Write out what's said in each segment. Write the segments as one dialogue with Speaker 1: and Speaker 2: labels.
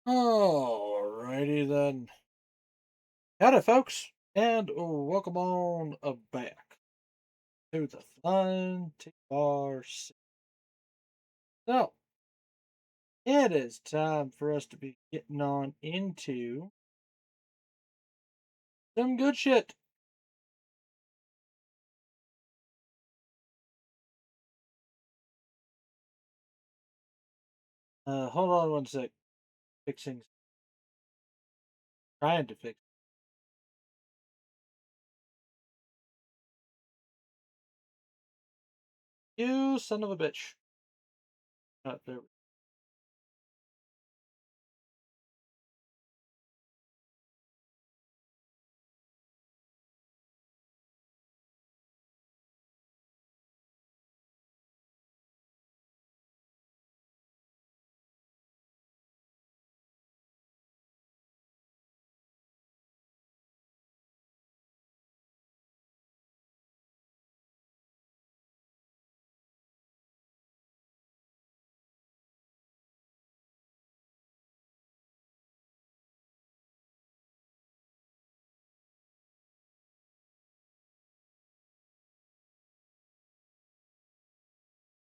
Speaker 1: Alrighty then. Howdy, folks, and welcome on back to the Flying TRC. So, it is time for us to be getting on into some good shit. Hold on one sec. Fixing, trying to fix. You son of a bitch. Not there.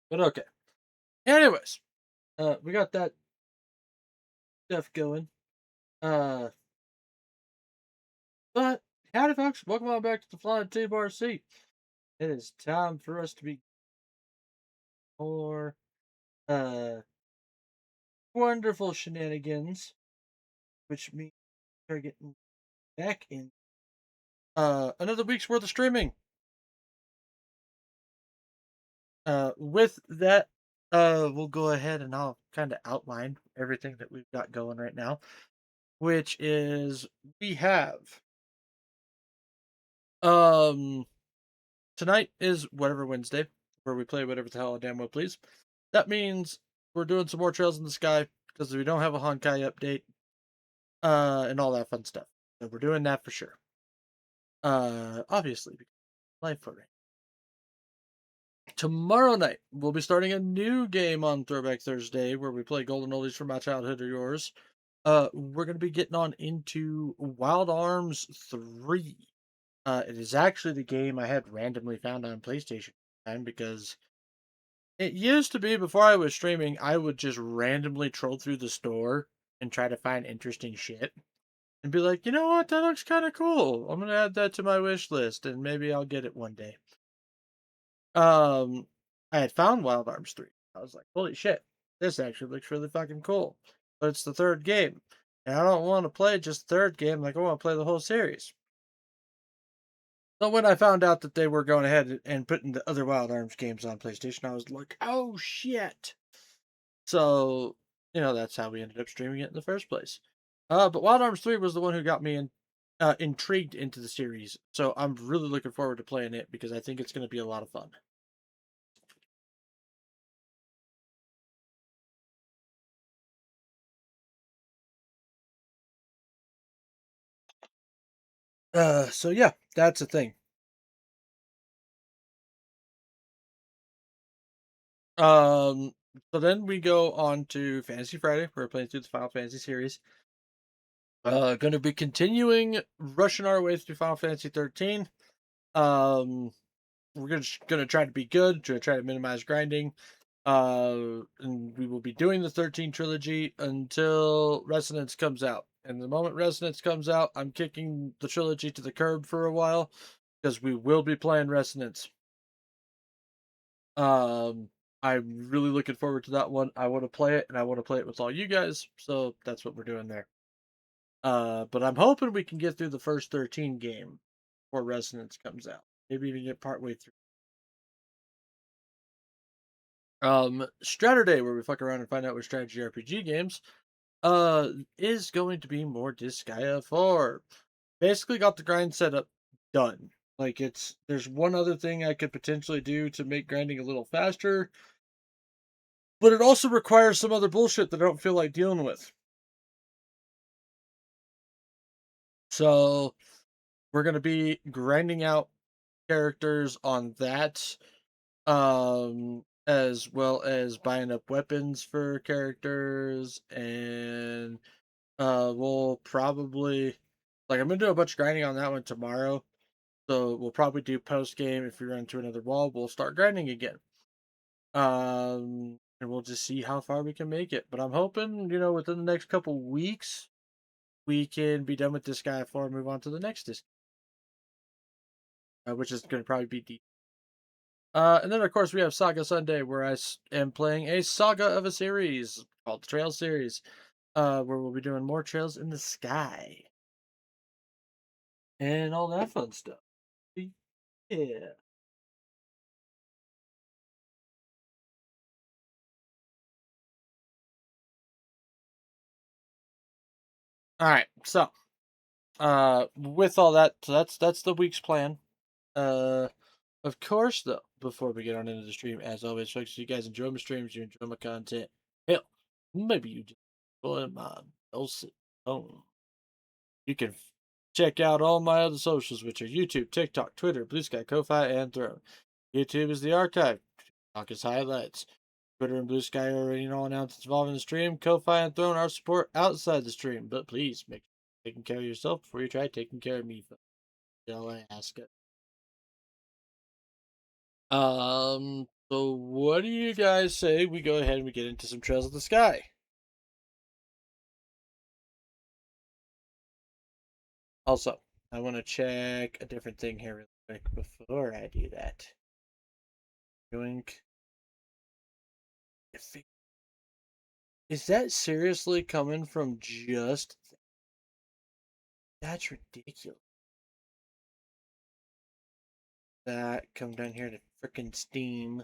Speaker 1: But okay. Anyways, we got that stuff going. Uh, but howdy, folks. Welcome on back to the Flying TRC. It is time for us to be more uh wonderful shenanigans, which means we're getting back in another week's worth of streaming. With that, we'll go ahead and I'll kind of outline everything that we've got going right now, which is we have um tonight is whatever Wednesday, where we play whatever the hell I damn well please. That means we're doing some more Trails in the Sky because we don't have a Honkai update, and all that fun stuff. So we're doing that for sure. Obviously, because life for it. Tomorrow night, we'll be starting a new game on Throwback Thursday where we play Golden Oldies from My Childhood or Yours. We're going to be getting on into Wild Arms 3. It is actually the game I had randomly found on PlayStation time because it used to be before I was streaming, I would just randomly troll through the store and try to find interesting shit and be like, you know what, that looks kind of cool. I'm going to add that to my wish list and maybe I'll get it one day. Um, I had found Wild Arms 3. I was like, holy shit, this actually looks really fucking cool. But it's the third game. And I don't want to play just the third game, like I want to play the whole series. So when I found out that they were going ahead and putting the other Wild Arms games on PlayStation, I was like, oh shit. So, that's how we ended up streaming it in the first place. But Wild Arms 3 was the one who got me intrigued into the series. So I'm really looking forward to playing it because I think it's going to be a lot of fun. So yeah, that's the thing. Um, so then we go on to Fantasy Friday. We're playing through the Final Fantasy series. Going to be continuing rushing our way through Final Fantasy 13. Um, we're gonna try to be good, to try to minimize grinding. And we will be doing the 13 trilogy until Resonance comes out. And the moment Resonance comes out, I'm kicking the trilogy to the curb for a while because we will be playing Resonance. Um, I'm really looking forward to that one. I want to play it, and I want to play it with all you guys. So that's what we're doing there. But I'm hoping we can get through the first 13 game before Resonance comes out. Maybe even get partway through. Strategy, where we fuck around and find out what strategy RPG games, is going to be more Disgaea 4. Basically, got the grind setup done. Like there's one other thing I could potentially do to make grinding a little faster, but it also requires some other bullshit that I don't feel like dealing with. So we're gonna be grinding out characters on that. as well as buying up weapons for characters, and we'll probably, like, I'm gonna do a bunch of grinding on that one tomorrow. So we'll probably do post game. If we run into another wall, we'll start grinding again. And we'll just see how far we can make it. But I'm hoping, within the next couple weeks, we can be done with this guy before we move on to the next disc, which is going to probably be deep. And then, of course, we have Saga Sunday, where am playing a saga of a series called the Trail Series, where we'll be doing more trails in the sky and all that fun stuff. Yeah. All right. So, with all that, so that's the week's plan. Uh, of course, though, before we get on into the stream, as always, folks, you guys enjoy my streams, you enjoy my content. Hell, maybe you just enjoy my dulcet tone. You can check out all my other socials, which are YouTube, TikTok, Twitter, Blue Sky, Ko-Fi, and Throne. YouTube is the archive. TikTok is highlights. Twitter and Blue Sky are announcements involving the stream. Ko-Fi and Throne are support outside the stream. But please make sure you're taking care of yourself before you try taking care of me. That's all I ask it. So what do you guys say we go ahead and we get into some Trails of the Sky? Also, I want to check a different thing here real quick before I do that. Doink. Is that seriously coming from just... That's ridiculous. That come down here to frickin' Steam.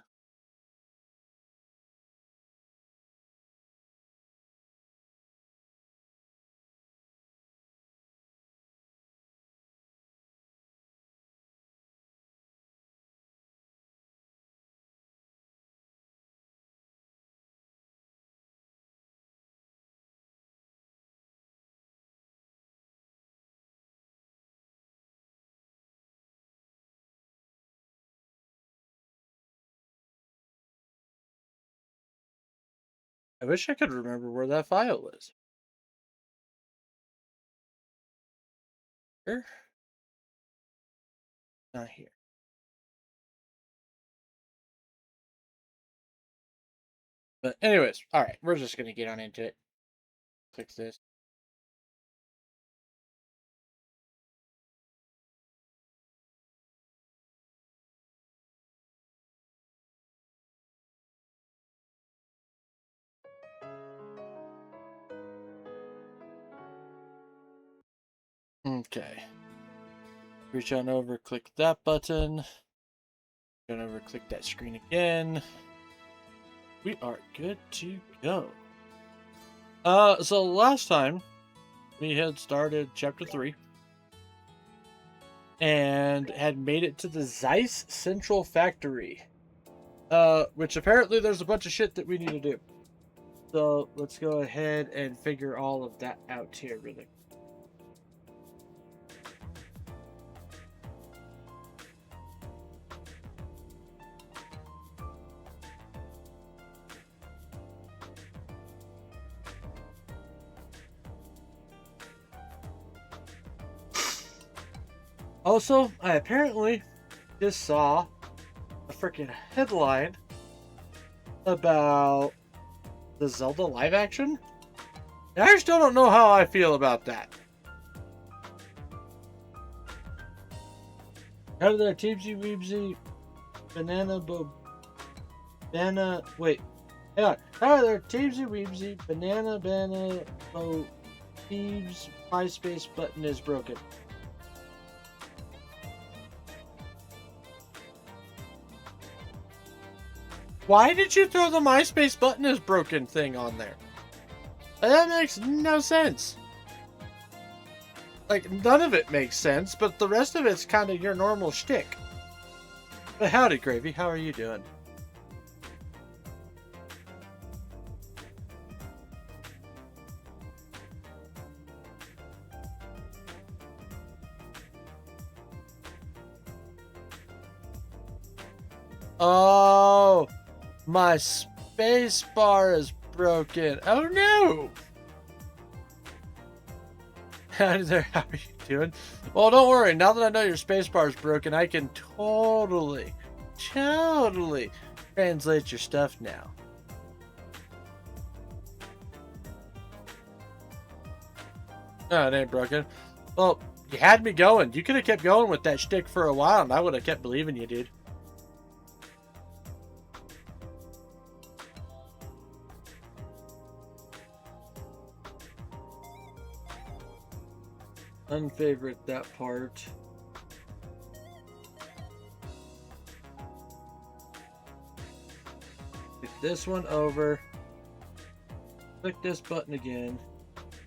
Speaker 1: I wish I could remember where that file is. Here? Not here. But anyways, alright, we're just gonna get on into it. Click this. Okay. Reach on over, click that button. Reach on over, click that screen again. We are good to go. So last time we had started chapter 3 and had made it to the Zeiss Central Factory. Which apparently there's a bunch of shit that we need to do. So let's go ahead and figure all of that out here really. Also, I apparently just saw a freaking headline about the Zelda live action. And I still don't know how I feel about that. Out of there, Teepsy Weepsy, wait. Hang on. Out of there, Teepsy Weepsy, Banana, Thieves, MySpace button is broken. Why did you throw the MySpace button is broken thing on there? That makes no sense. Like, none of it makes sense, but the rest of it's kind of your normal shtick. But howdy, Gravy. How are you doing? Oh, My space bar is broken. Oh no! Hi there, how are you doing? Well, don't worry. Now that I know your space bar is broken, I can totally translate your stuff now. No, it ain't broken. Well, you had me going. You could have kept going with that shtick for a while, and I would have kept believing you, dude. Unfavorite that part. Click this one over. Click this button again.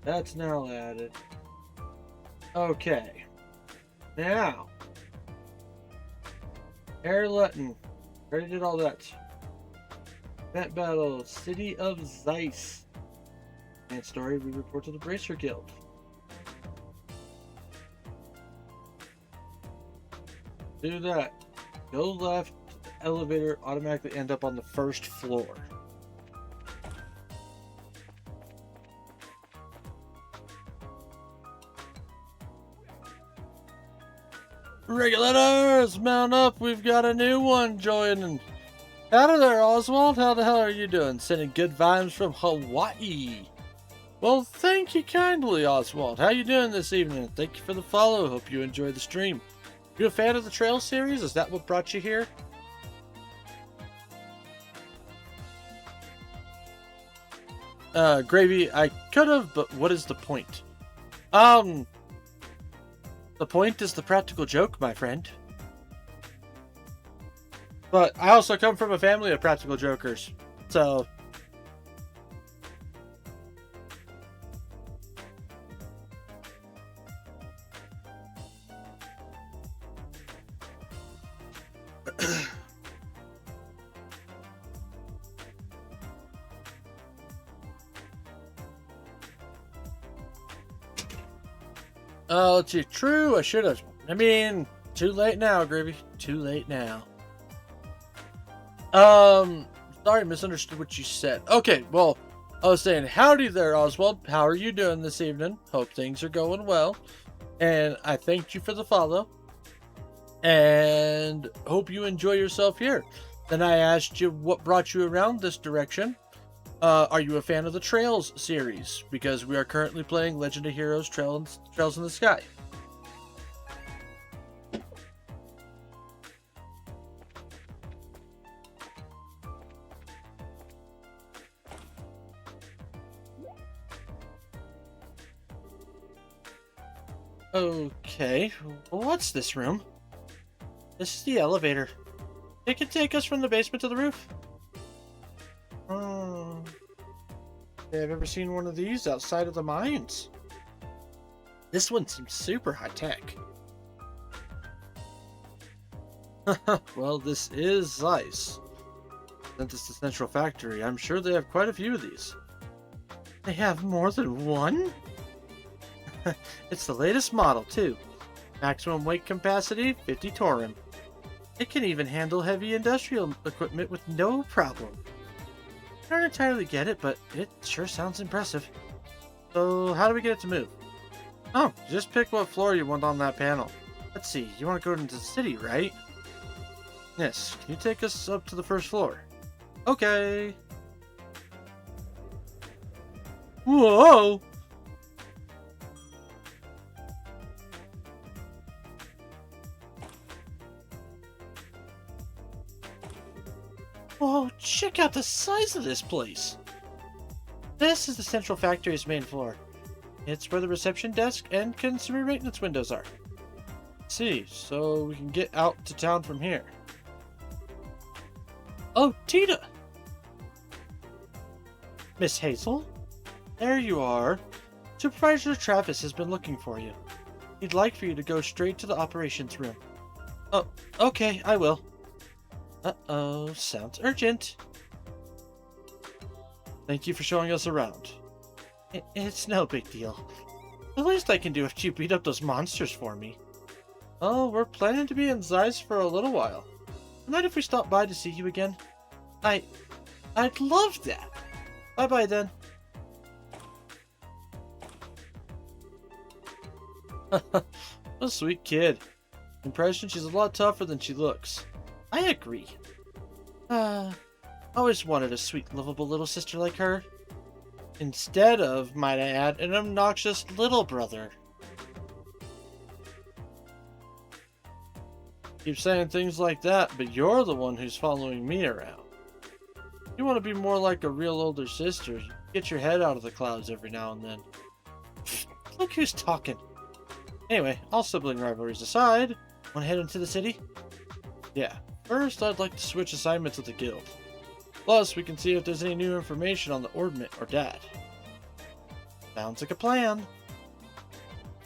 Speaker 1: That's now added. Okay. Now. Air Lutton. Already did all that. Event battle. City of Zeiss. And story, we report to the Bracer Guild. Do that. Go left. The elevator automatically end up on the first floor. Regulators, mount up. We've got a new one joining. Howdy there, Oswald. How the hell are you doing? Sending good vibes from Hawaii. Well, thank you kindly, Oswald. How you doing this evening? Thank you for the follow. Hope you enjoy the stream. You a fan of the Trail series? Is that what brought you here? Gravy, I could have, but what is the point? The point is the practical joke, my friend. But I also come from a family of practical jokers, so... let's see. True, I should have. I mean, too late now, Gravy. Too late now. Sorry, misunderstood what you said. Okay, well, I was saying, howdy there, Oswald. How are you doing this evening? Hope things are going well. And I thanked you for the follow. And hope you enjoy yourself here. Then I asked you what brought you around this direction. Are you a fan of the Trails series? Because we are currently playing Legend of Heroes Trails in the Sky. Okay, what's this room? This is the elevator. It can take us from the basement to the roof. I've ever seen one of these outside of the mines. This one seems super high-tech. Well, this is Zeiss. Since it's the central factory, I'm sure they have quite a few of these. They have more than one? It's the latest model, too. Maximum weight capacity, 50 Torin. It can even handle heavy industrial equipment with no problem. I don't entirely get it, but it sure sounds impressive. So, how do we get it to move? Oh, just pick what floor you want on that panel. Let's see, you want to go into the city, right? Yes, can you take us up to the first floor? Okay. Whoa! Whoa, check out the size of this place! This is the central factory's main floor. It's where the reception desk and consumer maintenance windows are. Let's see, so we can get out to town from here. Oh, Tina! Miss Hazel? There you are. Supervisor Travis has been looking for you. He'd like for you to go straight to the operations room. Oh, okay, I will. Uh-oh, sounds urgent. Thank you for showing us around. It's no big deal. The least I can do if you beat up those monsters for me. Oh, we're planning to be in Zeiss for a little while. Mind if we stop by to see you again? I'd love that. Bye-bye then. What a sweet kid. Impression, she's a lot tougher than she looks. I agree. Always wanted a sweet, lovable little sister like her. Instead of, might I add, an obnoxious little brother. Keep saying things like that, but you're the one who's following me around. You want to be more like a real older sister. Get your head out of the clouds every now and then. Look who's talking. Anyway, all sibling rivalries aside, want to head into the city? Yeah, first I'd like to switch assignments with the guild. Plus, we can see if there's any new information on the Ordinate or Dad. Sounds like a plan.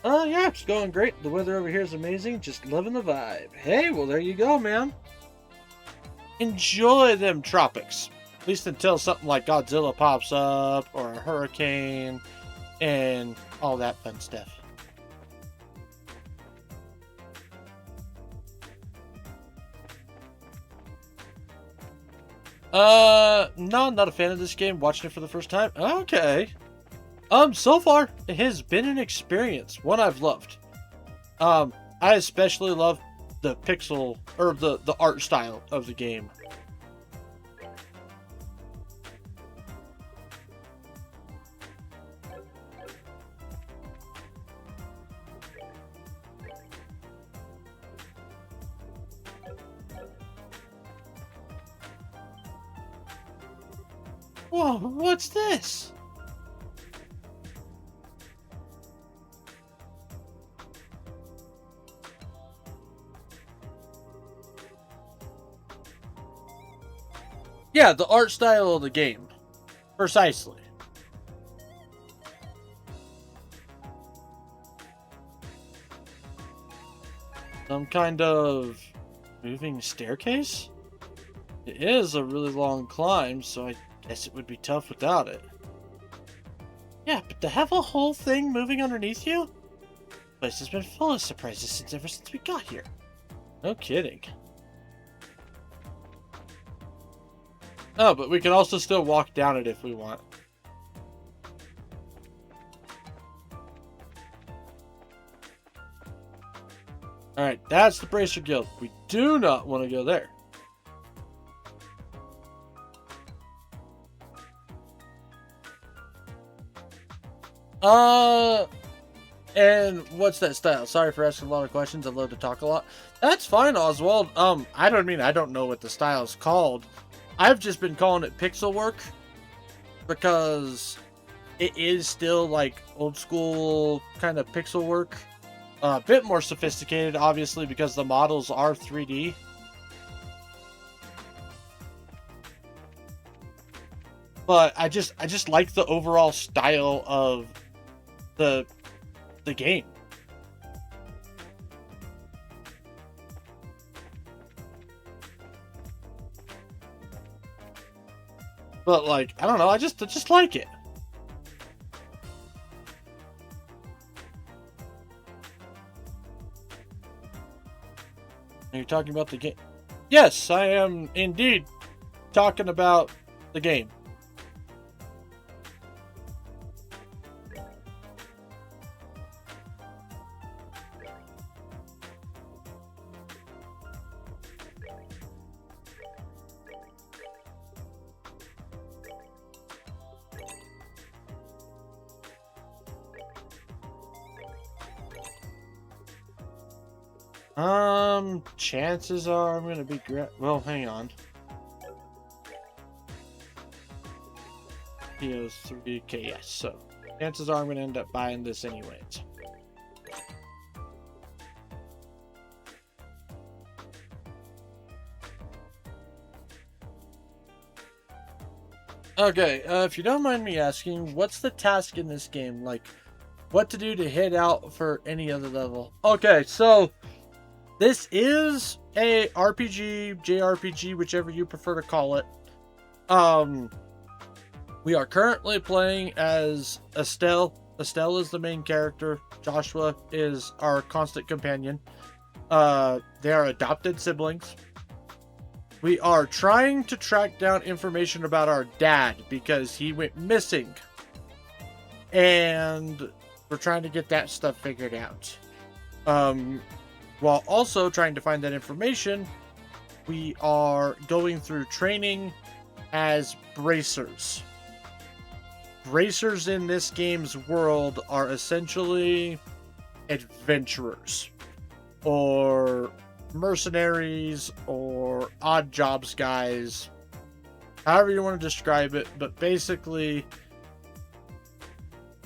Speaker 1: Yeah, it's going great. The weather over here is amazing. Just loving the vibe. Hey, well, there you go, man. Enjoy them tropics. At least until something like Godzilla pops up, or a hurricane, and all that fun stuff. No, I'm not a fan of this game. Watching it for the first time. Okay. So far, it has been an experience. One I've loved. I especially love the pixel, or the art style of the game. Whoa, what's this? Yeah, the art style of the game. Precisely. Some kind of moving staircase? It is a really long climb, so I guess it would be tough without it. Yeah, but to have a whole thing moving underneath you? The place has been full of surprises ever since we got here. No kidding. Oh, but we can also still walk down it if we want. Alright, that's the Bracer Guild. We do not want to go there. And what's that style? Sorry for asking a lot of questions. I love to talk a lot. That's fine, Oswald. I don't know what the style is called. I've just been calling it pixel work because it is still like old school kind of pixel work. A bit more sophisticated, obviously, because the models are 3D. But I just like the overall style of the game. But like, I don't know, I just like it. Are you talking about the game? Yes, I am indeed talking about the game. Chances are I'm gonna be well, hang on. PO3K, yes, so chances are I'm gonna end up buying this anyways. Okay, if you don't mind me asking, what's the task in this game? Like, what to do to hit out for any other level? Okay, so this is a RPG, JRPG, whichever you prefer to call it. We are currently playing as Estelle. Estelle is the main character. Joshua is our constant companion. They are adopted siblings. We are trying to track down information about our dad because he went missing. And we're trying to get that stuff figured out. While also trying to find that information, we are going through training as bracers. Bracers in this game's world are essentially adventurers or mercenaries or odd jobs guys, however you want to describe it, but basically,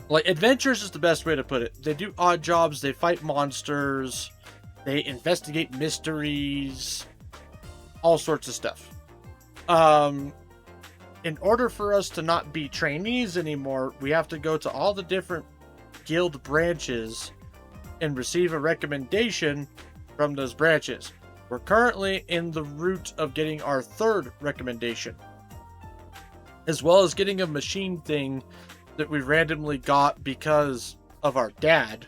Speaker 1: like, adventures is the best way to put it. They do odd jobs, they fight monsters, they investigate mysteries, all sorts of stuff. In order for us to not be trainees anymore, we have to go to all the different guild branches and receive a recommendation from those branches. We're currently in the route of getting our third recommendation, as well as getting a machine thing that we randomly got because of our dad.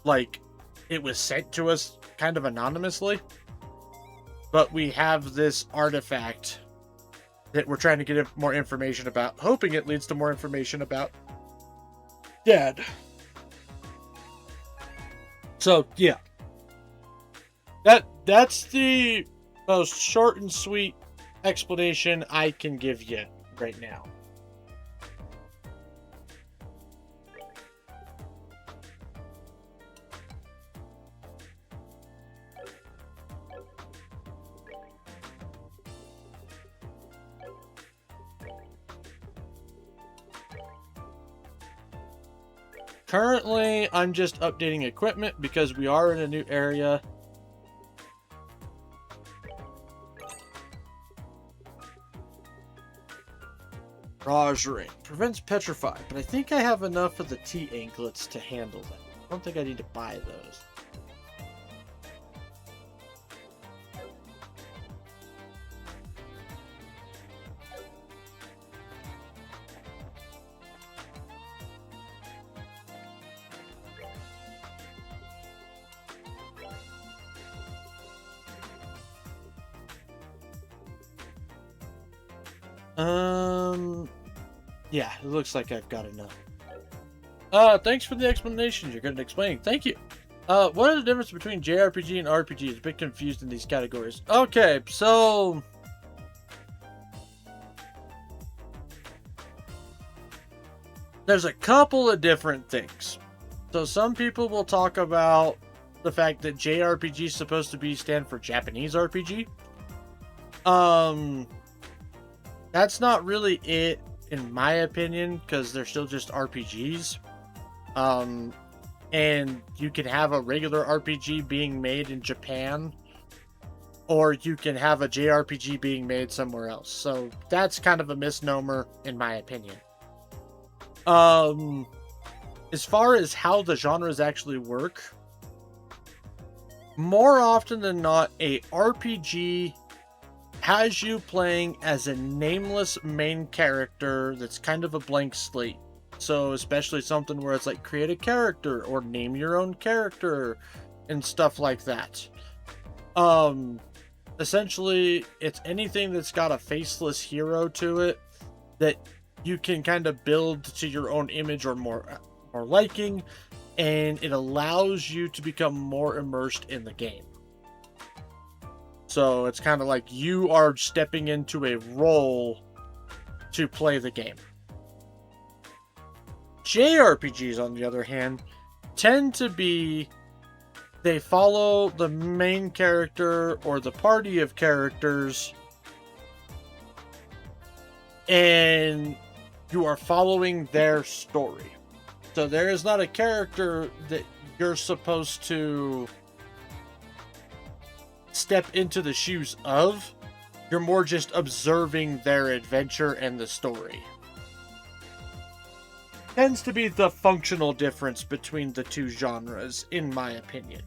Speaker 1: Like, it was sent to us kind of anonymously, but we have this artifact that we're trying to get more information about, hoping it leads to more information about Dad. So, yeah. That's the most short and sweet explanation I can give you right now. Currently, I'm just updating equipment because we are in a new area. Raj ring prevents petrify, but I think I have enough of the T anklets to handle them. I don't think I need to buy those. Yeah, it looks like I've got enough. Thanks for the explanation. You're good at explaining. Thank you. What is the difference between JRPG and RPG? It's a bit confused in these categories. Okay, so there's a couple of different things. So some people will talk about the fact that JRPG is supposed to stand for Japanese RPG. That's not really it, in my opinion, because they're still just RPGs. And you can have a regular RPG being made in Japan, or you can have a JRPG being made somewhere else. So that's kind of a misnomer, in my opinion. As far as how the genres actually work, more often than not, a RPG has you playing as a nameless main character that's kind of a blank slate. So especially something where it's like create a character or name your own character and stuff like that. Essentially, it's anything that's got a faceless hero to it that you can kind of build to your own image or more liking, and it allows you to become more immersed in the game. So it's kind of like you are stepping into a role to play the game. JRPGs, on the other hand, tend to be, they follow the main character or the party of characters, and you are following their story. So there is not a character that you're supposed to step into the shoes of. You're more just observing their adventure and the story. Tends to be the functional difference between the two genres, in my opinion.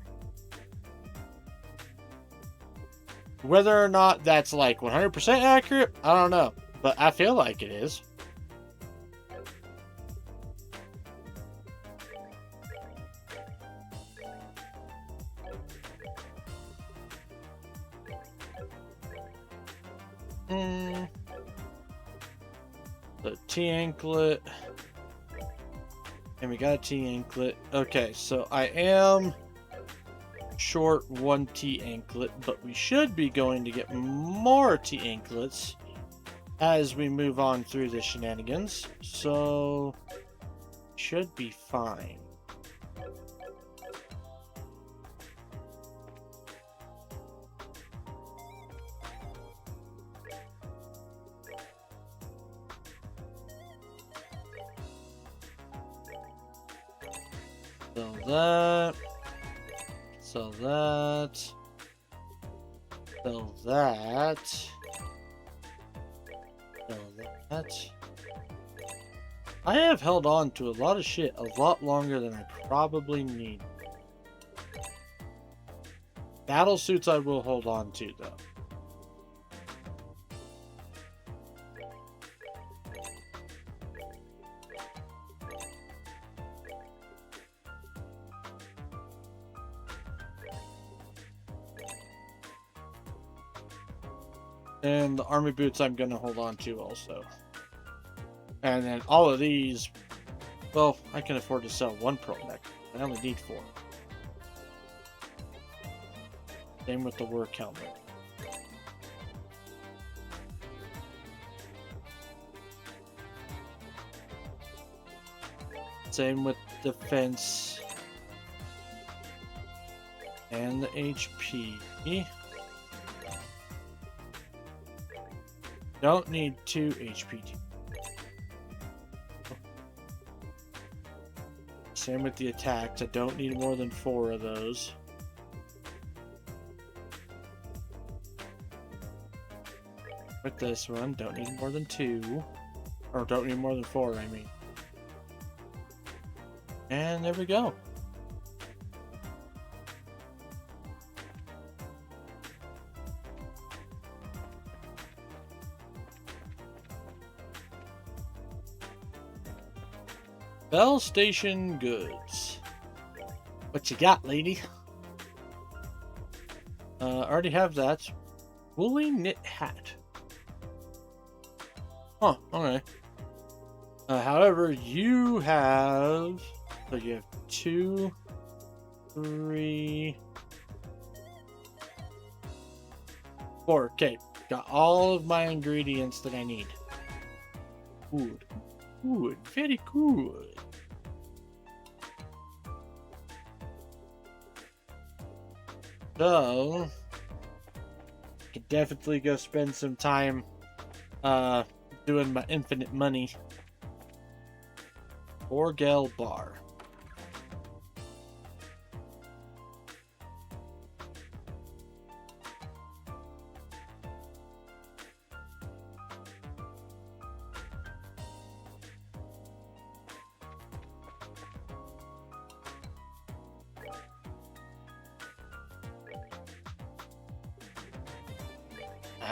Speaker 1: Whether or not that's like 100% accurate, I don't know, but I feel like it is. The T anklet. And we got a T anklet. Okay, so I am short 1 T anklet, but we should be going to get more T anklets as we move on through the shenanigans. So should be fine. Sell that. Sell that. Sell that. I have held on to a lot of shit a lot longer than I probably need. Battle suits I will hold on to, though. And the army boots I'm going to hold on to also. And then all of these, well, I can afford to sell 1 pearl neck. I only need 4. Same with the work helmet. Same with defense. And the HP. Don't need 2 HP. Same with the attacks. I don't need more than 4 of those. With this one, don't need more than 2. Or don't need more than 4, I mean. And there we go. Bell Station Goods. What you got, lady? Already have that. Woolly knit hat. Huh, okay. However, you have... So you have 2, 3... 4. Okay, got all of my ingredients that I need. Good. Good, very good. So, could definitely go spend some time doing my infinite money. Orgel bar.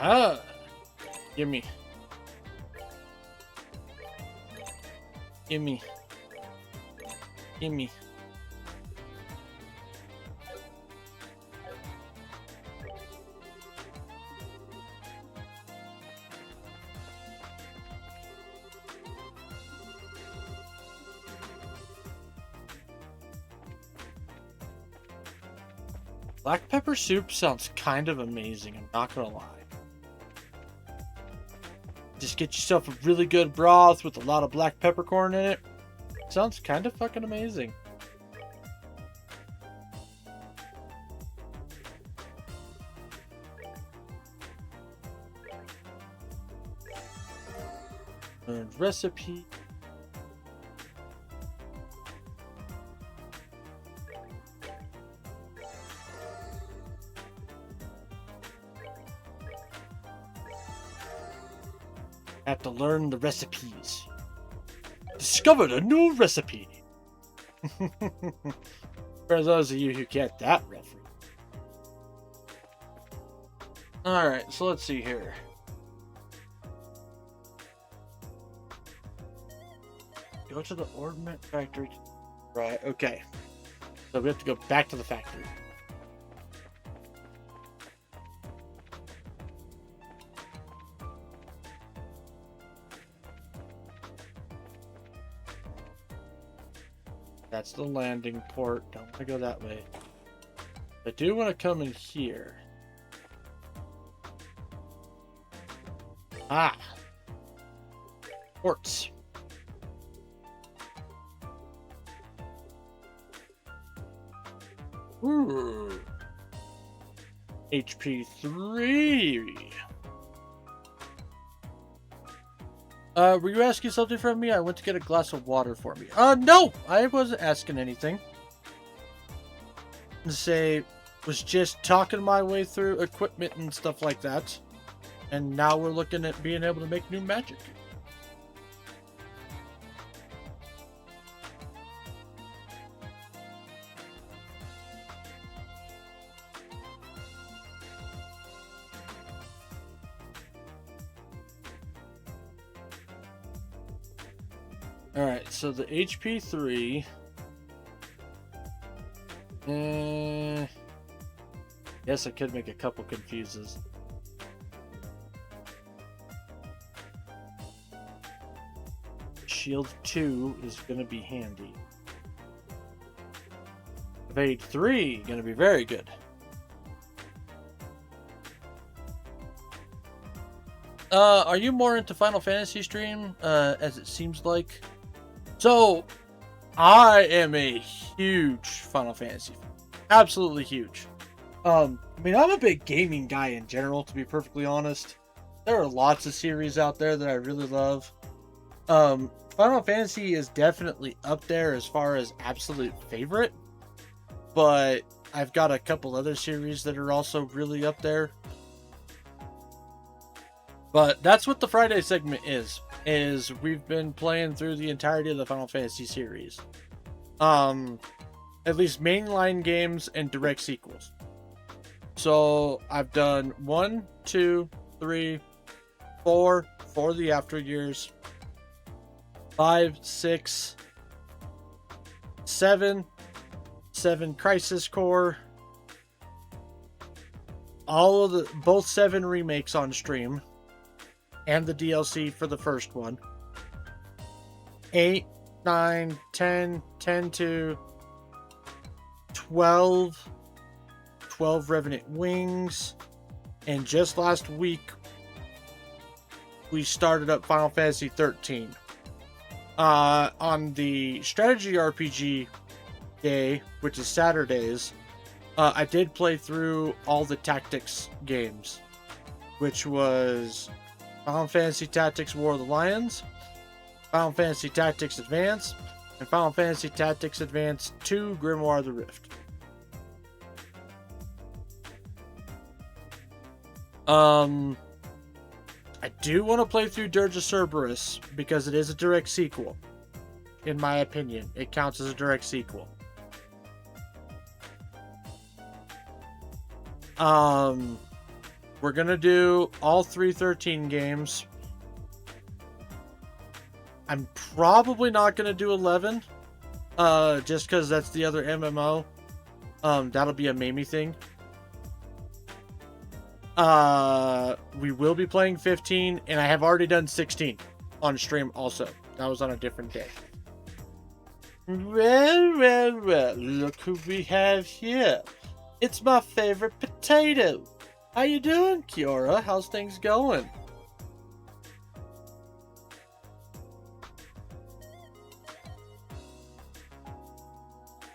Speaker 1: Ah, gimme. Gimme. Gimme. Black pepper soup sounds kind of amazing, I'm not gonna lie. Just get yourself a really good broth with a lot of black peppercorn in it. Sounds kind of fucking amazing. And recipe. Have to learn the recipes. Discovered a new recipe. For those of you who get that reference. Alright, so let's see here. Go to the ornament factory. Right, okay. So we have to go back to the factory. That's the landing port. Don't want to go that way. I do want to come in here. Ah! Ports. Ooh. HP 3. Were you asking something from me? I went to get a glass of water for me. No! I wasn't asking anything. Was just talking my way through equipment and stuff like that. And now we're looking at being able to make new magic. Alright, so the HP 3. Yes, I could make a couple confuses. Shield 2 is going to be handy. Evade 3, going to be very good. Are you more into Final Fantasy stream, as it seems like? So, I am a huge Final Fantasy fan. Absolutely huge. I mean, I'm a big gaming guy in general, to be perfectly honest. There are lots of series out there that I really love. Final Fantasy is definitely up there as far as absolute favorite. But I've got a couple other series that are also really up there. But that's what the Friday segment is we've been playing through the entirety of the Final Fantasy series. At least mainline games and direct sequels. So I've done 1, 2, 3, 4 for the after years, 5, 6, 7 Crisis Core, both 7 remakes on stream, and the DLC for the first one. 8, 9, 10, 10 to 12 Revenant Wings, and just last week we started up Final Fantasy 13. On the strategy RPG day, which is Saturdays, I did play through all the tactics games, which was Final Fantasy Tactics War of the Lions, Final Fantasy Tactics Advance, and Final Fantasy Tactics Advance 2 Grimoire of the Rift. I do want to play through Dirge of Cerberus because it is a direct sequel. In my opinion, it counts as a direct sequel. We're gonna do all 313 games. I'm probably not gonna do 11, just because that's the other MMO. That'll be a Mamie thing. We will be playing 15, and I have already done 16 on stream also. That was on a different day. Well, look who we have here. It's my favorite potato. How you doing, Kiora? How's things going?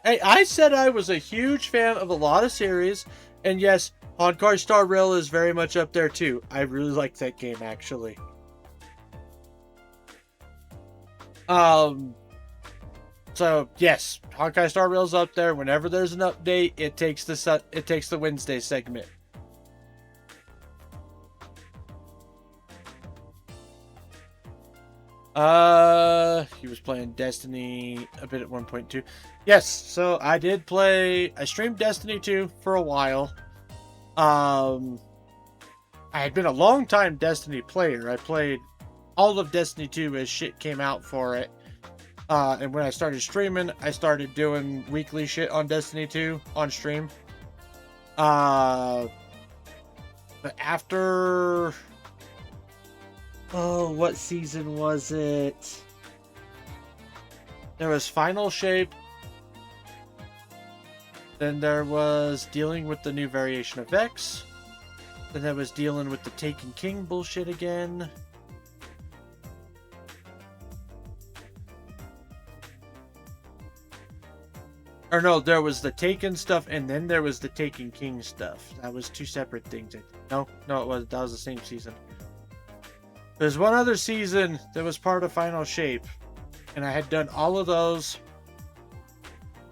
Speaker 1: Hey, I said I was a huge fan of a lot of series, and yes, Honkai Star Rail is very much up there too. I really like that game, actually. So yes, Honkai Star Rail's up there. Whenever there's an update, it takes the Wednesday segment. He was playing Destiny a bit at 1.2. Yes, so I streamed Destiny 2 for a while. I had been a long time Destiny player. I played all of Destiny 2 as shit came out for it. And when I started streaming, I started doing weekly shit on Destiny 2 on stream. But after... Oh, what season was it? There was Final Shape, Then there was dealing with the new variation of X. Then there was dealing with the Taken King bullshit again. Or no, there was the Taken stuff, and then there was the Taken King stuff. That was two separate things. No, it was. That was the same season. There's one other season that was part of Final Shape, and I had done all of those.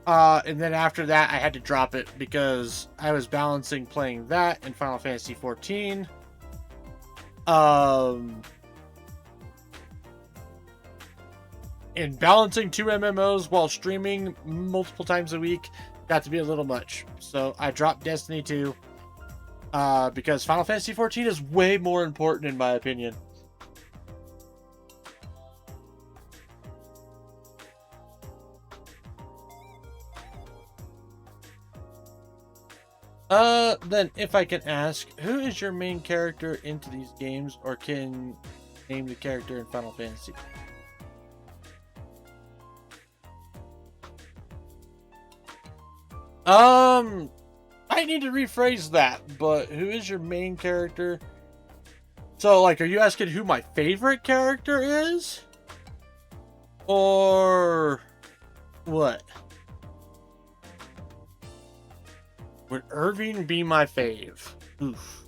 Speaker 1: And then after that, I had to drop it because I was balancing playing that and Final Fantasy XIV. And balancing 2 MMOs while streaming multiple times a week got to be a little much. So I dropped Destiny 2 because Final Fantasy XIV is way more important in my opinion. Then if I can ask, who is your main character into these games, or can name the character in Final Fantasy? I need to rephrase that, but who is your main character? So, like, are you asking who my favorite character is? Or what? Would Irving be my fave? Oof.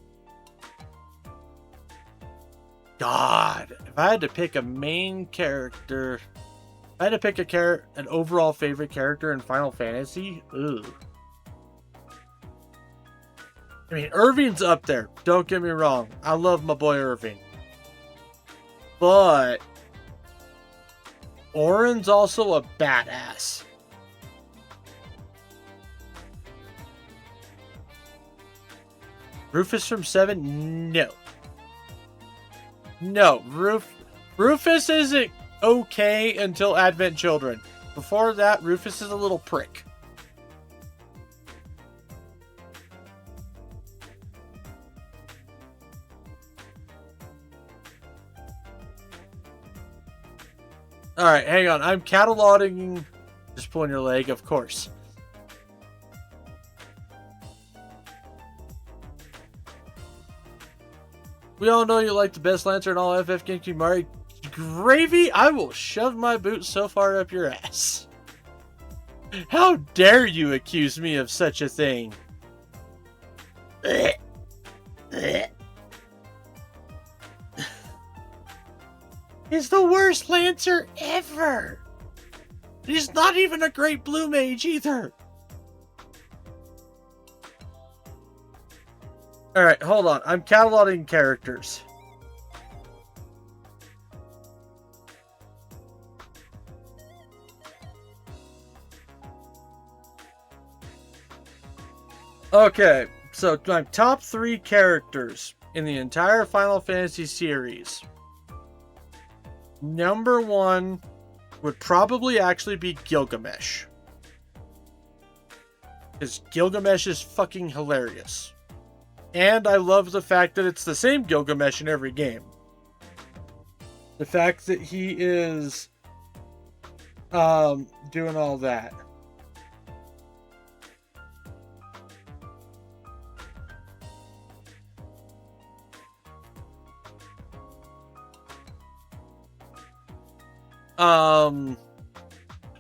Speaker 1: God, if I had to pick a main character, if I had to pick an overall favorite character in Final Fantasy, ooh. I mean, Irving's up there. Don't get me wrong. I love my boy Irving. But Auron's also a badass. Rufus from 7? No. No, Rufus isn't okay until Advent Children. Before that, Rufus is a little prick. Alright, hang on. I'm cataloging... Just pulling your leg, of course. We all know you like the best Lancer in all FF games, Kimari. Gravy, I will shove my boot so far up your ass. How dare you accuse me of such a thing? He's the worst Lancer ever. He's not even a great blue mage either. Alright, hold on. I'm cataloging characters. Okay, so my top 3 characters in the entire Final Fantasy series. Number 1 would probably actually be Gilgamesh. Because Gilgamesh is fucking hilarious. And I love the fact that it's the same Gilgamesh in every game. The fact that he is doing all that.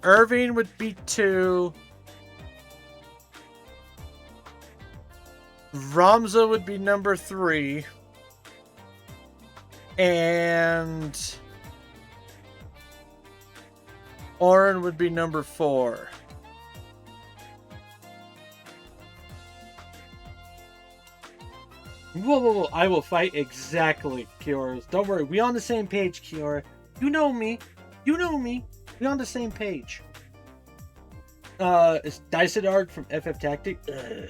Speaker 1: Irving would be 2. Ramza would be number 3. And Auron would be number 4. Whoa. I will fight exactly, Kiora. Don't worry. We on the same page, Kiora. You know me. We on the same page. Is Dysadarg from FF Tactic? Ugh.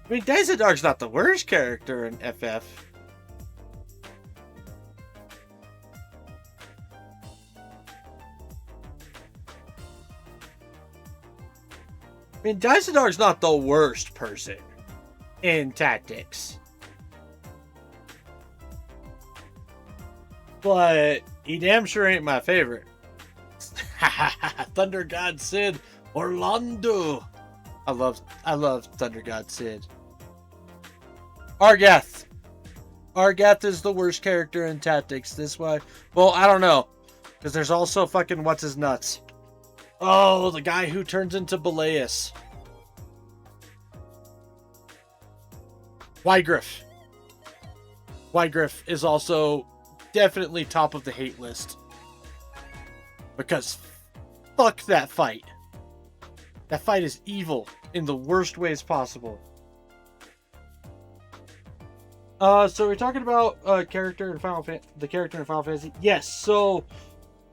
Speaker 1: I mean, Dysadarg's not the worst character in FF. I mean, Dysadarg's not the worst person in Tactics. But he damn sure ain't my favorite. Thunder God Sid Orlando. I love Thunder God Sid. Argath. Argath is the worst character in Tactics. This way. Well, I don't know. Because there's also fucking what's his nuts. Oh, the guy who turns into Belias. Wygriff. Wygriff is also definitely top of the hate list. Because fuck that fight. That fight is evil in the worst ways possible. So we're talking about the character in Final Fantasy. Yes. So,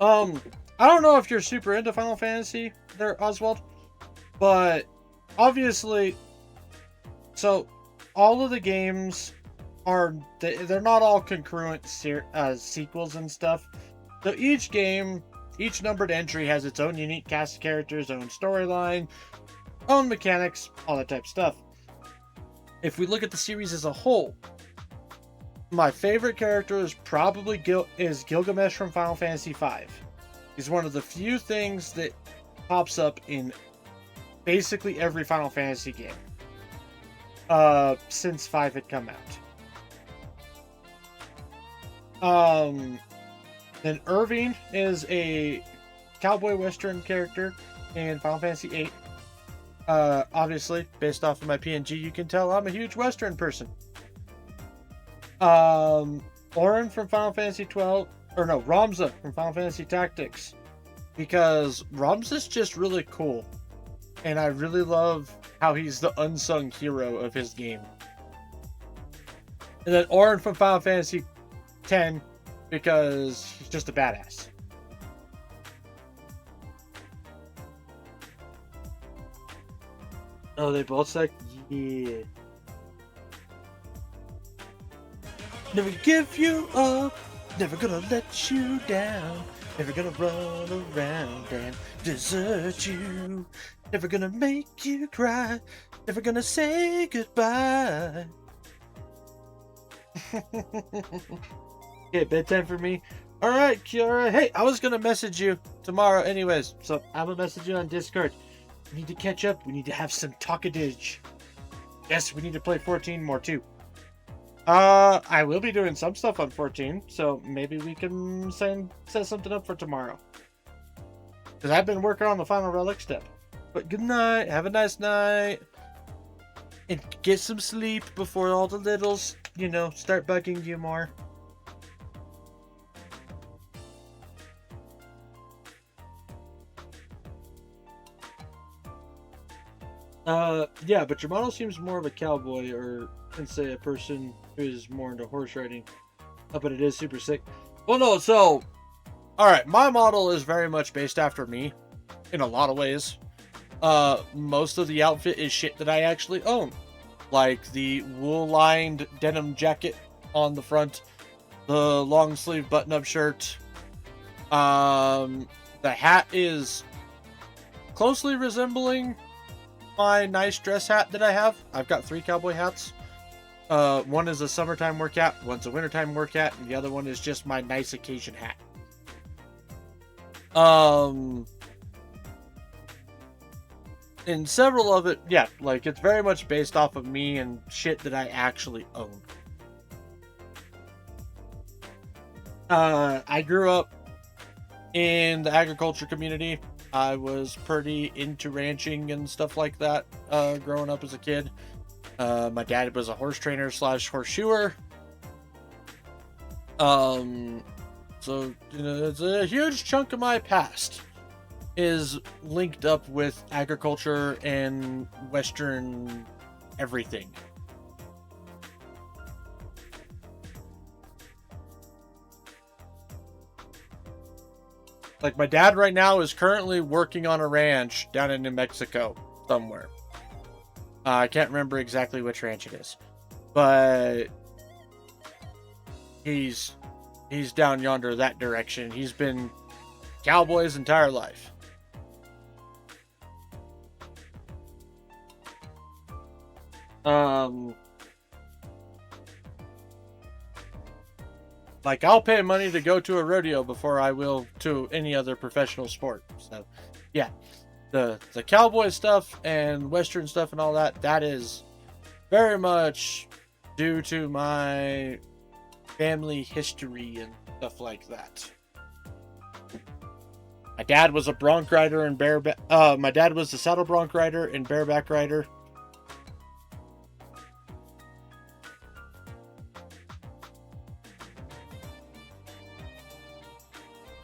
Speaker 1: I don't know if you're super into Final Fantasy there, Oswald, but obviously, so all of the games they're not all concurrent sequels and stuff. So each game, each numbered entry has its own unique cast of characters, own storyline, own mechanics, all that type of stuff. If we look at the series as a whole, my favorite character is probably Gilgamesh from Final Fantasy V. He's one of the few things that pops up in basically every Final Fantasy game since 5 had come out. Then Irving is a cowboy western character in Final Fantasy VIII. Obviously, based off of my PNG, you can tell I'm a huge western person. Auron from Final Fantasy 12, or no, Ramza from Final Fantasy Tactics, because Ramza's just really cool, and I really love how he's the unsung hero of his game. And then Auron from Final Fantasy 10, because he's just a badass. Oh, they both suck? Yeah. Never give you up, never gonna let you down, never gonna run around and desert you, never gonna make you cry, never gonna say goodbye. Okay, bedtime for me. Alright, Kiara. Hey, I was gonna message you tomorrow anyways, so I'm gonna message you on Discord. We need to catch up, we need to have some talkadage. Yes, we need to play 14 more too. I will be doing some stuff on 14, so maybe we can set something up for tomorrow. Because I've been working on the final relic step. But good night, have a nice night, and get some sleep before all the littles, start bugging you more. Yeah, but your model seems more of a cowboy, or can say a person who is more into horse riding. But it is super sick. Well, no, so, alright, my model is very much based after me, in a lot of ways. Most of the outfit is shit that I actually own. Like the wool-lined denim jacket on the front, the long-sleeve button-up shirt. The hat is closely resembling my nice dress hat that I have. I've got 3 cowboy hats. One is a summertime work hat, one's a wintertime work hat, and the other one is just my nice occasion hat. And several of it, yeah, like it's very much based off of me and shit that I actually own. I grew up in the agriculture community. I was pretty into ranching and stuff like that growing up as a kid. My dad was a horse trainer / horseshoer. So, it's a huge chunk of my past is linked up with agriculture and Western everything. Like, my dad right now is currently working on a ranch down in New Mexico somewhere. I can't remember exactly which ranch it is, but he's down yonder that direction. He's been cowboy his entire life. Like, I'll pay money to go to a rodeo before I will to any other professional sport. So, yeah. the cowboy stuff and western stuff and all that, that is very much due to my family history and stuff like that. My dad was a bronc rider and bareback. My dad was a saddle bronc rider and bareback rider.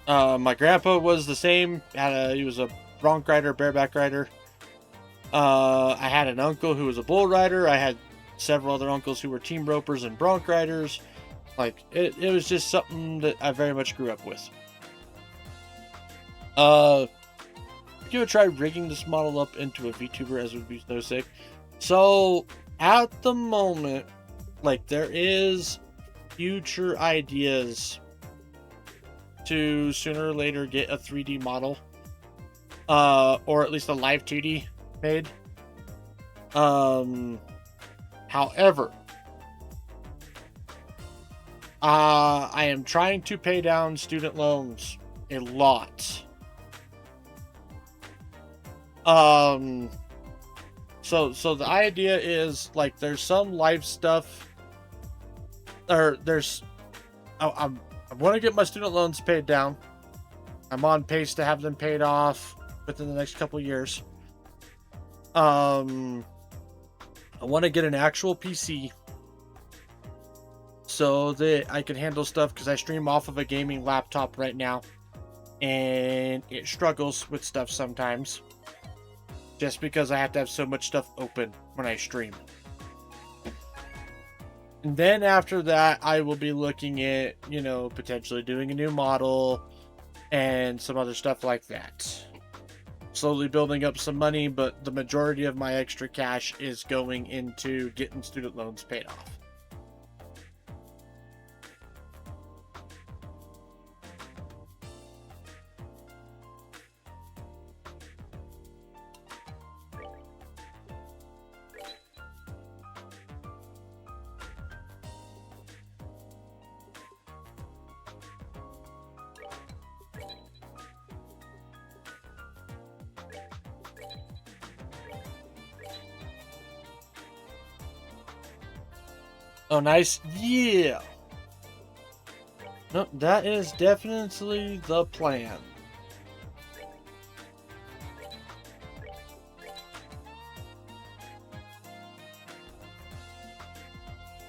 Speaker 1: My grandpa was the same. He was a bronc rider, bareback rider. I had an uncle who was a bull rider. I had several other uncles who were team ropers and bronc riders. Like, it was just something that I very much grew up with. Give a try rigging this model up into a VTuber, as would be so sick. So, at the moment, like, there is future ideas to sooner or later get a 3D model, or at least a live 2D made. However, I am trying to pay down student loans a lot. So the idea is, like, there's some live stuff, or there's, I want to get my student loans paid down. I'm on pace to have them paid off within the next couple years. I want to get an actual PC so that I can handle stuff, because I stream off of a gaming laptop right now, and it struggles with stuff sometimes, just because I have to have so much stuff open when I stream. And then after that, I will be looking at, you know, potentially doing a new model and some other stuff like that. Slowly building up some money, but the majority of my extra cash is going into getting student loans paid off. Oh, nice. Yeah. No, that is definitely the plan.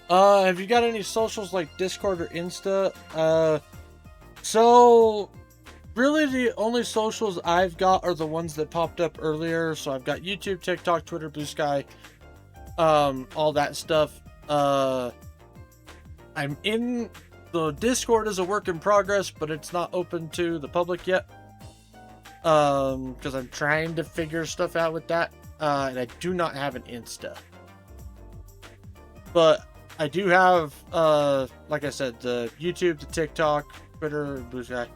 Speaker 1: Have you got any socials like Discord or Insta? So really the only socials I've got are the ones that popped up earlier. So I've got YouTube, TikTok, Twitter, Blue Sky, all that stuff. I'm in the Discord as a work in progress, but it's not open to the public yet. Because I'm trying to figure stuff out with that. And I do not have an Insta. But I do have, like I said, the YouTube, the TikTok, Twitter, Blue Sky.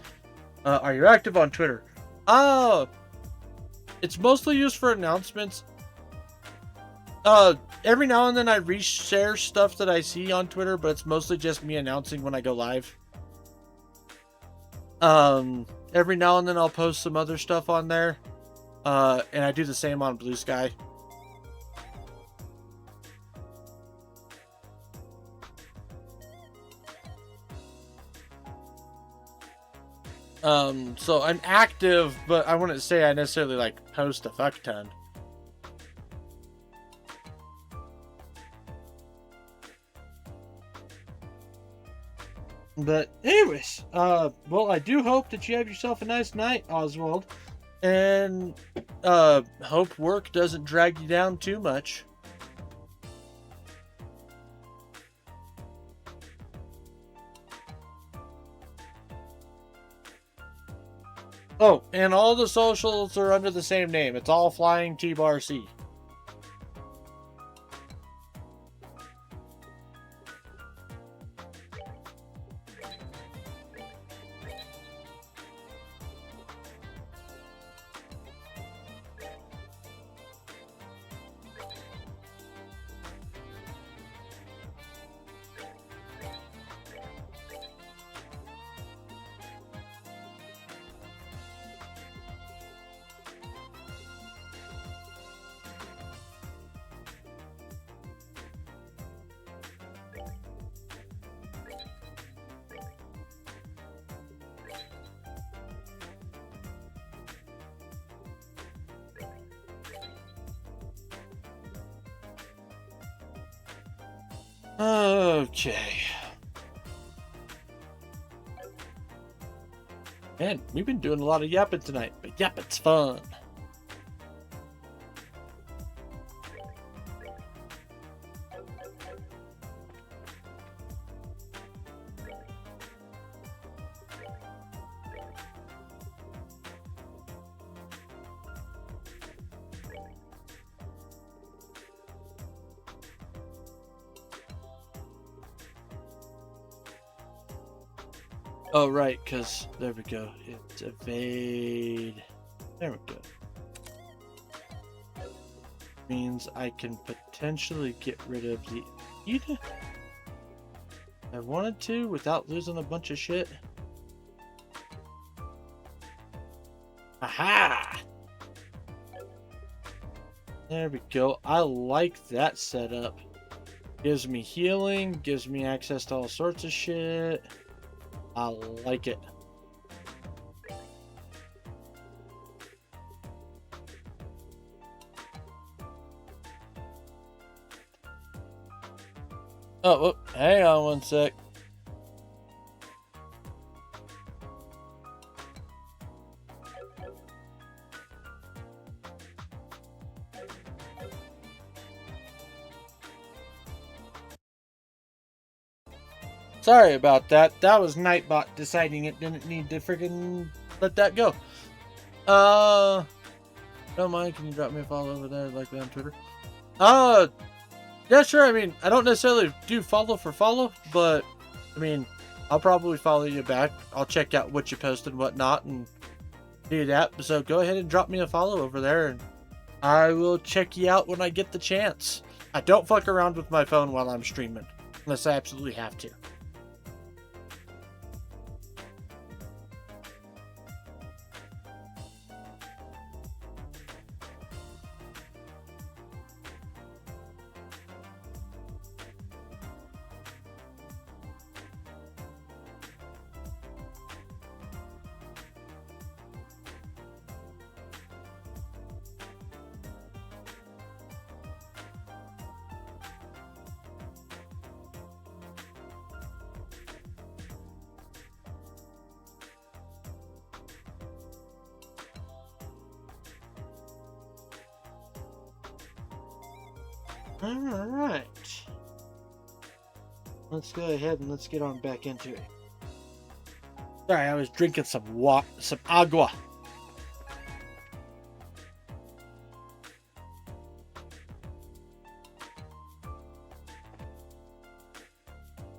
Speaker 1: Are you active on Twitter? It's mostly used for announcements. Every now and then I reshare stuff that I see on Twitter, but it's mostly just me announcing when I go live. Every now and then I'll post some other stuff on there. And I do the same on Blue Sky. So I'm active, but I wouldn't say I necessarily like post a fuck ton. But anyways, well, I do hope that you have yourself a nice night, Oswald, and hope work doesn't drag you down too much. Oh, and all the socials are under the same name. It's all Flying T-Bar C. Okay. Man, we've been doing a lot of yapping tonight, but yapping's fun. Oh, right, because there we go. It's evade. There we go. Means I can potentially get rid of the Eda. I wanted to without losing a bunch of shit. Aha! There we go. I like that setup. Gives me healing, gives me access to all sorts of shit. I like it. Oh, whoop, hang on one sec. Sorry about that. That was Nightbot deciding it didn't need to freaking let that go. Don't mind. Can you drop me a follow over there, like on Twitter? Yeah, sure. I mean, I don't necessarily do follow for follow, but I mean, I'll probably follow you back. I'll check out what you post and whatnot and do that. So go ahead and drop me a follow over there, and I will check you out when I get the chance. I don't fuck around with my phone while I'm streaming, unless I absolutely have to. Alright. Let's go ahead and let's get on back into it. Sorry, I was drinking some agua.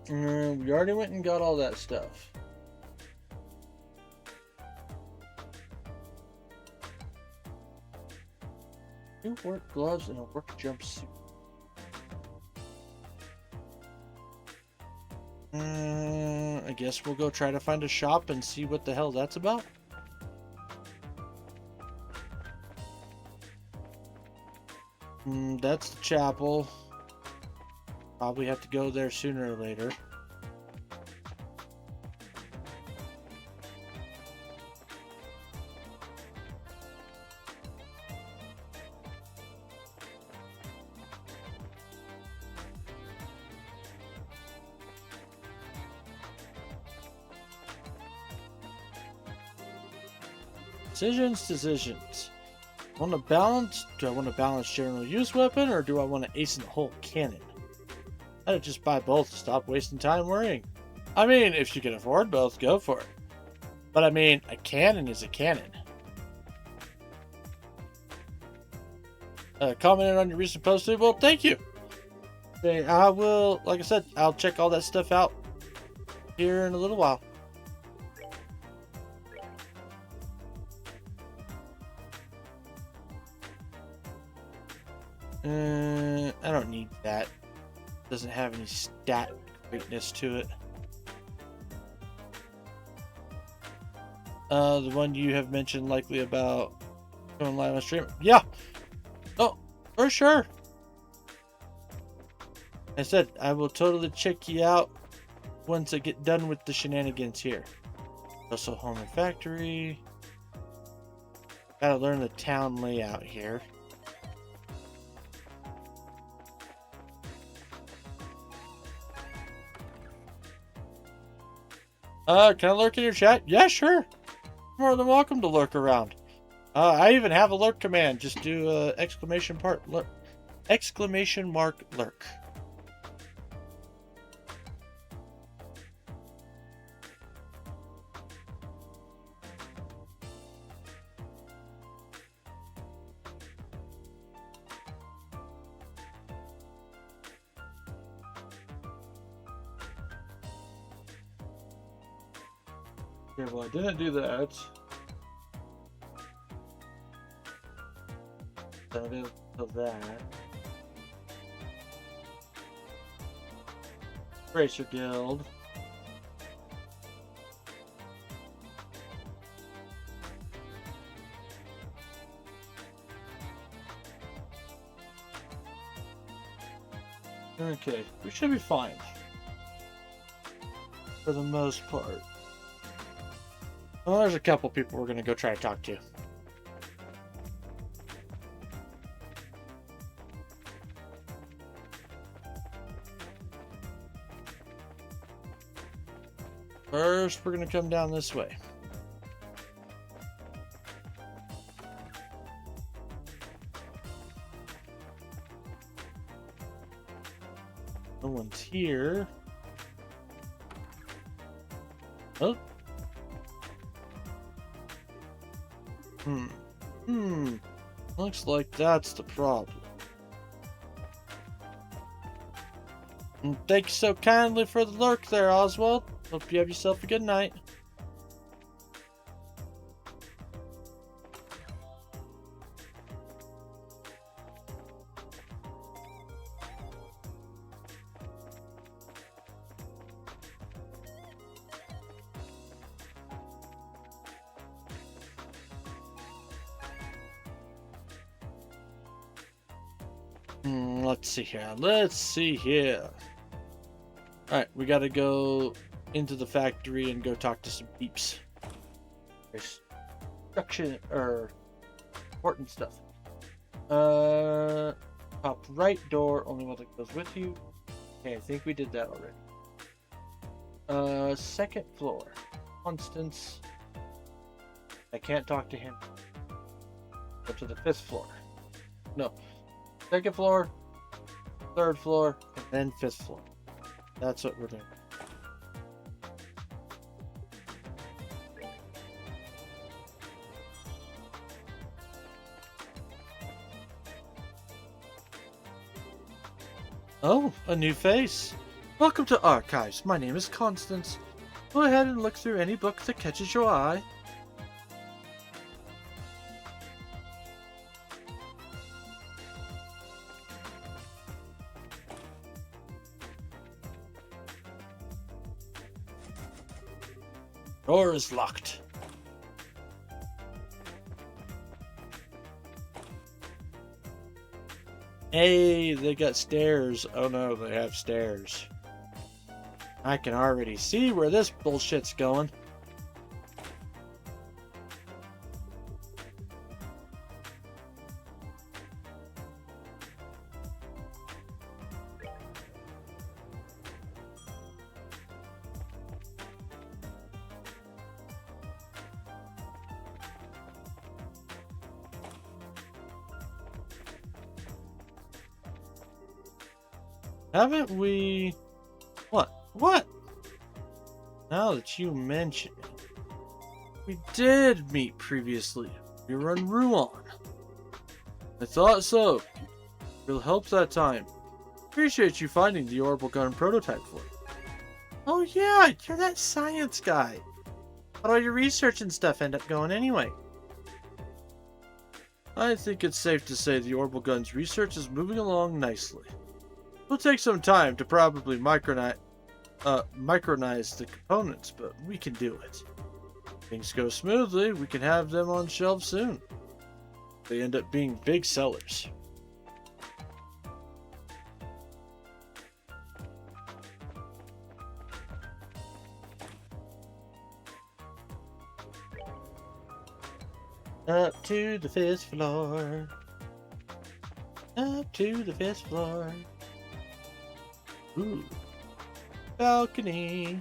Speaker 1: We already went and got all that stuff. Two work gloves and a work jumpsuit. I guess we'll go try to find a shop and see what the hell that's about. That's the chapel. Probably have to go there sooner or later. Decisions. Want to balance? Do I want to balance general use weapon, or do I want to ace in the whole cannon? I'd just buy both to stop wasting time worrying. I mean, if you can afford both, go for it. But I mean, a cannon is a cannon. Commented on your recent post, well, thank you. Okay, I will, like I said, I'll check all that stuff out here in a little while. I don't need that. Doesn't have any stat greatness to it. The one you have mentioned likely about going live on stream. Yeah. Oh, for sure. I said I will totally check you out once I get done with the shenanigans here. Also, home and factory. Gotta learn the town layout here. Can I lurk in your chat? Yeah, sure. More than welcome to lurk around. I even have a lurk command. Just do exclamation mark lurk. Okay, well, I didn't do that. So I didn't do that. Racer Guild. Okay, we should be fine. For the most part. Well, there's a couple people we're gonna go try to talk to. First, we're gonna come down this way. No one's here. Oh. Looks like that's the problem. And thank you so kindly for the lurk there, Oswald. Hope you have yourself a good night. Let's see here. Alright, we gotta go into the factory and go talk to some peeps. There's construction or important stuff. Top right door, only one that goes with you. Okay, I think we did that already. Second floor. Constance. I can't talk to him. Go to the 5th floor. No. Second floor, 3rd floor, and then 5th floor. That's what we're doing. Oh, a new face. Welcome to Archives. My name is Constance. Go ahead and look through any book that catches your eye. Door is locked. Hey, they got stairs. Oh no, they have stairs. I can already see where this bullshit's going. Haven't we... What? Now that you mention it, we did meet previously. We were on Ruan. I thought so. Real help that time. Appreciate you finding the orbital gun prototype for it. Oh yeah, you're that science guy. How'd all your research and stuff end up going anyway? I think it's safe to say the orbital gun's research is moving along nicely. It'll take some time to probably micronize the components, but we can do it. If things go smoothly, we can have them on shelves soon. They end up being big sellers. Up to the 5th floor. Up to the 5th floor. Ooh. Balcony.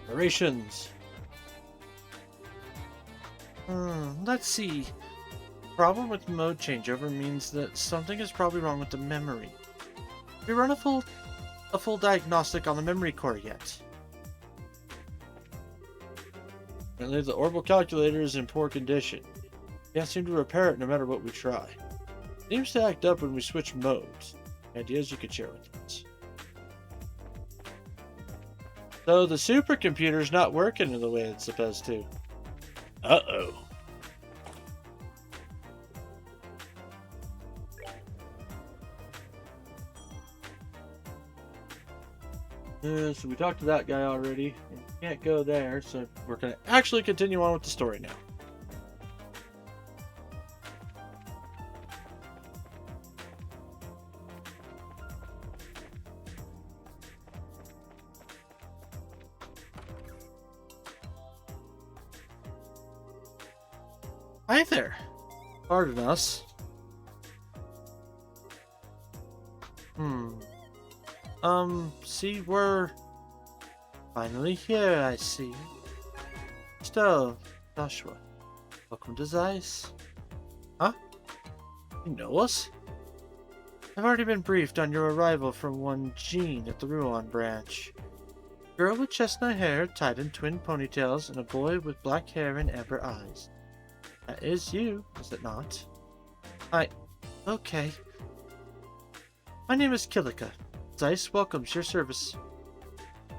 Speaker 1: Operations. Let's see. Problem with mode changeover means that something is probably wrong with the memory. Have you run a full diagnostic on the memory core yet? Apparently the orbital calculator is in poor condition. Can't seem to repair it no matter what we try. It seems to act up when we switch modes. Ideas you could share with us. So the supercomputer's not working in the way it's supposed to. Uh-oh. So we talked to that guy already. And we can't go there, so we're going to actually continue on with the story now. Hi there. Pardon us. See, we're finally here, I see. So, Joshua, welcome to Zeiss. Huh? You know us? I've already been briefed on your arrival from one Jean at the Ruan branch. Girl with chestnut hair tied in twin ponytails and a boy with black hair and amber eyes. That is you, is it not? Okay. My name is Kilika. Zeiss welcomes your service.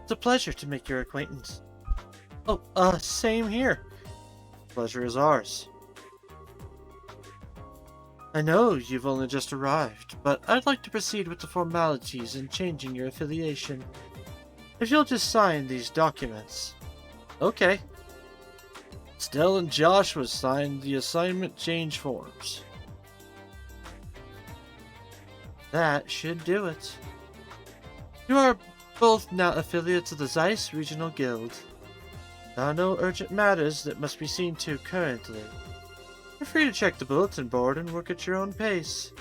Speaker 1: It's a pleasure to make your acquaintance. Oh, same here. Pleasure is ours. I know you've only just arrived, but I'd like to proceed with the formalities in changing your affiliation. If you'll just sign these documents. Okay. Stell and Joshua signed the assignment change forms. That should do it. You are both now affiliates of the Zeiss Regional Guild. There are no urgent matters that must be seen to currently. You're free to check the bulletin board and work at your own pace.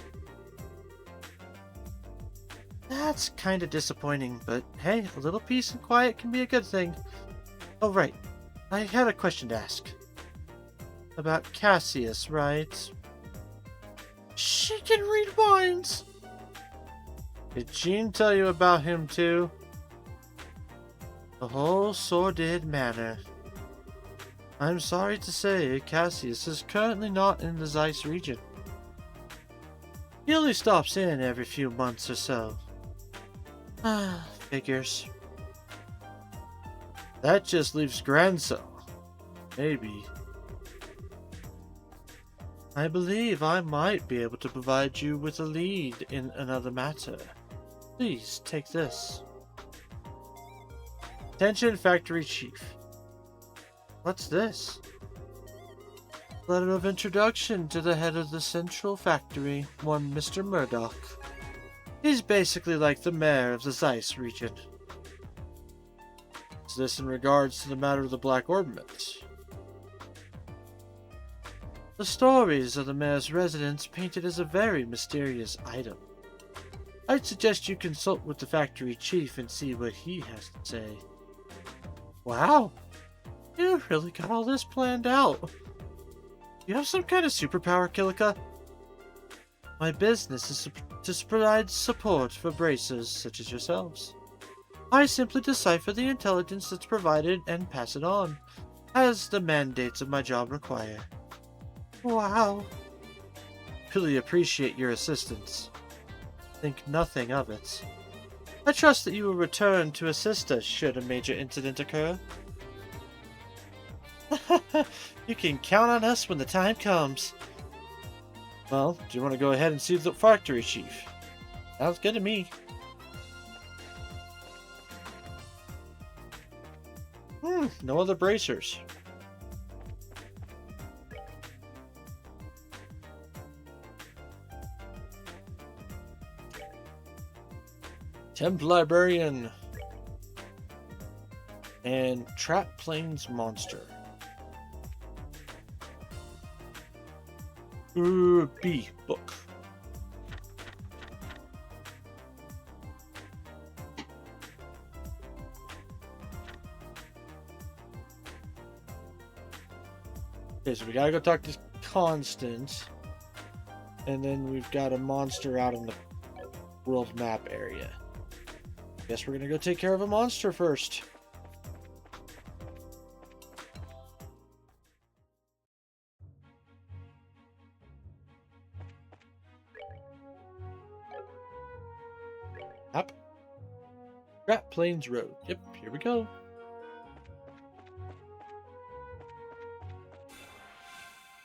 Speaker 1: That's kinda disappointing, but hey, a little peace and quiet can be a good thing. Oh right, I had a question to ask. About Cassius, right? She can read minds! Did Jean tell you about him too? The whole sordid manner. I'm sorry to say Cassius is currently not in the Zeiss region. He only stops in every few months or so. Figures. That just leaves Grandson. Maybe. I believe I might be able to provide you with a lead in another matter. Please take this. Attention, Factory Chief. What's this? Letter of introduction to the head of the Central Factory, one Mr. Murdoch. He's basically like the mayor of the Zeiss region. Is this in regards to the matter of the Black Orbment? The stories of the mayor's residence painted as a very mysterious item. I'd suggest you consult with the factory chief and see what he has to say. Wow! You really got all this planned out. You have some kind of superpower, Kilika? My business is to provide support for bracers such as yourselves. I simply decipher the intelligence that's provided and pass it on, as the mandates of my job require. Wow. Really appreciate your assistance. Think nothing of it. I trust that you will return to assist us should a major incident occur. You can count on us when the time comes. Well, do you want to go ahead and see the factory chief? Sounds good to me. No other bracers. Temp Librarian and Trap Plains Monster. B book. Okay, so we gotta go talk to Constant. And then we've got a monster out in the world map area. Guess we're gonna go take care of a monster first. Up. Rat Plains Road. Yep, here we go.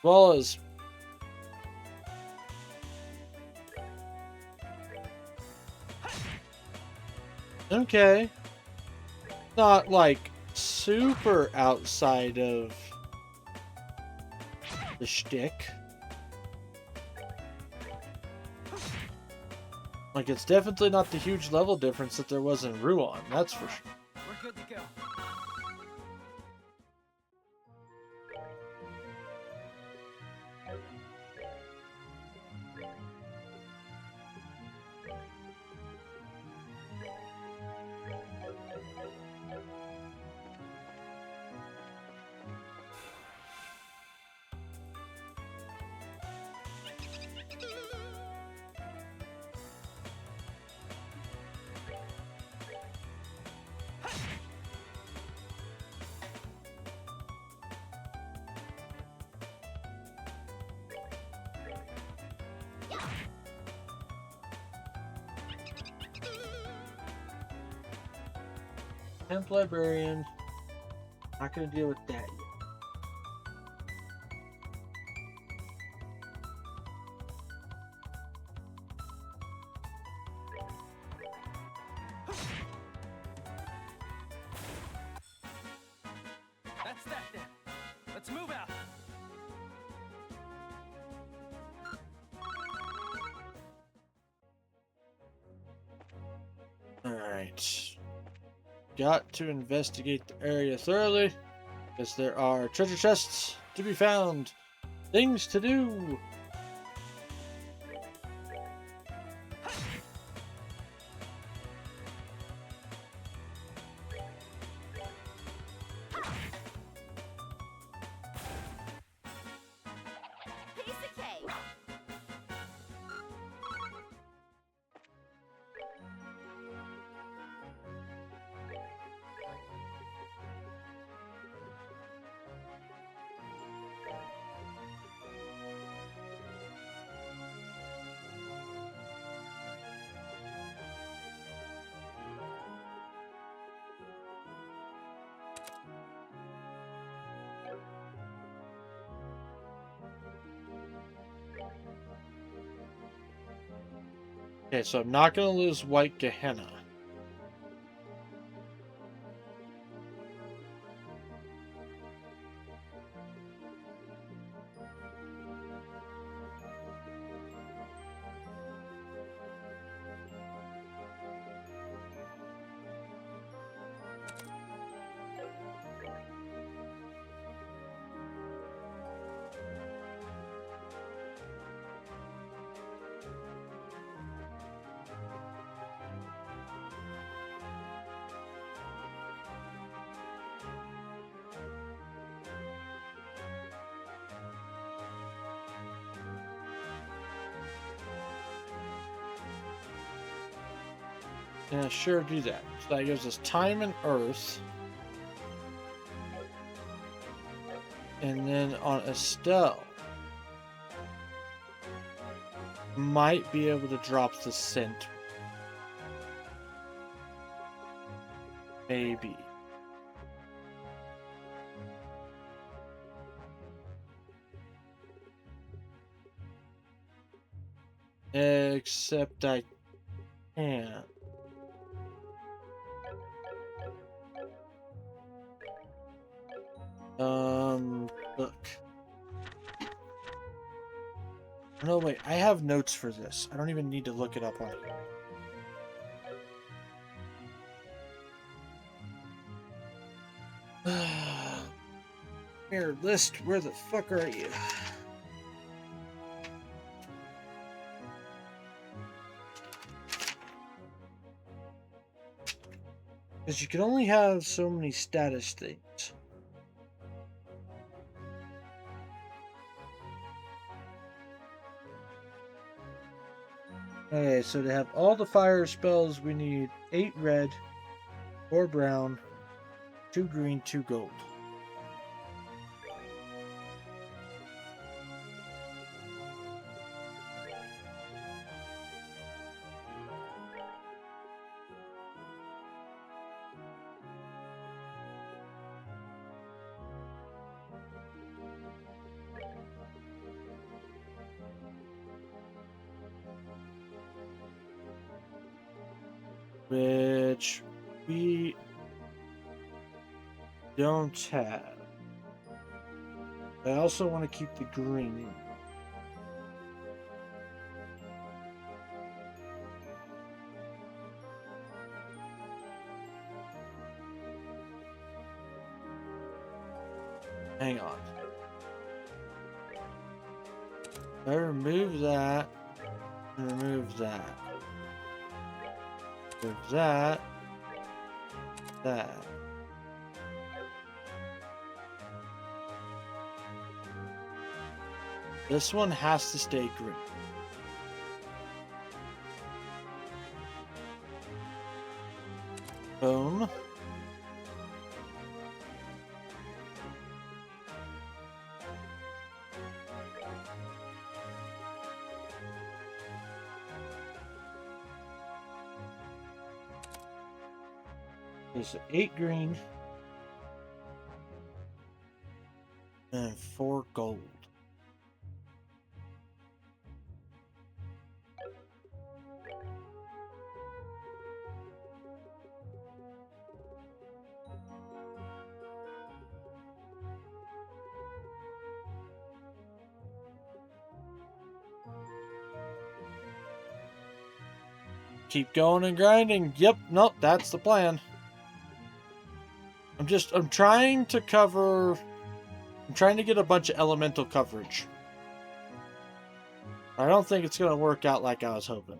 Speaker 1: Well as okay. Not like super outside of the shtick. Like, it's definitely not the huge level difference that there was in Ruan, that's for sure.
Speaker 2: We're good to go.
Speaker 1: Temp Librarian. Not gonna deal with that yet.
Speaker 2: That's that then. Let's move out.
Speaker 1: Alright. Got to investigate the area thoroughly, because there are treasure chests to be found. Things to do.
Speaker 3: Piece of cake.
Speaker 1: Okay, so I'm not going to lose White Gehenna. Yeah, sure, do that. So that gives us time and earth. And then on Estelle, might be able to drop the scent. Maybe. Except I can't. Look. No, wait, I have notes for this. I don't even need to look it up on here. Here, list, where the fuck are you? Because you can only have so many status things. Okay, so to have all the fire spells, we need 8 red, 4 brown, 2 green, 2 gold. Which we don't have. I also want to keep the green. Hang on. I remove that. Remove that. Remove that. That. This one has to stay green. Boom. There's 8 green and 4 gold. Keep going and grinding. Yep, nope, that's the plan. I'm trying to cover, I'm trying to get a bunch of elemental coverage. I don't think it's going to work out like I was hoping.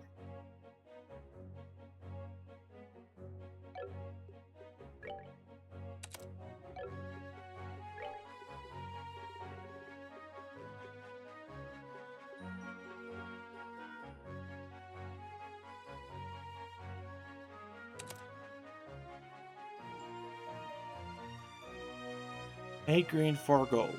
Speaker 1: Eight green, 4 gold.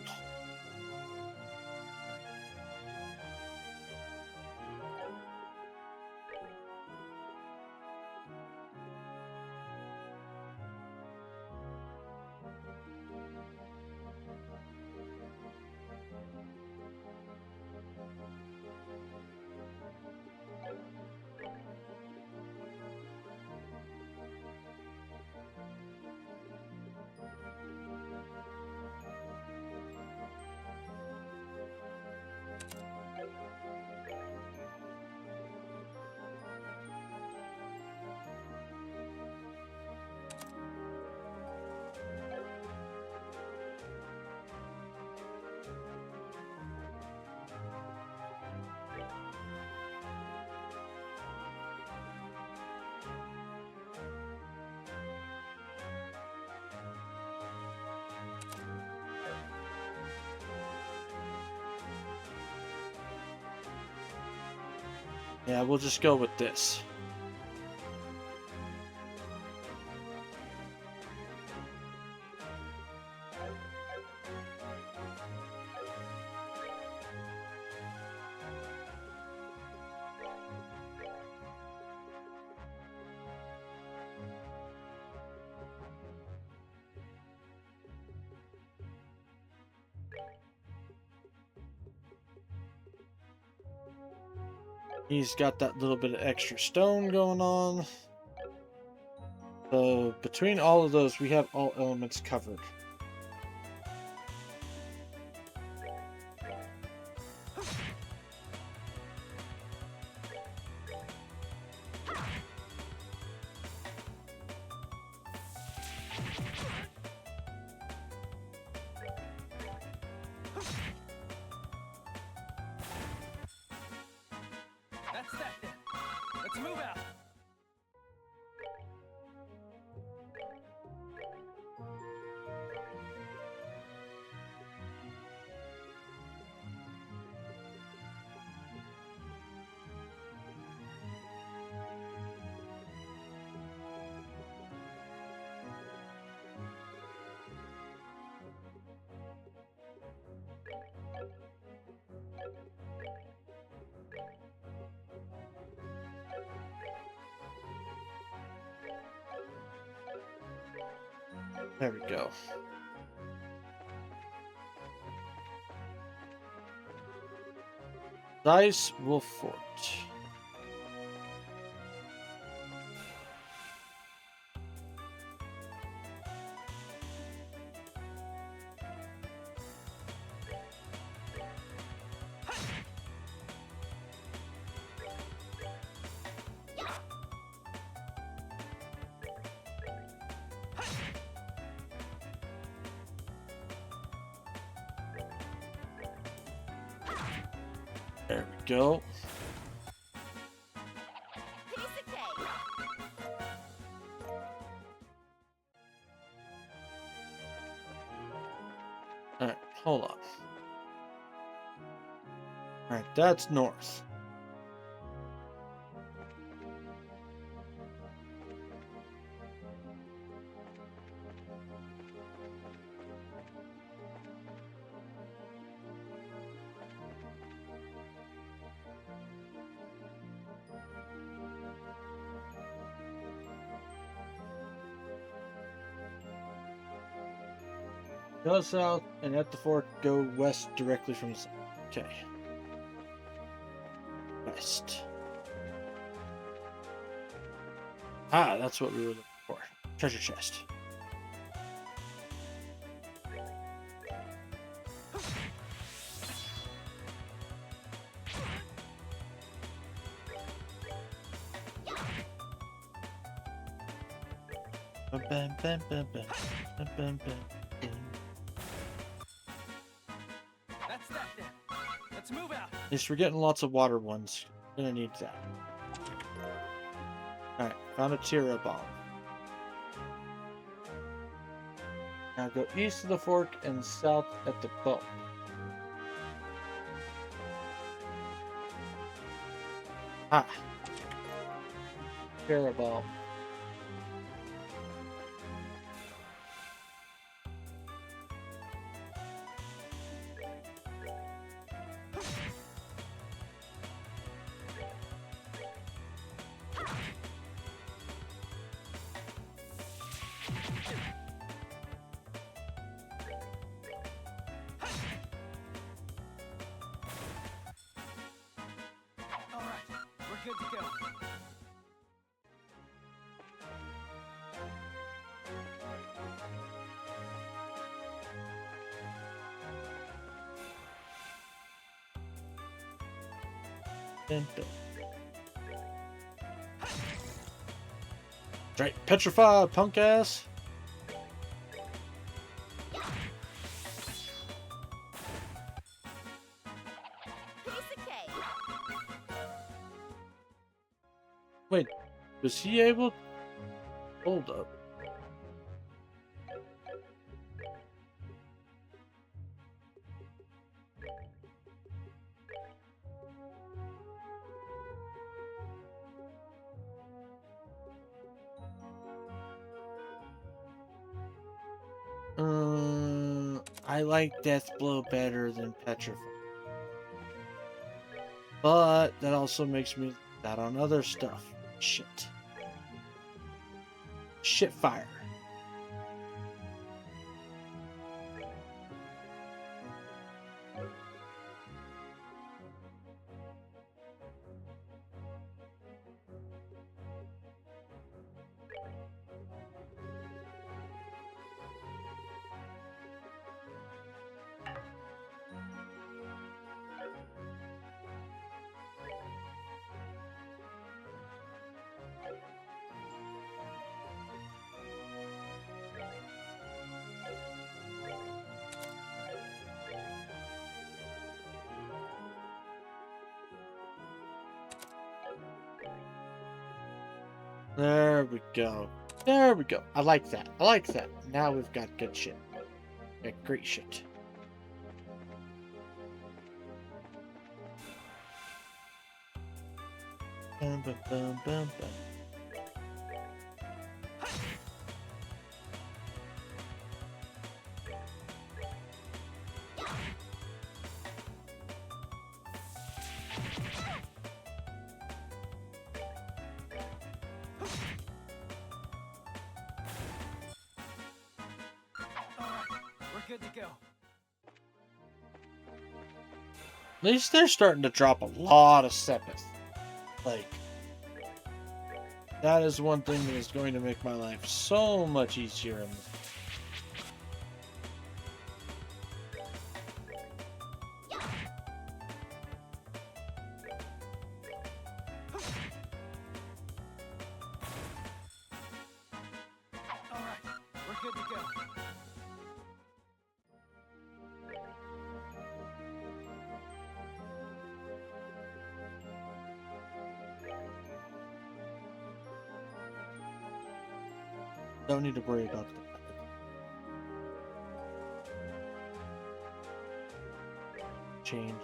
Speaker 1: Yeah, we'll just go with this. He's got that little bit of extra stone going on. So between all of those, we have all elements covered.
Speaker 2: That's that then. Let's move out.
Speaker 1: There we go. Dice Wolf Fort. There we go.
Speaker 3: Piece of cake.
Speaker 1: Alright, hold on. Alright, that's north. Go south and at the fort, go west directly from the south. Okay. West. Ah, that's what we were looking for. Treasure chest. Bum, bum, bum, bum, bum, bum, bum, bum.
Speaker 2: That's that then. Let's move out.
Speaker 1: At least we're getting lots of water ones. Gonna need that. Alright, found a Tira bomb. Now go east of the fork and south at the boat. Ah. Tira bomb.
Speaker 2: All right, we're good to go.
Speaker 1: Dun, dun. Right, petrified, punk ass.
Speaker 3: Piece of cake.
Speaker 1: Wait, was he able? Hold up. I like Death Blow better than Petrify. But that also makes me that on other stuff. Shit. Shit fire. There we go. There we go. I like that. I like that. Now we've got good shit. Got great shit. Bum, bum, bum, bum, bum.
Speaker 2: good to go.
Speaker 1: At least they're starting to drop a lot of Sepith. Like, that is one thing that is going to make my life so much easier in this.
Speaker 2: All right, we're good to go.
Speaker 1: Don't need to worry about that. Change.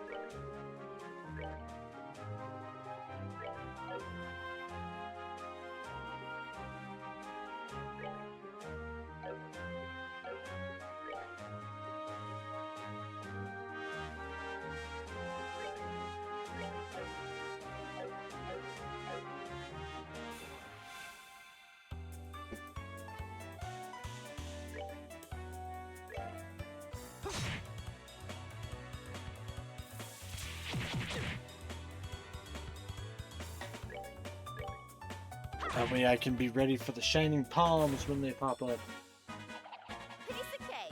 Speaker 1: That way I can be ready for the shining palms when they pop up.
Speaker 3: Piece of cake.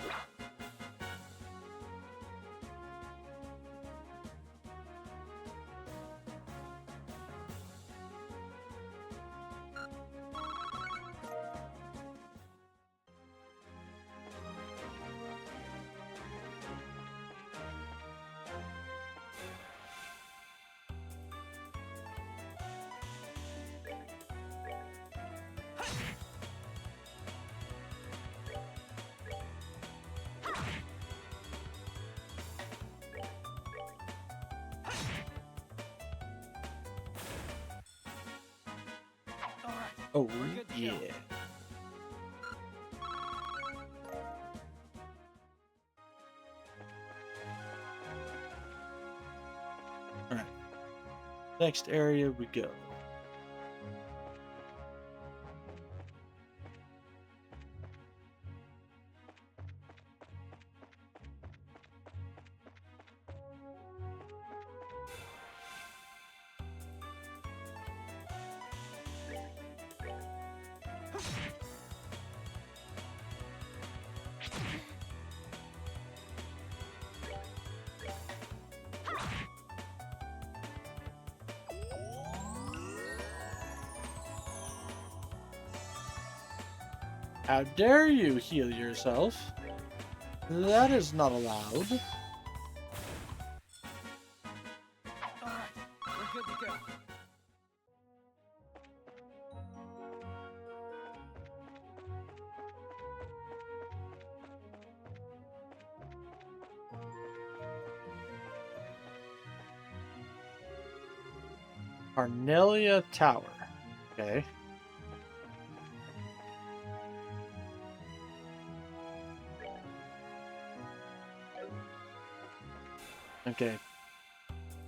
Speaker 2: All right.
Speaker 1: Oh,
Speaker 2: We're good to
Speaker 1: yeah.
Speaker 2: go.
Speaker 1: Alright. Next area we go. How dare you heal yourself? That is not allowed.
Speaker 2: All right, we're good to go.
Speaker 1: Arnelia Tower. Okay. Okay.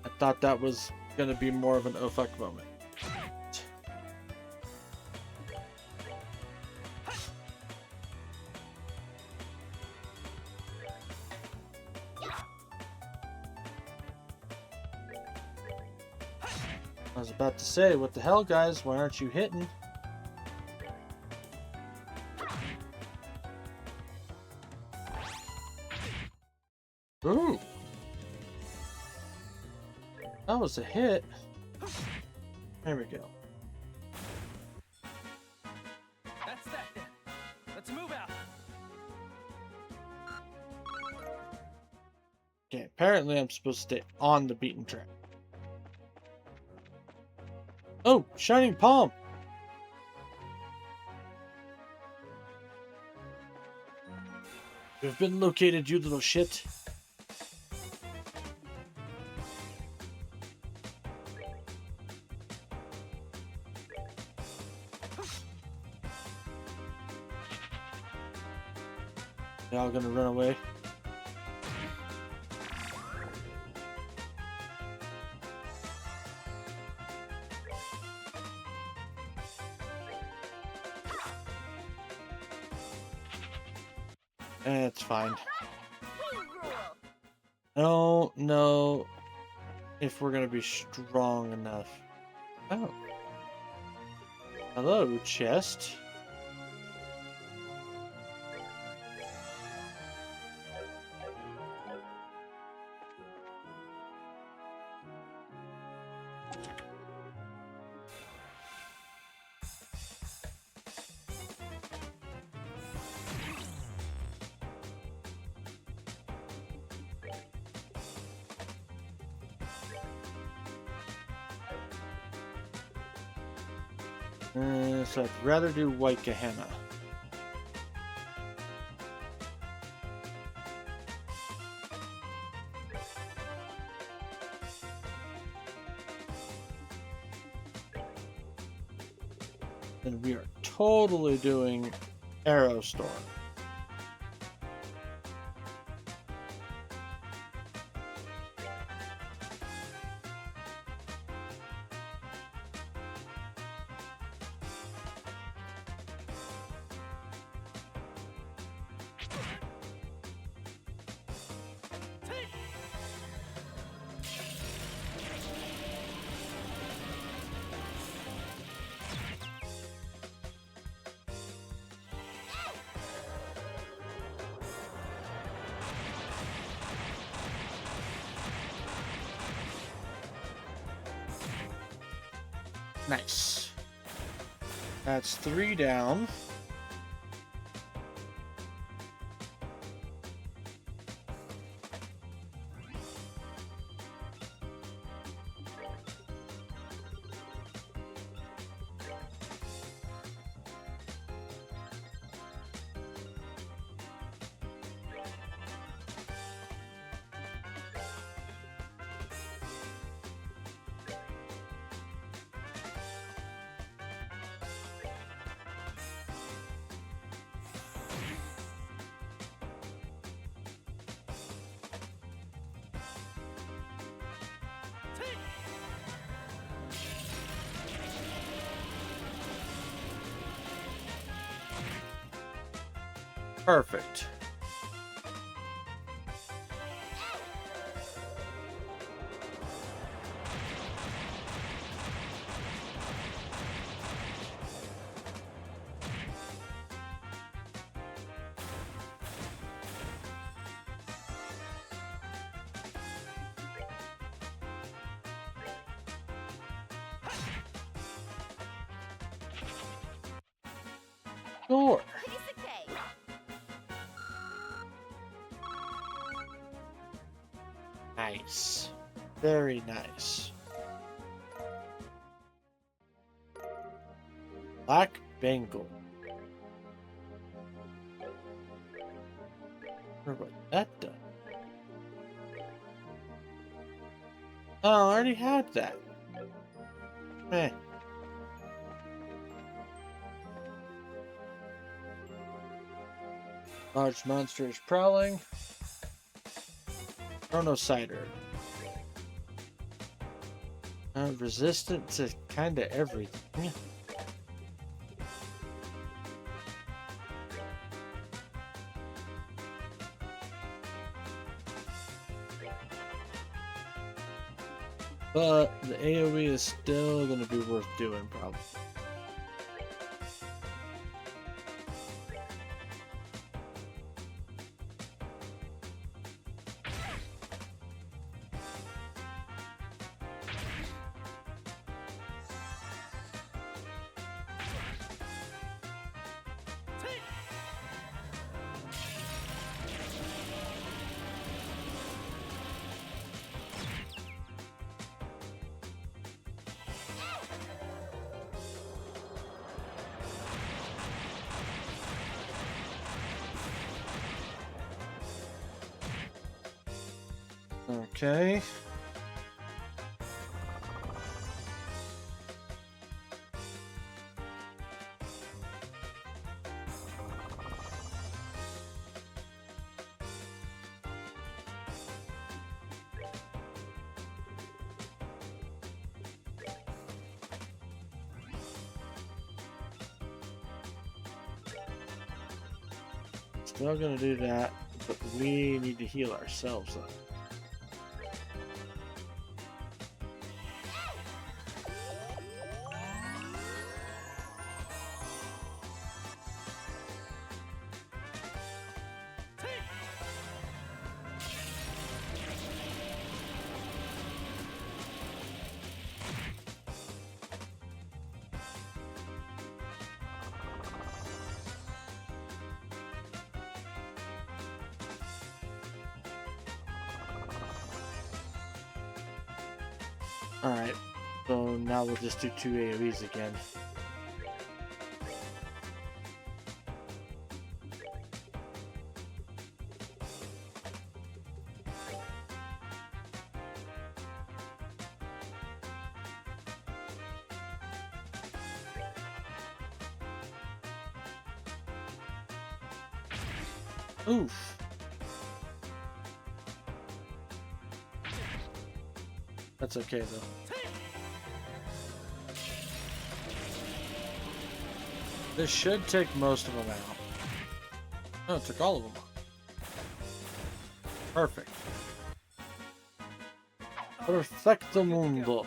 Speaker 1: I thought that was gonna be more of an oh fuck moment. I was about to say, what the hell, guys? Why aren't you hitting? Ooh. That was a hit. There we go.
Speaker 2: That's that then. Let's move out.
Speaker 1: Okay, apparently I'm supposed to stay on the beaten track. Oh, shining palm. You've been located, you little shit. Y'all gonna run away? It's fine. I don't know if we're gonna be strong enough. Oh, hello, chest. So I'd rather do White Gehenna. And we are totally doing Arrow Storm. Nice. That's 3 down. Perfect. Sure.
Speaker 3: Piece of cake.
Speaker 1: Nice. Very nice. Black Bengal. Wonder what that does. Oh, I already had that. Eh. Large monster is prowling. Chrono Cider. Resistant to kinda everything. But the AoE is still gonna be worth doing, probably. Okay. Still gonna do that, but we need to heal ourselves up. Alright, so now we'll just do 2 AoEs again. Oof. That's okay though. This should take most of them out. No, it took all of them out. Perfect. Perfecto mundo.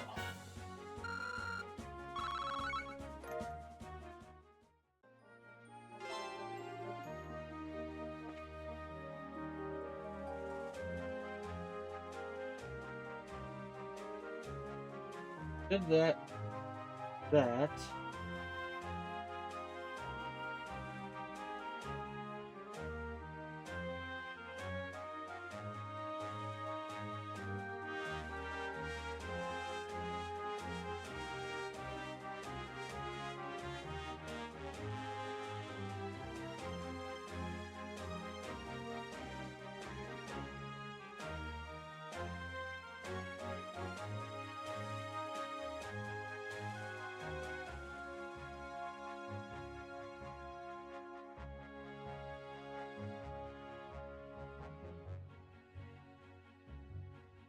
Speaker 1: Did that.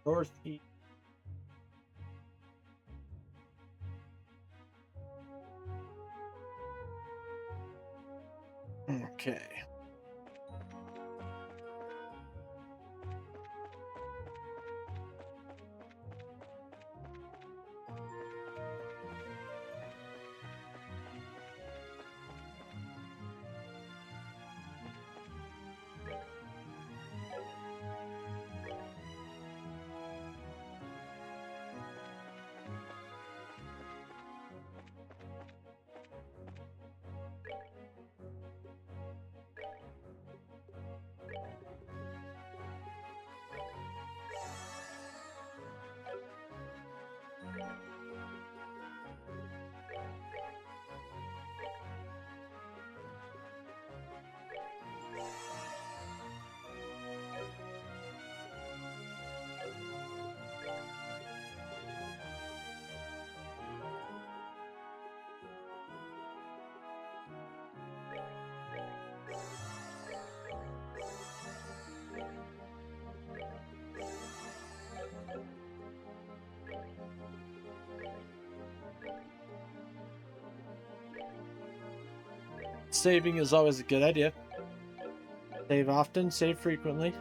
Speaker 1: Northeast. Okay. Saving is always a good idea. Save often, save frequently.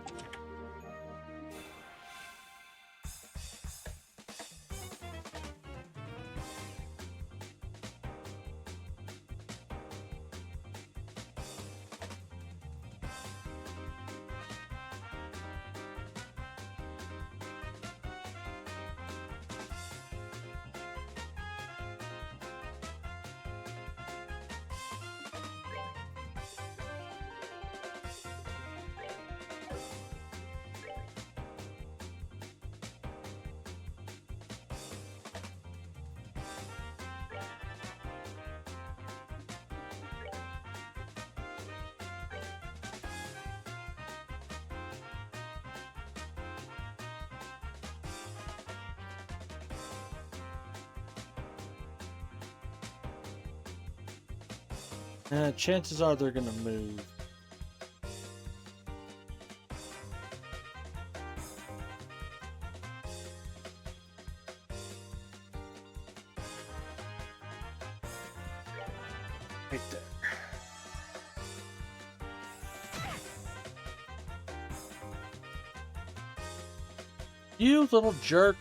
Speaker 1: Chances are they're gonna move. Right there. You little jerk.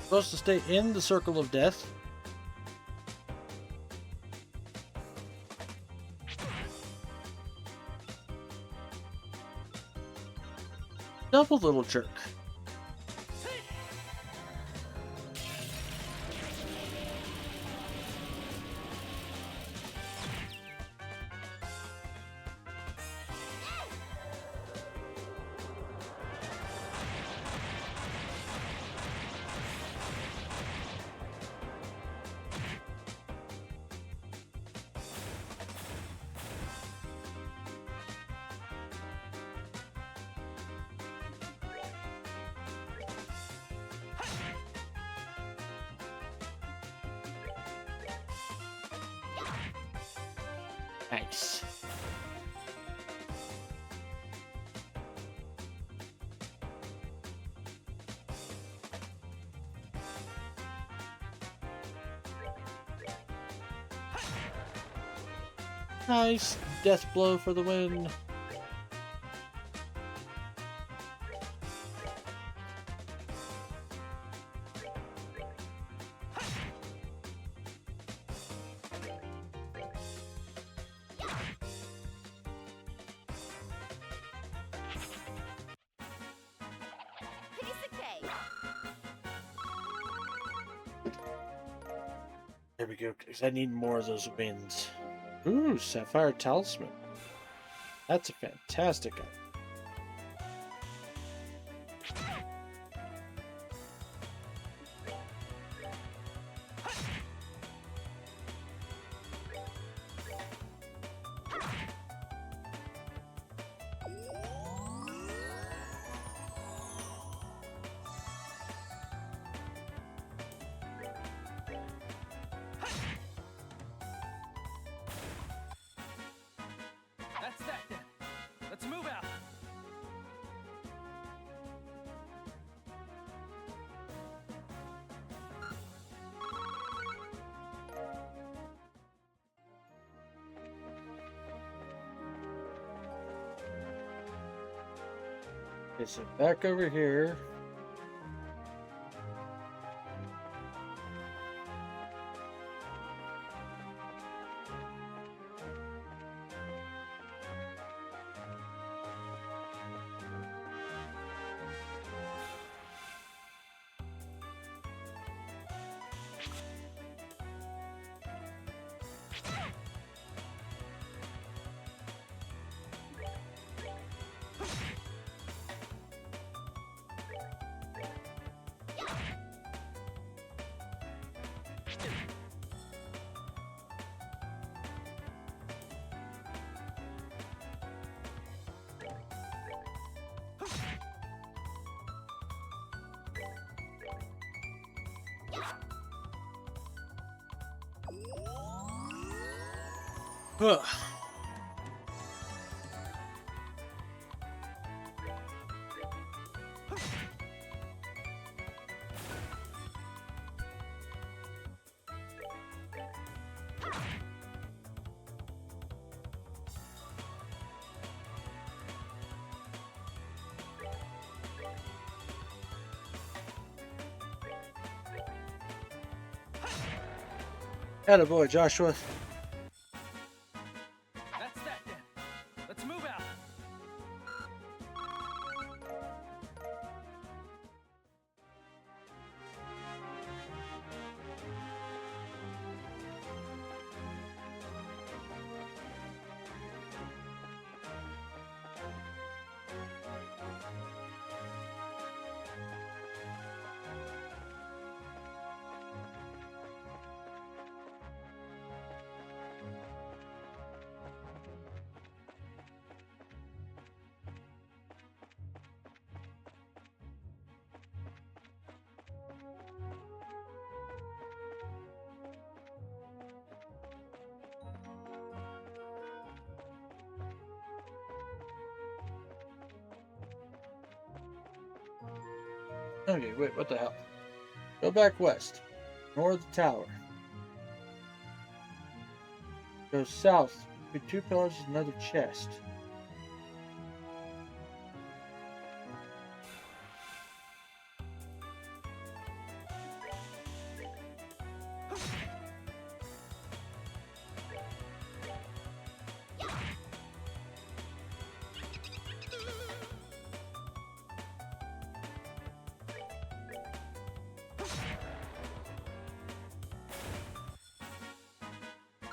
Speaker 1: Supposed to stay in the circle of death. Double little jerk. Nice. Nice. Death blow for the win.
Speaker 3: Piece of cake.
Speaker 1: There we go, because I need more of those wins. Ooh, Sapphire Talisman. That's a fantastic item.
Speaker 2: That's that then. Let's move out.
Speaker 1: Okay, so back over here. Ugh. Attaboy, Joshua.
Speaker 2: That's that then. Let's move out.
Speaker 1: Okay, wait, what the hell? Go back west. Ignore the tower. Go south. Between two pillars is another chest.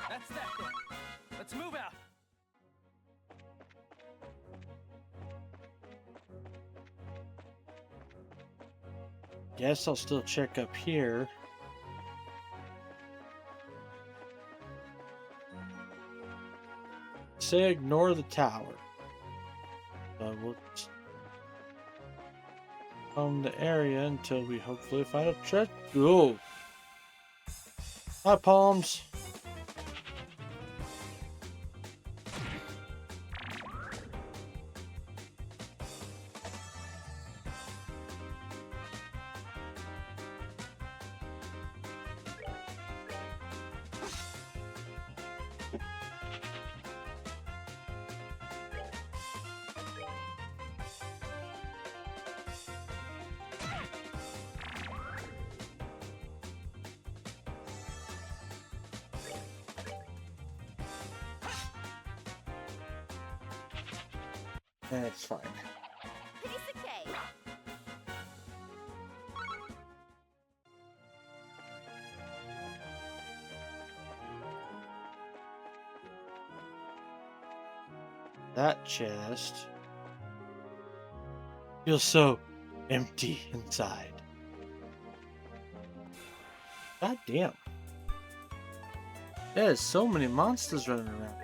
Speaker 2: That's that then. Let's move out.
Speaker 1: Guess I'll still check up here. Say ignore the tower. We'll on the area until we hopefully find a treasure. Oh! Hi, palms. That's fine.
Speaker 3: Piece of cake.
Speaker 1: That chest feels so empty inside. God damn. There's so many monsters running around.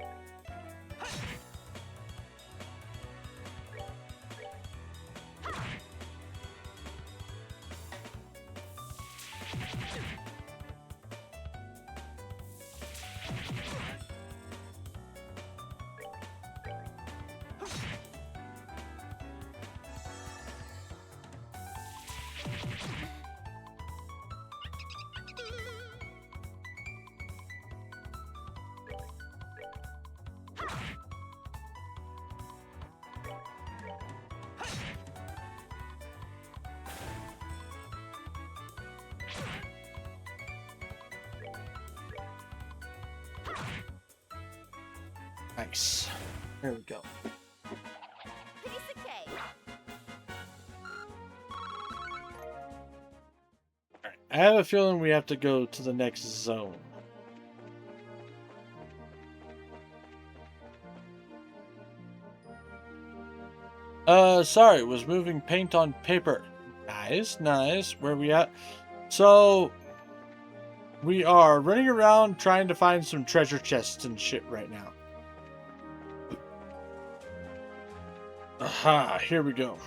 Speaker 1: Nice. There we go.
Speaker 3: Piece of cake.
Speaker 1: I have a feeling we have to go to the next zone. Sorry, was moving paint on paper. Nice, nice. Where we at? So, we are running around trying to find some treasure chests and shit right now. Aha, here we go.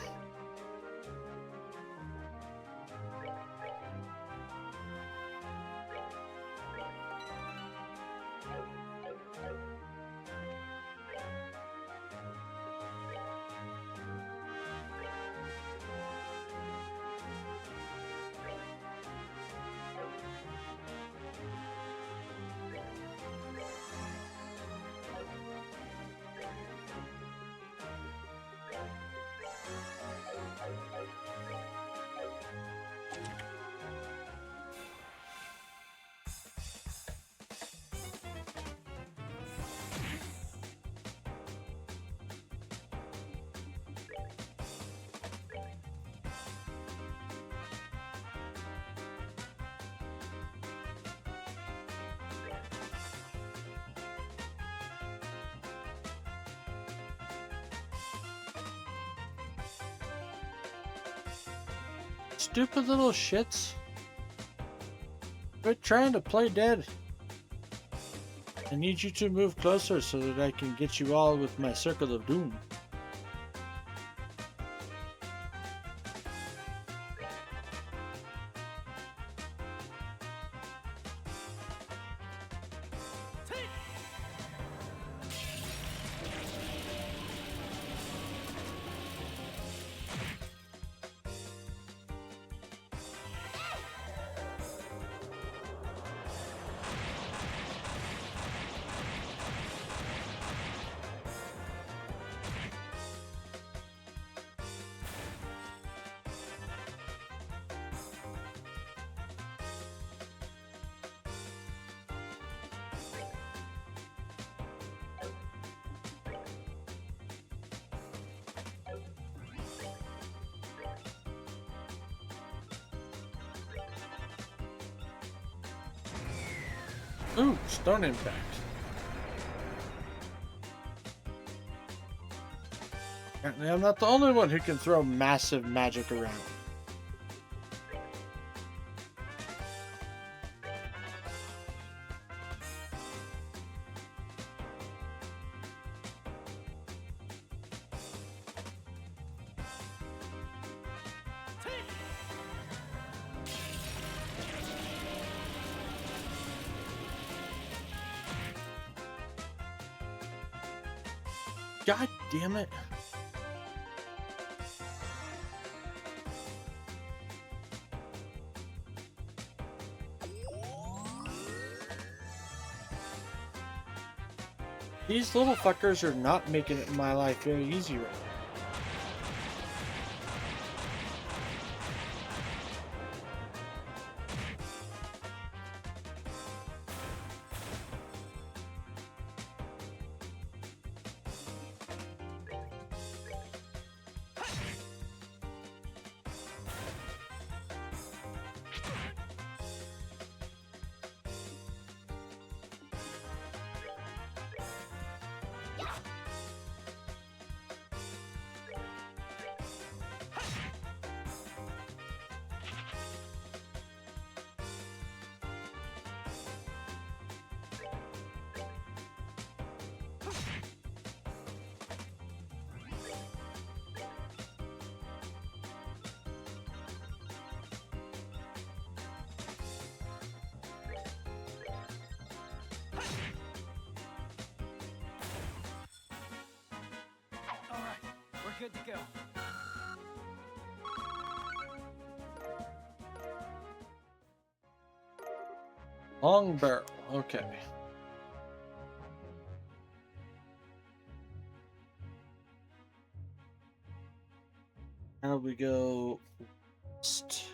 Speaker 1: Stupid little shits. Quit trying to play dead. I need you to move closer so that I can get you all with my circle of doom. Ooh, stone impact. Apparently I'm not the only one who can throw massive magic around. God damn it. These little fuckers are not making it in my life very easy right now.
Speaker 2: good to go.
Speaker 1: Long barrel. Okay. How we go? West.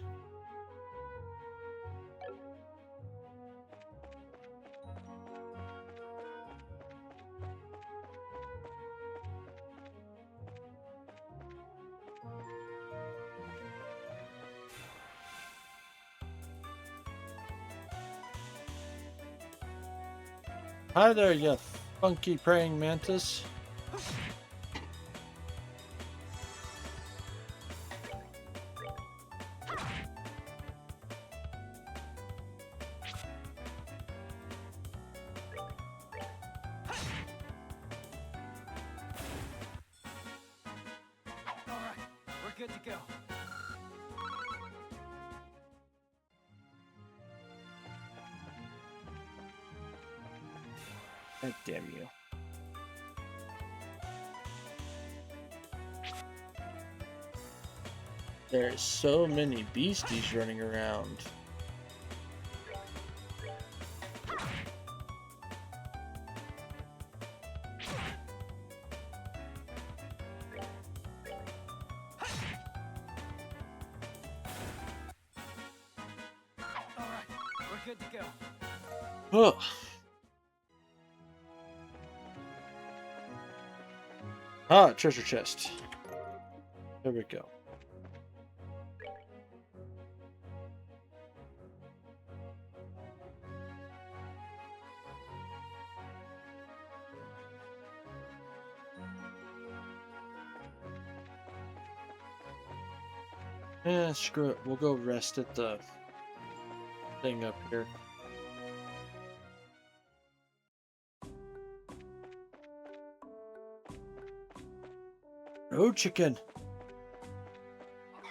Speaker 1: Hi there, you funky praying mantis.
Speaker 2: All right, we're good to go.
Speaker 1: God damn you. There's so many beasties running around.
Speaker 2: All right, we're good to go.
Speaker 1: Oh. Ah, treasure chest. There we go. Eh, screw it. We'll go rest at the thing up here. No chicken.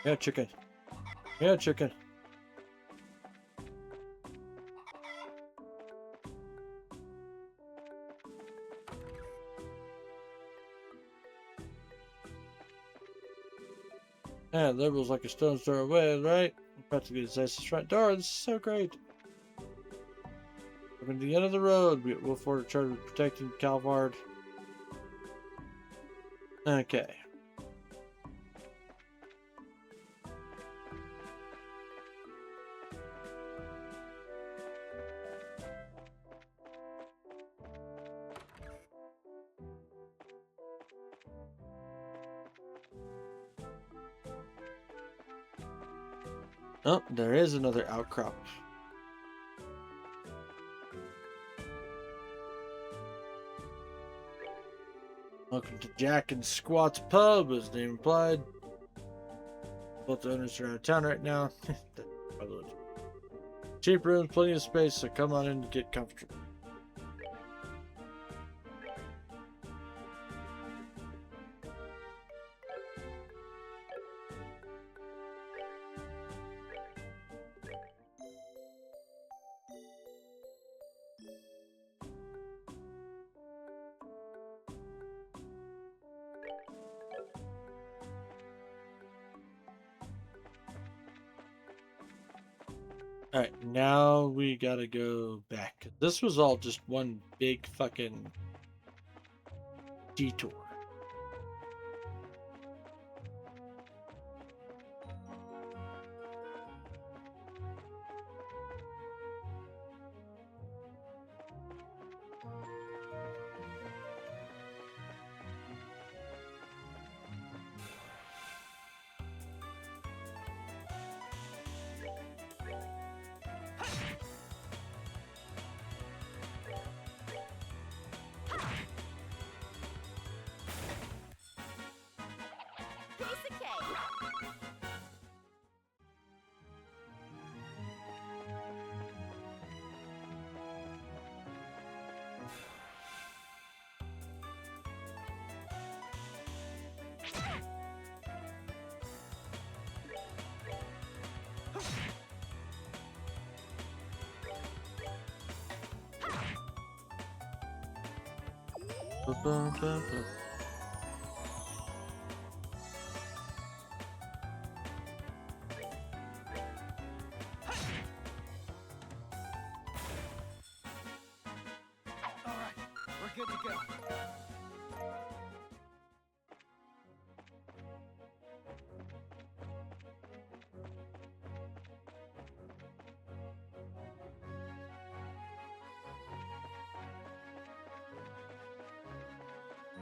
Speaker 1: Yeah, chicken. Yeah, chicken. Yeah, Liberl's like a stone's throw away, right? Practically the Zeus' front door. This is so great. Coming to the end of the road. We will afford a charge of protecting Calvard. Okay. Oh, there is another outcrop. Welcome to Jack and Squat's Pub, as the name implied. Both the owners are out of town right now. Cheap rooms, plenty of space, so come on in and get comfortable. Alright, now we gotta go back. This was all just one big fucking detour.
Speaker 3: Piece of cake.
Speaker 2: good to go.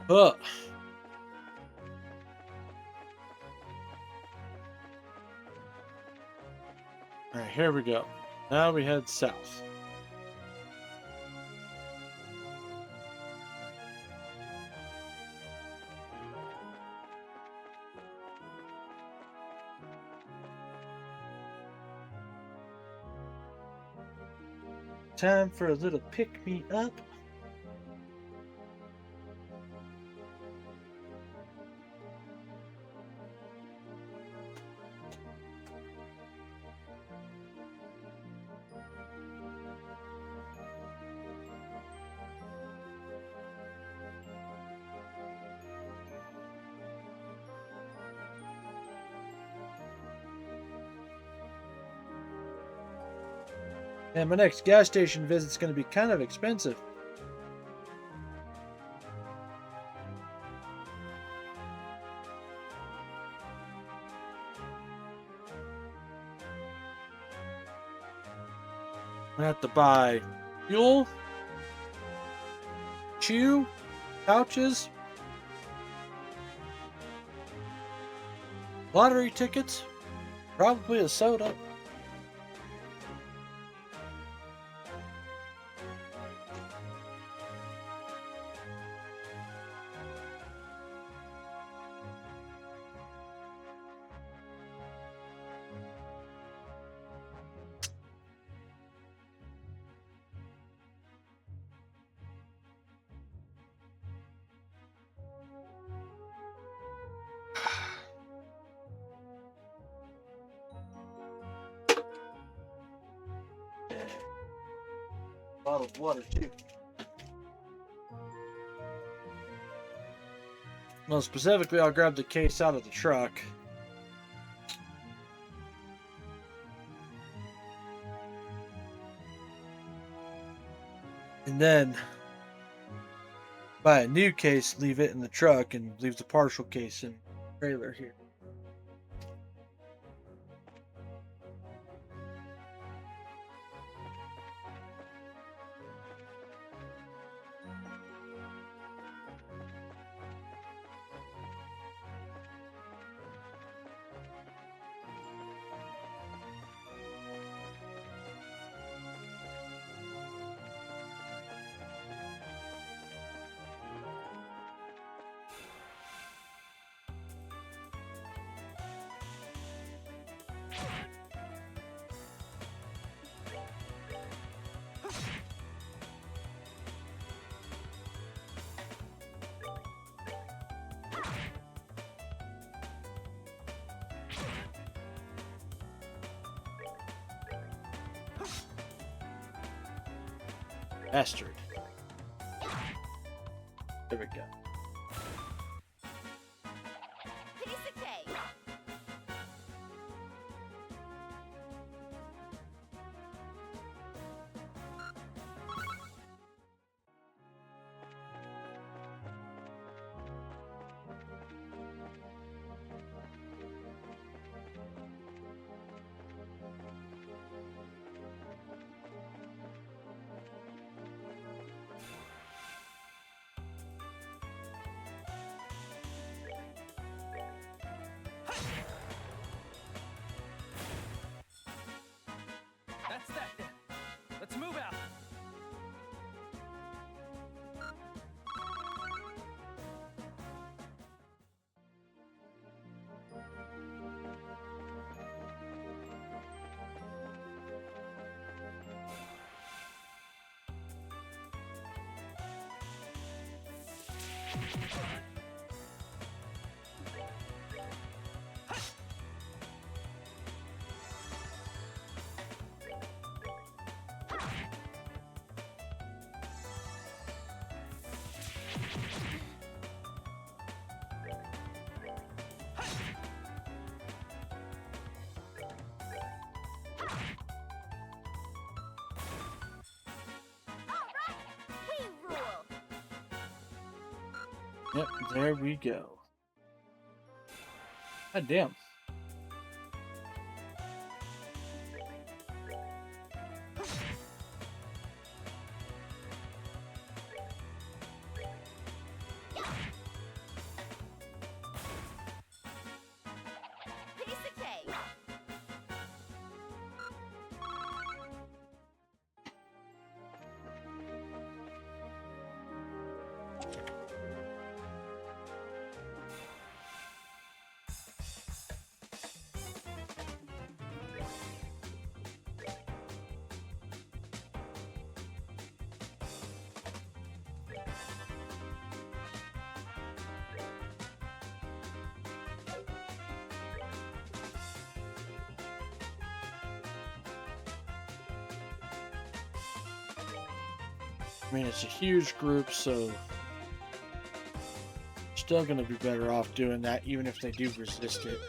Speaker 1: Ugh. All right, here we go. Now we head south. Time for a little pick me up. And my next gas station visit's going to be kind of expensive. I have to buy fuel, chew, pouches, lottery tickets, probably a soda. Bottle of water too. Well, specifically, I'll grab the case out of the truck. And then buy a new case, leave it in the truck, and leave the partial case in the trailer here. Bastard. There we go.
Speaker 3: Piece of cake.
Speaker 2: That's that then. Let's move out.
Speaker 3: All right, we rule.
Speaker 1: Yep, there we go. God damn.
Speaker 3: Piece of cake.
Speaker 1: I mean, it's a huge group, so still going to be better off doing that, even if they do resist it.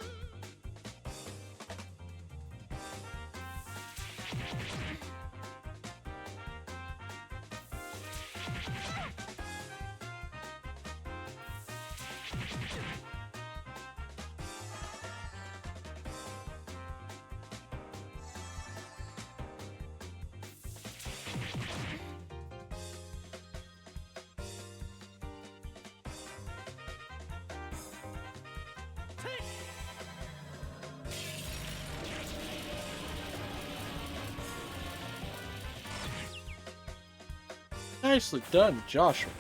Speaker 1: Nicely done, Joshua.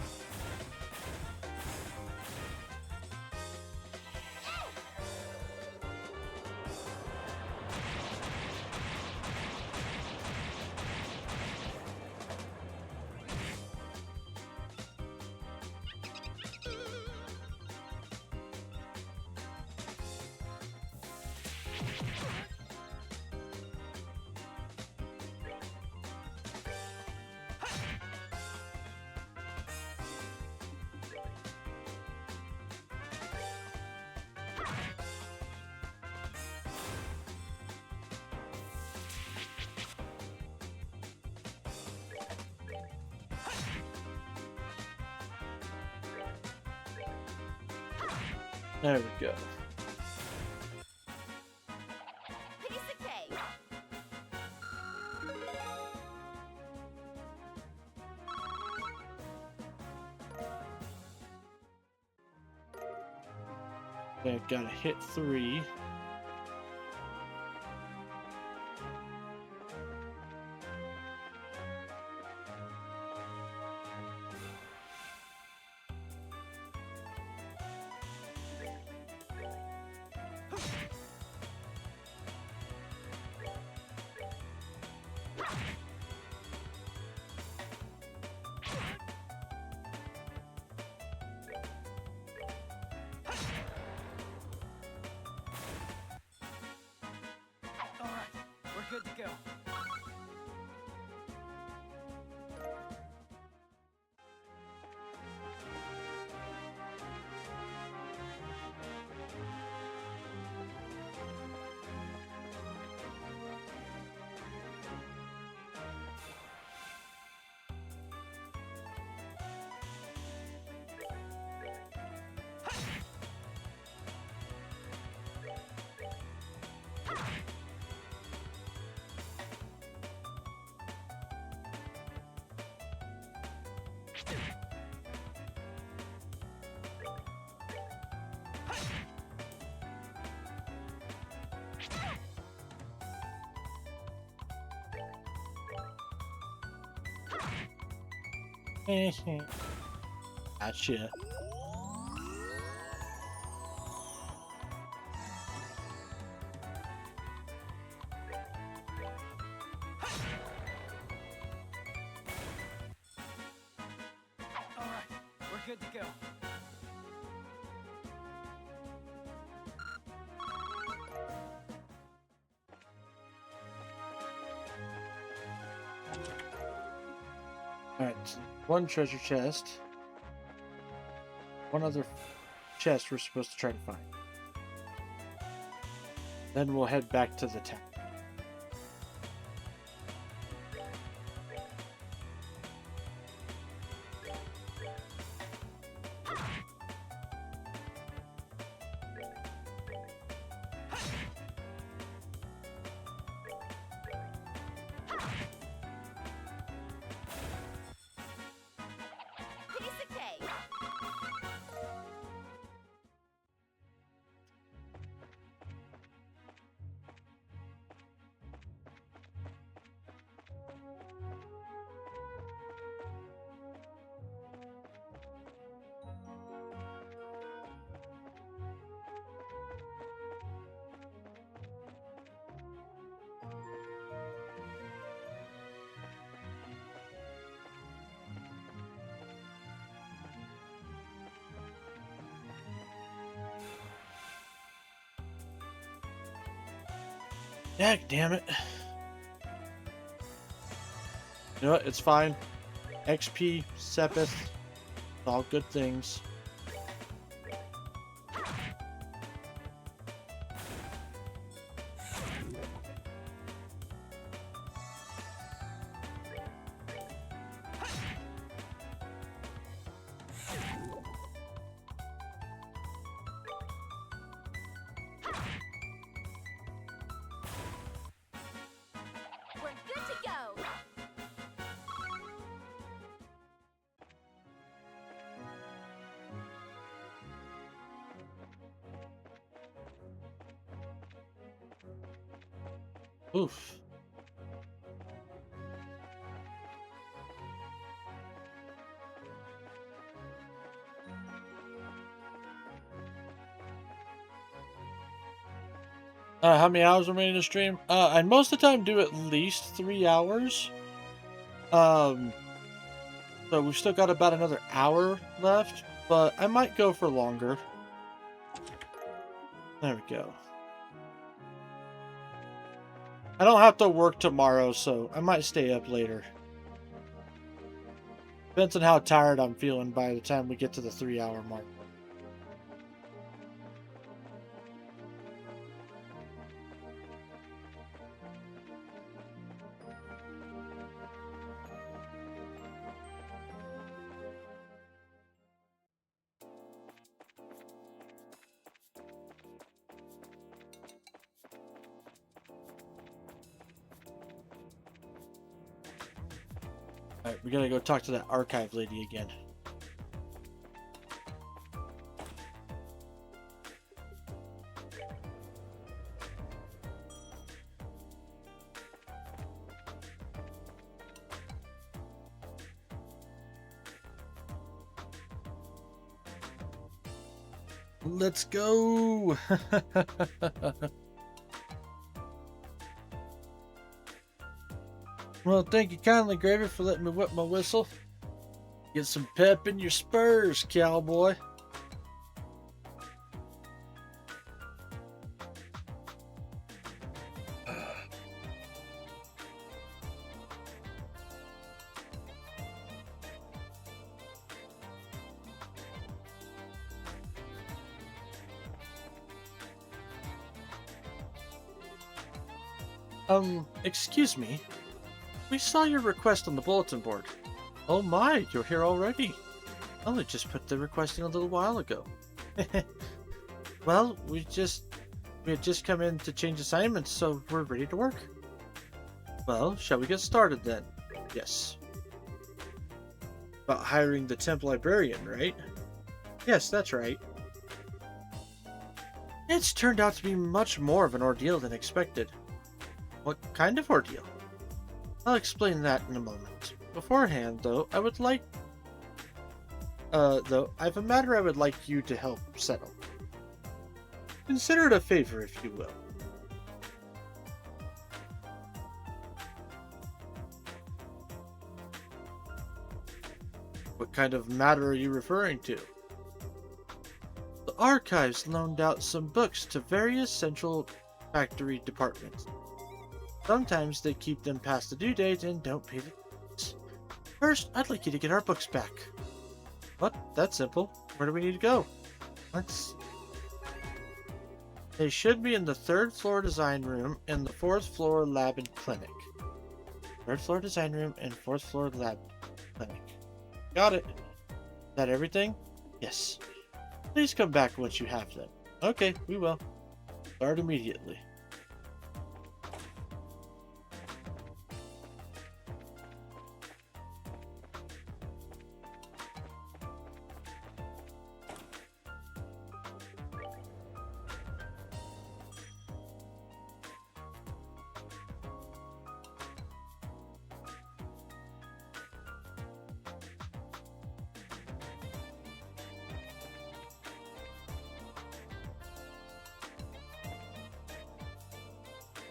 Speaker 1: There we go.
Speaker 3: Piece of cake.
Speaker 1: Okay, gotta hit 3.
Speaker 2: All right, we're good to go.
Speaker 1: Gotcha.
Speaker 2: All right, we're good to go.
Speaker 1: Alright, so one treasure chest. One other chest we're supposed to try to find. Then we'll head back to the town. Dag damn it. You know what? It's fine. XP, Sepith, all good things.
Speaker 3: We're good to go.
Speaker 1: Oof. How many hours remaining to stream? I most of the time do at least 3 hours. So we've still got about another hour left, but I might go for longer. There we go. I don't have to work tomorrow, so I might stay up later. Depends on how tired I'm feeling by the time we get to the 3-hour mark. Alright, we gotta go talk to that archive lady again. Let's go! Well, thank you kindly, Gravy, for letting me whip my whistle. Get some pep in your spurs, cowboy. Excuse me. We saw your request on the bulletin board. Oh my, you're here already. I only just put the request in a little while ago. Well, we had just come in to change assignments, so we're ready to work. Well, shall we get started then? Yes. About hiring the temp librarian, right? Yes, that's right. It's turned out to be much more of an ordeal than expected. What kind of ordeal? I'll explain that in a moment. Beforehand, though, I have a matter I would like you to help settle. Consider it a favor, if you will. What kind of matter are you referring to? The archives loaned out some books to various central factory departments. Sometimes they keep them past the due date and don't pay the fees. First, I'd like you to get our books back. What? That's simple. Where do we need to go? They should be in the 3rd floor design room and the 4th floor lab and clinic. 3rd floor design room and 4th floor lab clinic. Got it. Is that everything? Yes. Please come back once you have them. Okay, we will. Start immediately.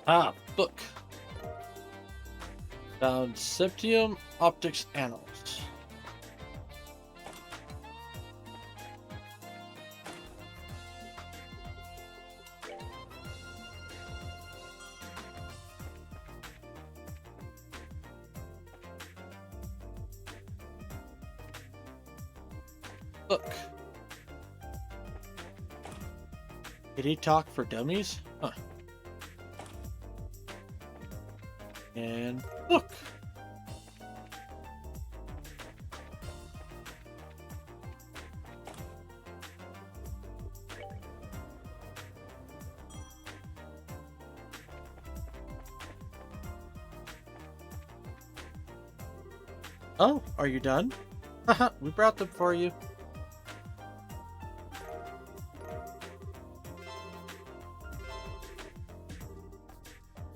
Speaker 1: Ah, book. Found Septium Optics Annals. Book. Kitty Talk for Dummies? Huh. And book. Oh, are you done? Haha, we brought them for you.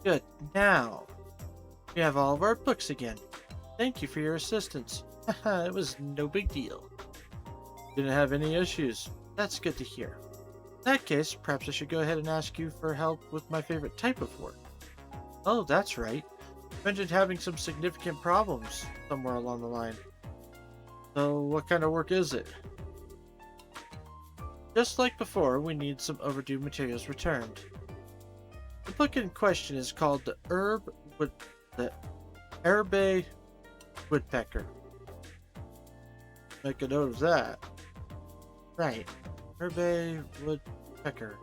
Speaker 1: Good. Now, we have all of our books again. Thank you for your assistance. Haha, it was no big deal. Didn't have any issues. That's good to hear. In that case, perhaps I should go ahead and ask you for help with my favorite type of work. Oh, that's right. You mentioned having some significant problems somewhere along the line. So, what kind of work is it? Just like before, we need some overdue materials returned. The book in question is called the Herbe Woodpecker. Make a note of that. Right. Herbe Woodpecker.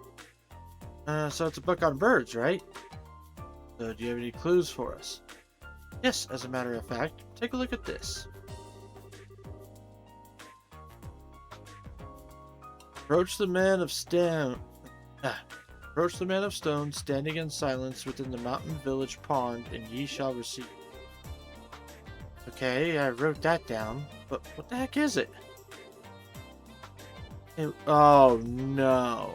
Speaker 1: So it's a book on birds, right? So do you have any clues for us? Yes, as a matter of fact. Take a look at this. Approach the man of stone. Approach the man of stone, standing in silence within the mountain village pond, and ye shall receive. Okay, I wrote that down, but what the heck is it? Oh no.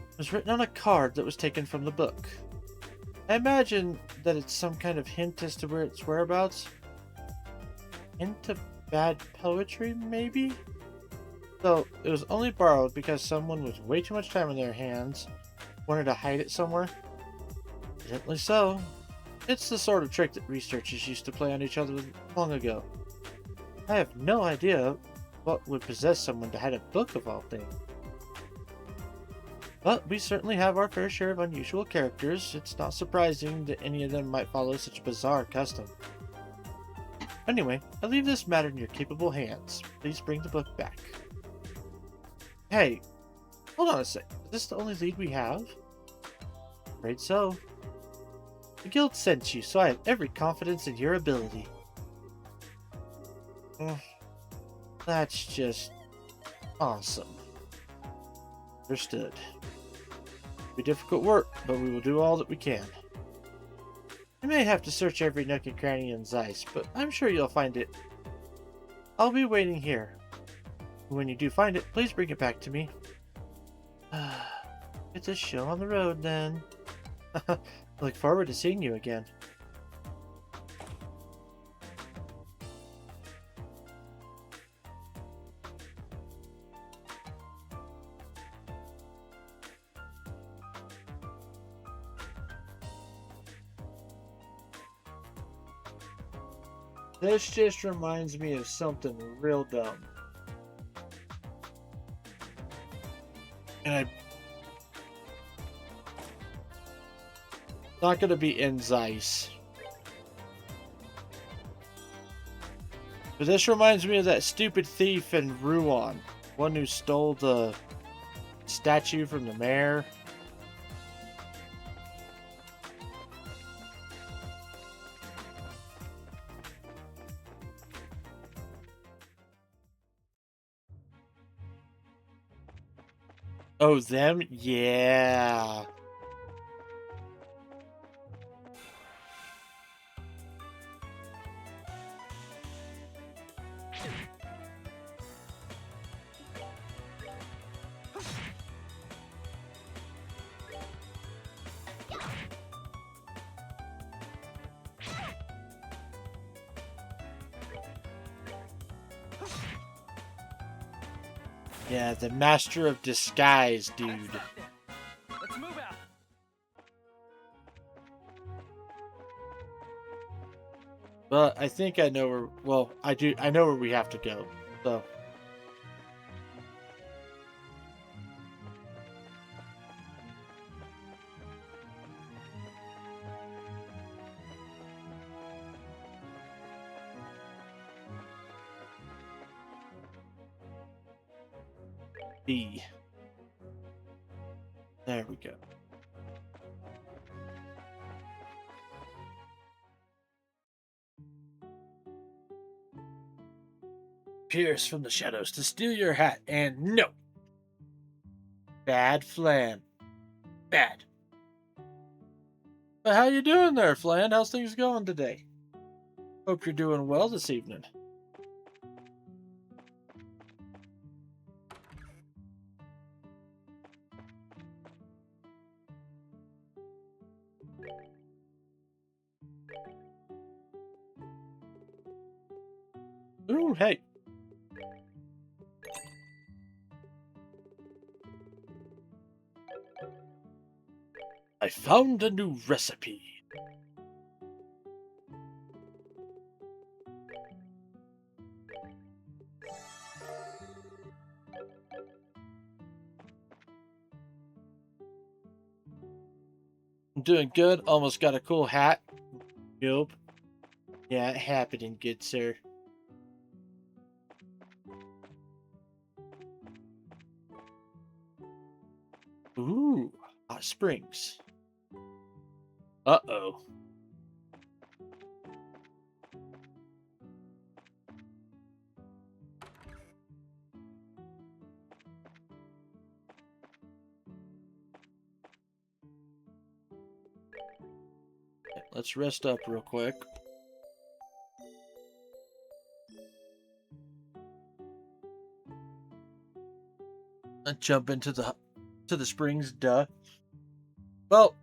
Speaker 1: It was written on a card that was taken from the book. I imagine that it's some kind of hint as to where its whereabouts. Hint of bad poetry, maybe? So, it was only borrowed because someone with way too much time on their hands wanted to hide it somewhere. Evidently so. It's the sort of trick that researchers used to play on each other long ago. I have no idea what would possess someone to hide a book of all things. But we certainly have our fair share of unusual characters. It's not surprising that any of them might follow such a bizarre custom. Anyway, I leave this matter in your capable hands. Please bring the book back. Hey, hold on a sec. Is this the only lead we have? Afraid so. The guild sent you, so I have every confidence in your ability. That's just awesome. Understood. It'll be difficult work, but we will do all that we can. You may have to search every nook and cranny in Zeiss, but I'm sure you'll find it. I'll be waiting here. When you do find it, please bring it back to me. It's a show on the road, then. Look forward to seeing you again. This just reminds me of something real dumb. And I'm not going to be in Zeiss. But this reminds me of that stupid thief in Rouen. One who stole the statue from the mayor. Oh, them? Yeah. Yeah, the master of disguise, dude.
Speaker 2: That's that then. Let's move out.
Speaker 1: But I think I know where, well, I know where we have to go. So B. There we go. Appears from the shadows to steal your hat, and no. Bad Flan. Bad. But how you doing there, Flan? How's things going today? Hope you're doing well this evening. Ooh, hey. I found a new recipe. I'm doing good. Almost got a cool hat. Nope. Yeah, it happened, good sir. Ooh, hot springs. Uh-oh. Let's rest up real quick. Let's jump into the springs, duh. Well,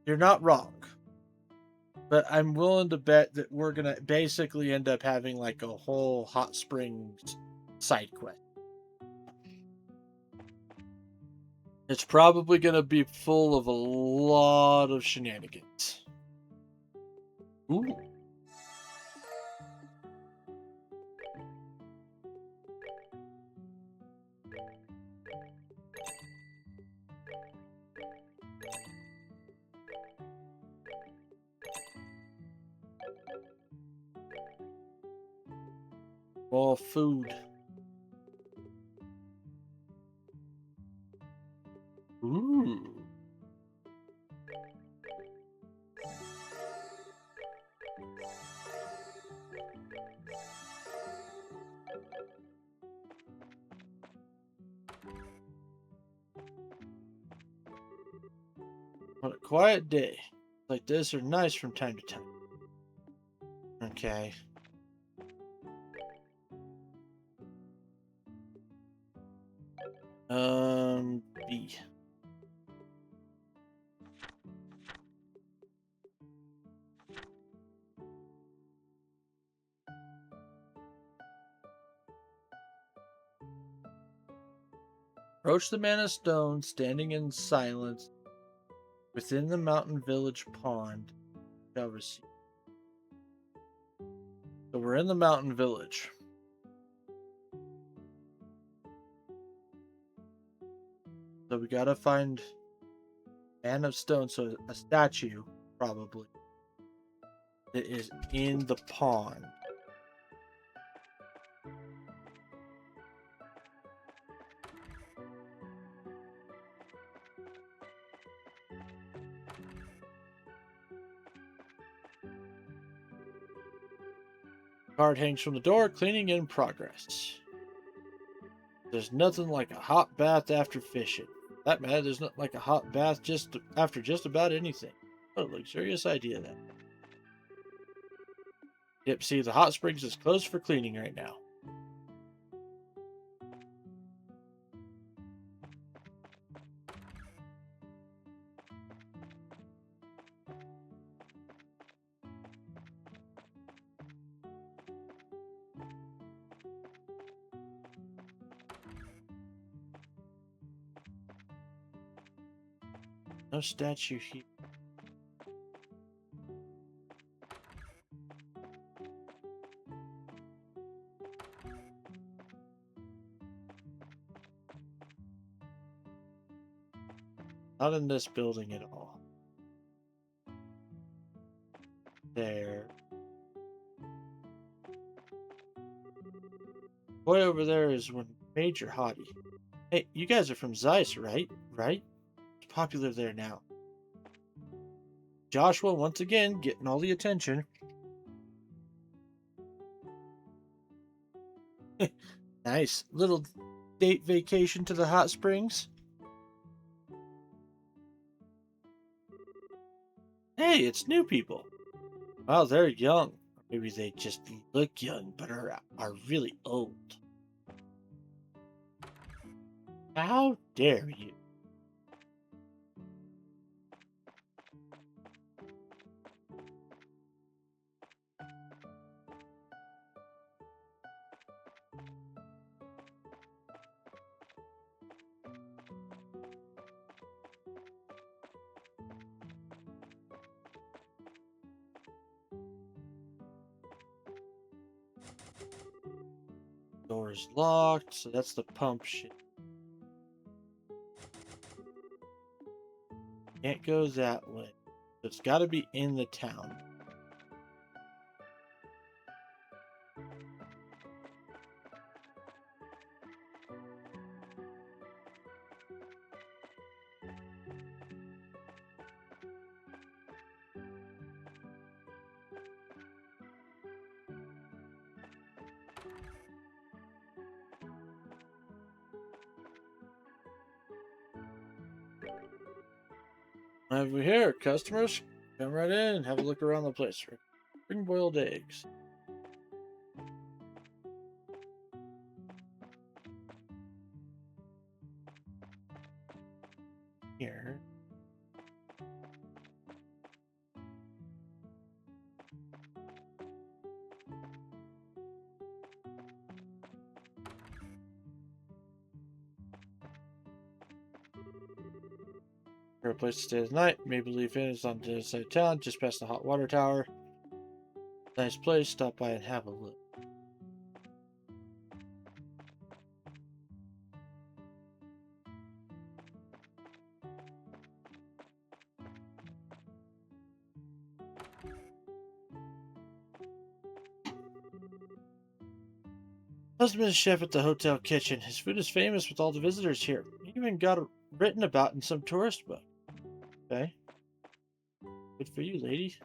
Speaker 1: you're not wrong. But I'm willing to bet that we're gonna basically end up having like a whole hot springs side quest. It's probably gonna be full of a lot of shenanigans. Ooh. More food. Ooh. What a quiet day. Like this are nice from time to time. Okay. B. Approach the man of stone, standing in silence within the mountain village pond. Shall receive. So we're in the mountain village. So we gotta find Man of Stone, so a statue, probably, that is in the pond. Card hangs from the door, cleaning in progress. There's nothing like a hot bath after fishing. That man, there's not like a hot bath just after just about anything. What a luxurious idea, that. Yep, see, the hot springs is closed for cleaning right now. No statue here. Not in this building at all. There. Boy over there is one major hottie. Hey, you guys are from Zeiss, right? Right? It's popular there now. Joshua, once again, getting all the attention. Nice. Little date vacation to the hot springs. Hey, it's new people. Well, they're young. Maybe they just look young, but are really old. How dare you? Door's locked, so that's the pump shit. Can't go that way. So it's got to be in the town. Over here, customers, come right in and have a look around the place. Spring boiled eggs. Here. For a place to stay the night, Maple Leaf Inn is on the other side of town, just past the hot water tower. Nice place, stop by and have a look. Husband is chef at the hotel kitchen. His food is famous with all the visitors here. He even got it written about in some tourist book. Okay. Good for you, lady.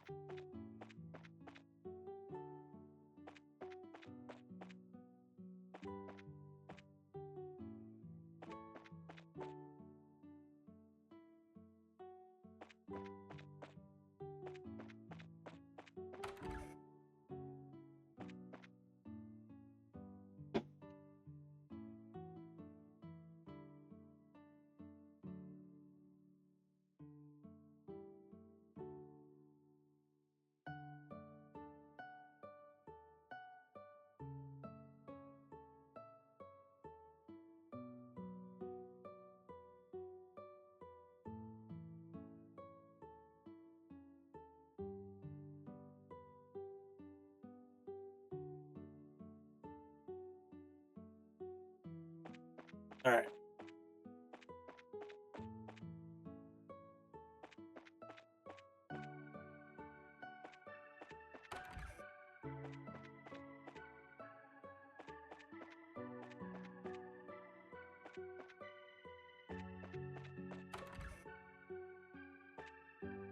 Speaker 1: Alright.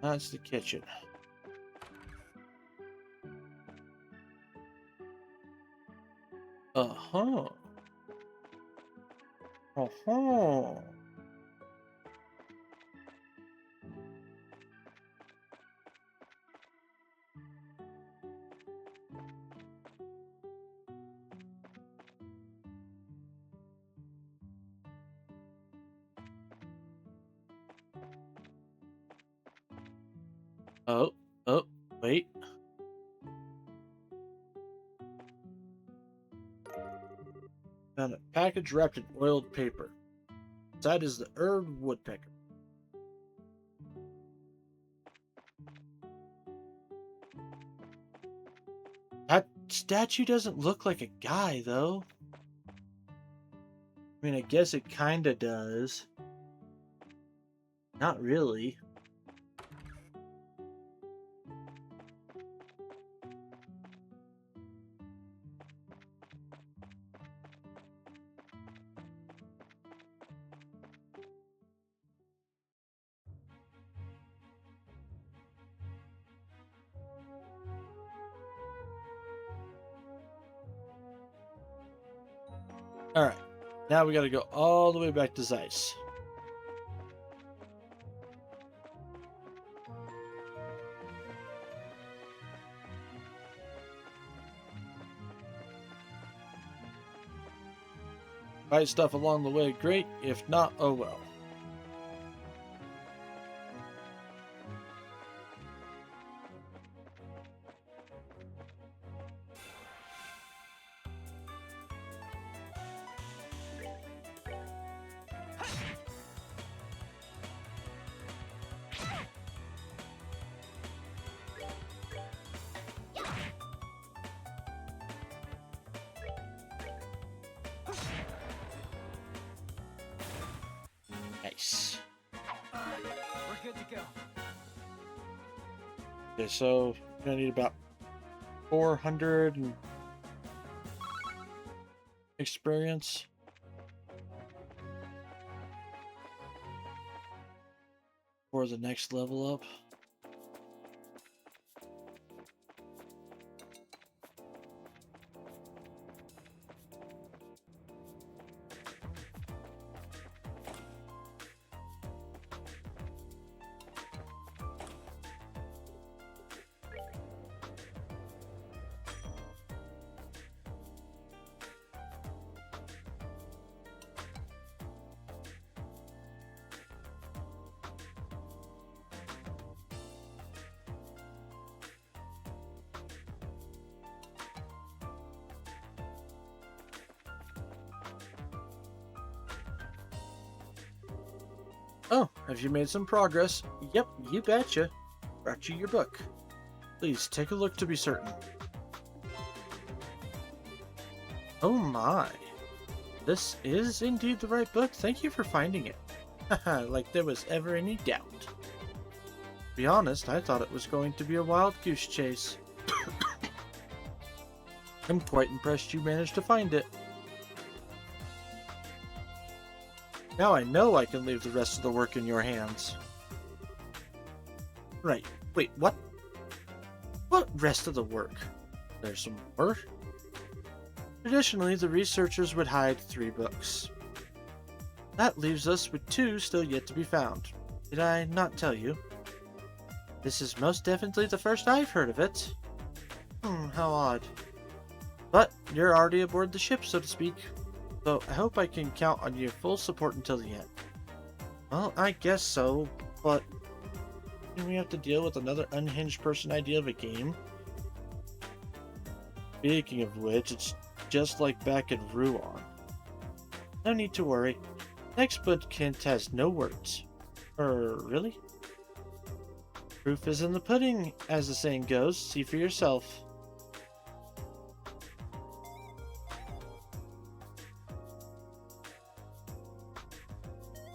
Speaker 1: That's the kitchen. Uh-huh. Uh-huh. Oh, oh, wait. Found a package wrapped in oiled paper. Inside is the herb woodpecker. That statue doesn't look like a guy, though. I mean, I guess it kinda does. Not really. Alright. Now we gotta go all the way back to Zeiss. Find stuff along the way, great. If not, oh well. Nice.
Speaker 2: We're good to go.
Speaker 1: Okay, so we're gonna need about 400 experience. For the next level up. Oh, have you made some progress? Yep, you betcha. Brought you your book. Please take a look to be certain. Oh my. This is indeed the right book. Thank you for finding it. Haha, like there was ever any doubt. To be honest, I thought it was going to be a wild goose chase. I'm quite impressed you managed to find it. Now I know I can leave the rest of the work in your hands. Right. Wait, what? What rest of the work? There's some more? Traditionally, the researchers would hide 3 books. That leaves us with 2 still yet to be found. Did I not tell you? This is most definitely the first I've heard of it. How odd. But you're already aboard the ship, so to speak. So I hope I can count on your full support until the end. Well, I guess so, but do we have to deal with another unhinged person idea of a game? Speaking of which, it's just like back in Ruan. No need to worry. Next book hint has no words. Really? Proof is in the pudding, as the saying goes. See for yourself.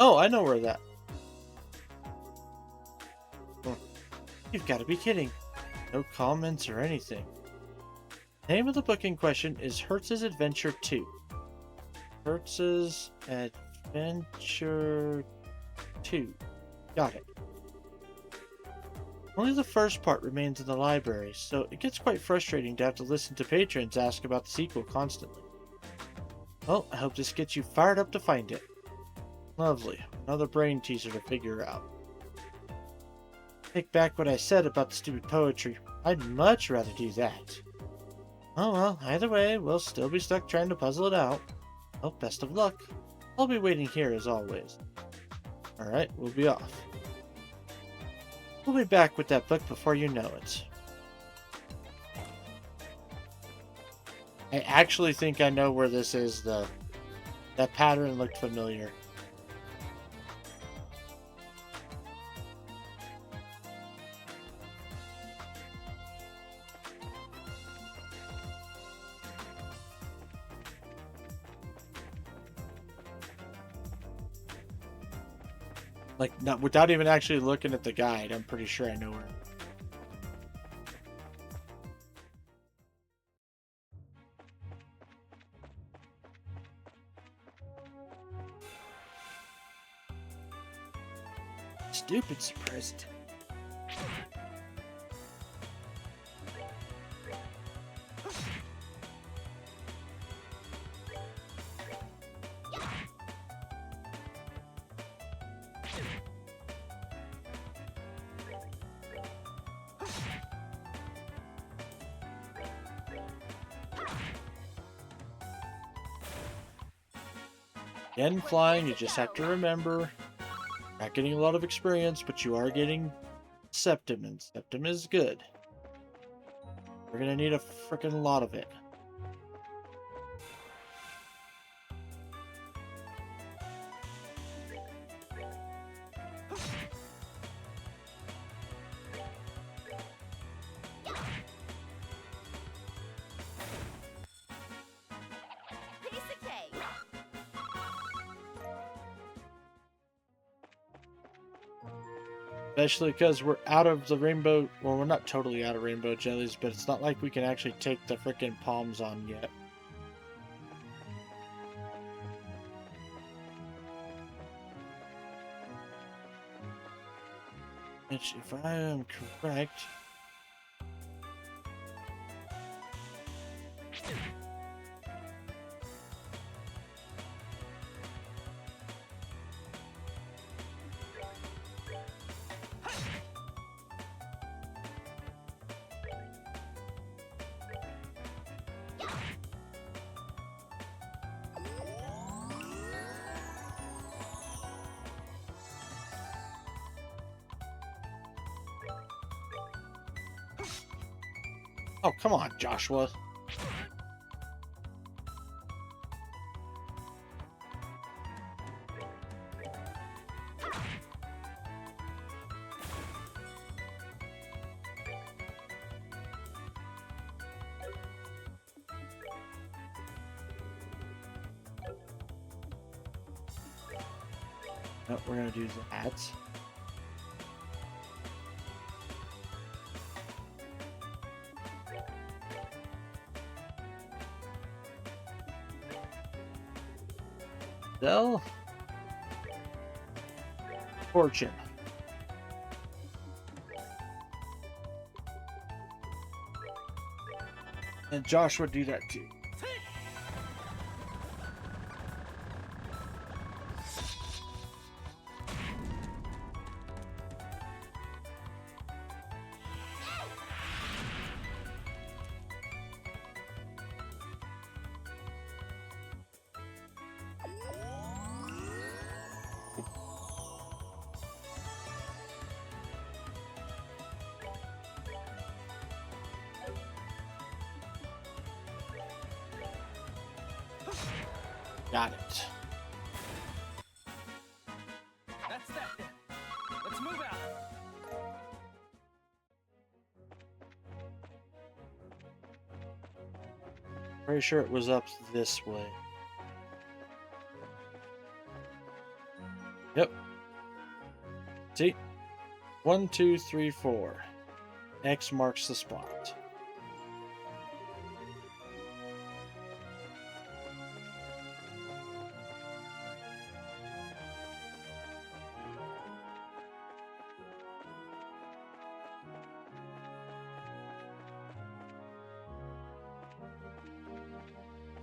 Speaker 1: Oh, I know where that. You've got to be kidding. No comments or anything. Name of the book in question is Hertz's Adventure 2. Hertz's Adventure 2. Got it. Only the first part remains in the library, so it gets quite frustrating to have to listen to patrons ask about the sequel constantly. Well, I hope this gets you fired up to find it. Lovely. Another brain teaser to figure out. Take back what I said about the stupid poetry. I'd much rather do that. Oh well, either way, we'll still be stuck trying to puzzle it out. Well, best of luck. I'll be waiting here as always. Alright, we'll be off. We'll be back with that book before you know it. I actually think I know where this is, though. That pattern looked familiar. Like, not without even actually looking at the guide, I'm pretty sure I know where. Stupid surprise attack. Again, flying, you just have to remember, not getting a lot of experience, but you are getting Septim, and Septim is good. We're gonna need a freaking lot of it.
Speaker 3: Piece of cake.
Speaker 1: Especially because we're out of the rainbow. Well, we're not totally out of rainbow jellies, but it's not like we can actually take the freaking palms on yet. Which, if I am correct, oh, come on, Joshua. No, we're gonna do that. Dell. Fortune. And Josh would do that too. Got it.
Speaker 2: That's that then. Let's move out.
Speaker 1: Pretty sure it was up this way. Yep. See? 1, 2, 3, 4. X marks the spot.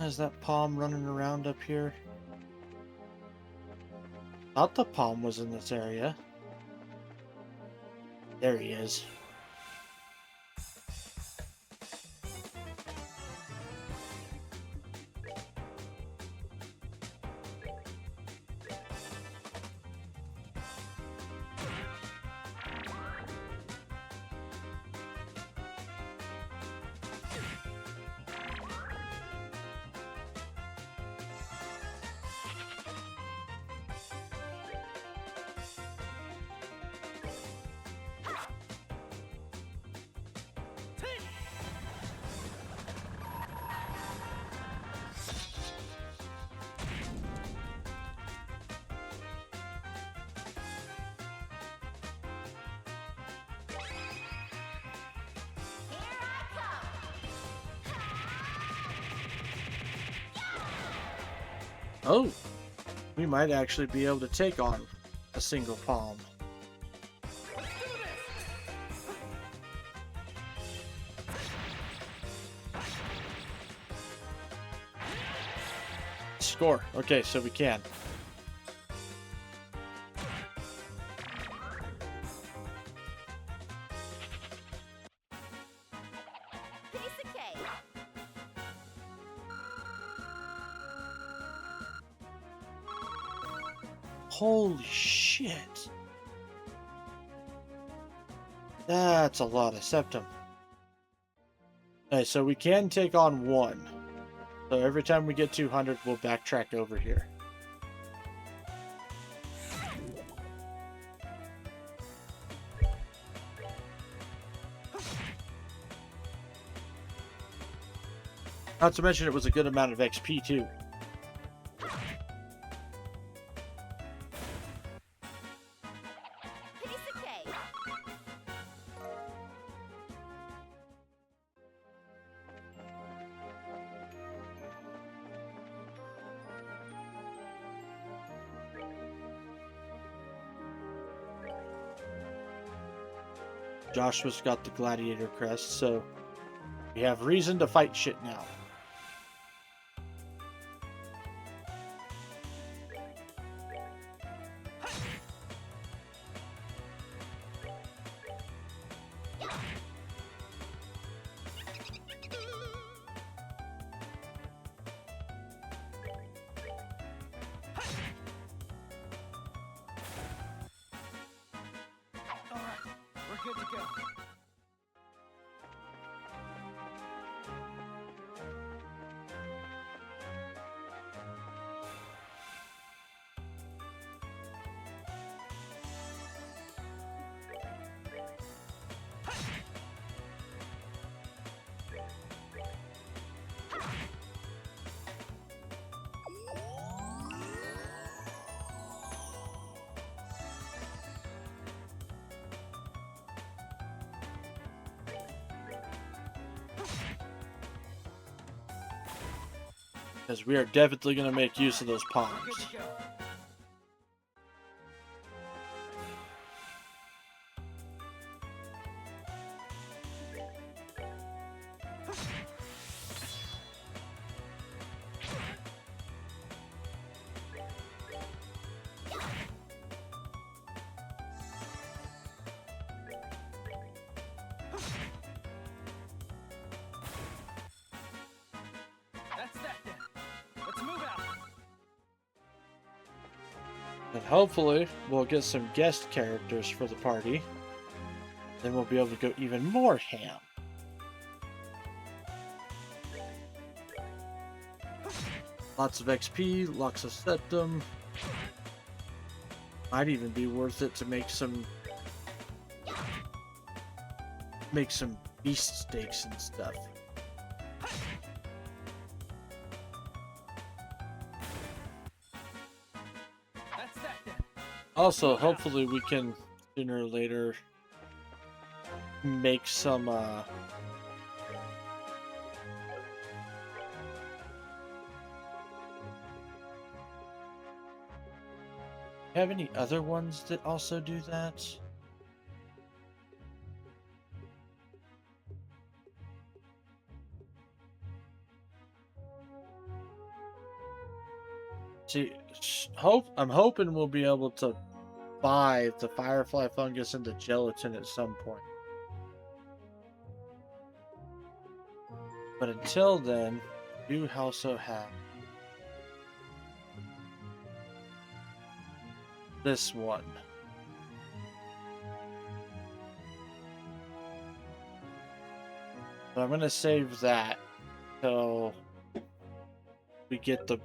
Speaker 1: Is that palm running around up here? Thought the palm was in this area. There he is.
Speaker 3: Here I come.
Speaker 1: Oh! We might actually be able to take on a single palm.
Speaker 2: Let's do this.
Speaker 1: Score. Okay, so we can. Holy shit. That's a lot of septum. Okay, so we can take on one. So every time we get 200, we'll backtrack over here. Not to mention it was a good amount of XP too.
Speaker 3: Piece of cake.
Speaker 1: Joshua's got the gladiator crest, so we have reason to fight shit now.
Speaker 2: All right, we're good to go.
Speaker 1: Because we are definitely going to make use of those
Speaker 2: We're
Speaker 1: palms.
Speaker 2: good to go. That's that then. Let's move out.
Speaker 1: And hopefully we'll get some guest characters for the party. Then we'll be able to go even more ham. Lots of XP, lots of septum. Might even be worth it to make some beast steaks and stuff.
Speaker 2: That's that then.
Speaker 1: Also, hopefully we can sooner or later make some have any other ones that also do that? See, I'm hoping we'll be able to buy the firefly fungus and the gelatin at some point. But until then, we also have this one. But I'm gonna save that till we get the.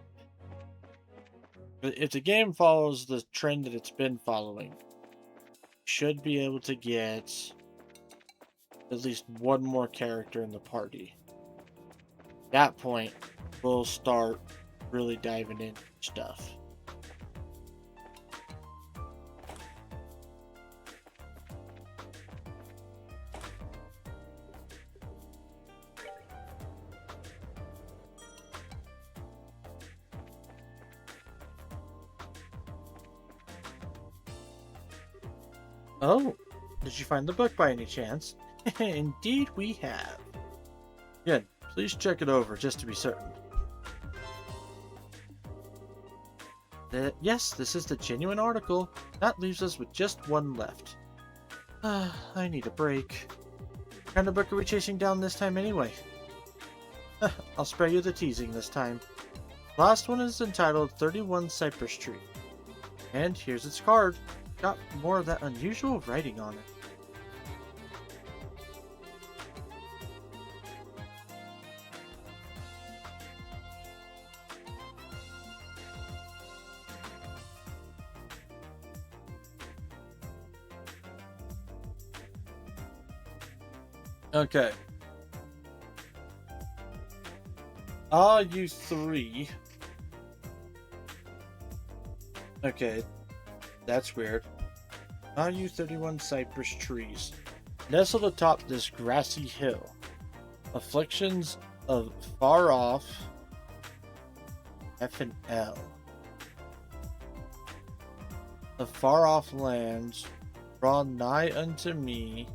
Speaker 1: If the game follows the trend that it's been following, should be able to get at least one more character in the party. At that point, we'll start really diving into stuff. Oh, did you find the book by any chance? Indeed we have. Good. Please check it over just to be certain. Yes, this is the genuine article. That leaves us with just one left. I need a break. What kind of book are we chasing down this time anyway? I'll spare you the teasing this time. Last one is entitled 31 Cypress Tree. And here's its card. Got more of that unusual writing on it. Okay. I'll use 3. Okay, that's weird. I'll use 31 cypress trees. Nestled atop this grassy hill. Afflictions of far off. F and L. The far off lands draw nigh unto me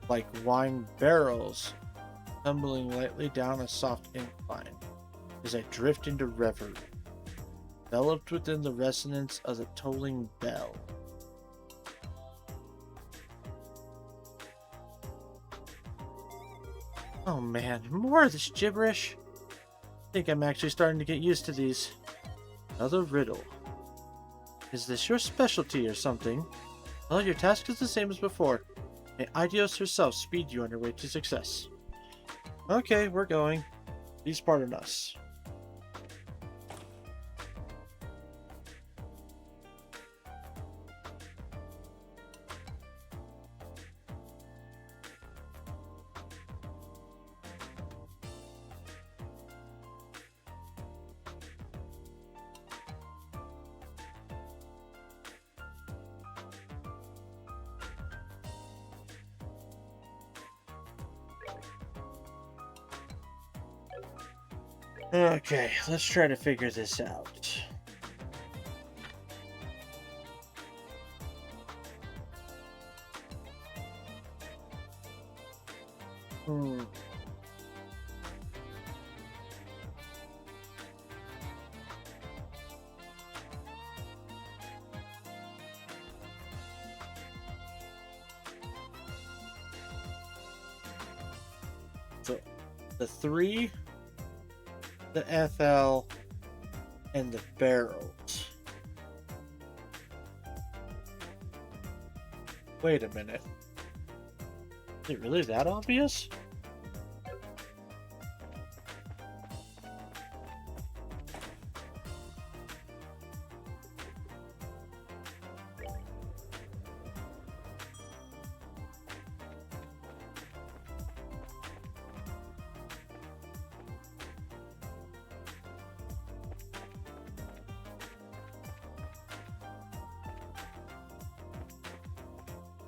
Speaker 1: like wine barrels tumbling lightly down a soft incline as I drift into reverie, enveloped within the resonance of the tolling bell. Oh man, more of this gibberish. I think I'm actually starting to get used to these. Another riddle. Is this your specialty or something? Well, your task is the same as before. May Idios herself speed you on your way to success. Okay, we're going. Please pardon us. Okay, let's try to figure this out. Hmm. So, the 3, the FL, and the barrels. Wait a minute. Is it really that obvious?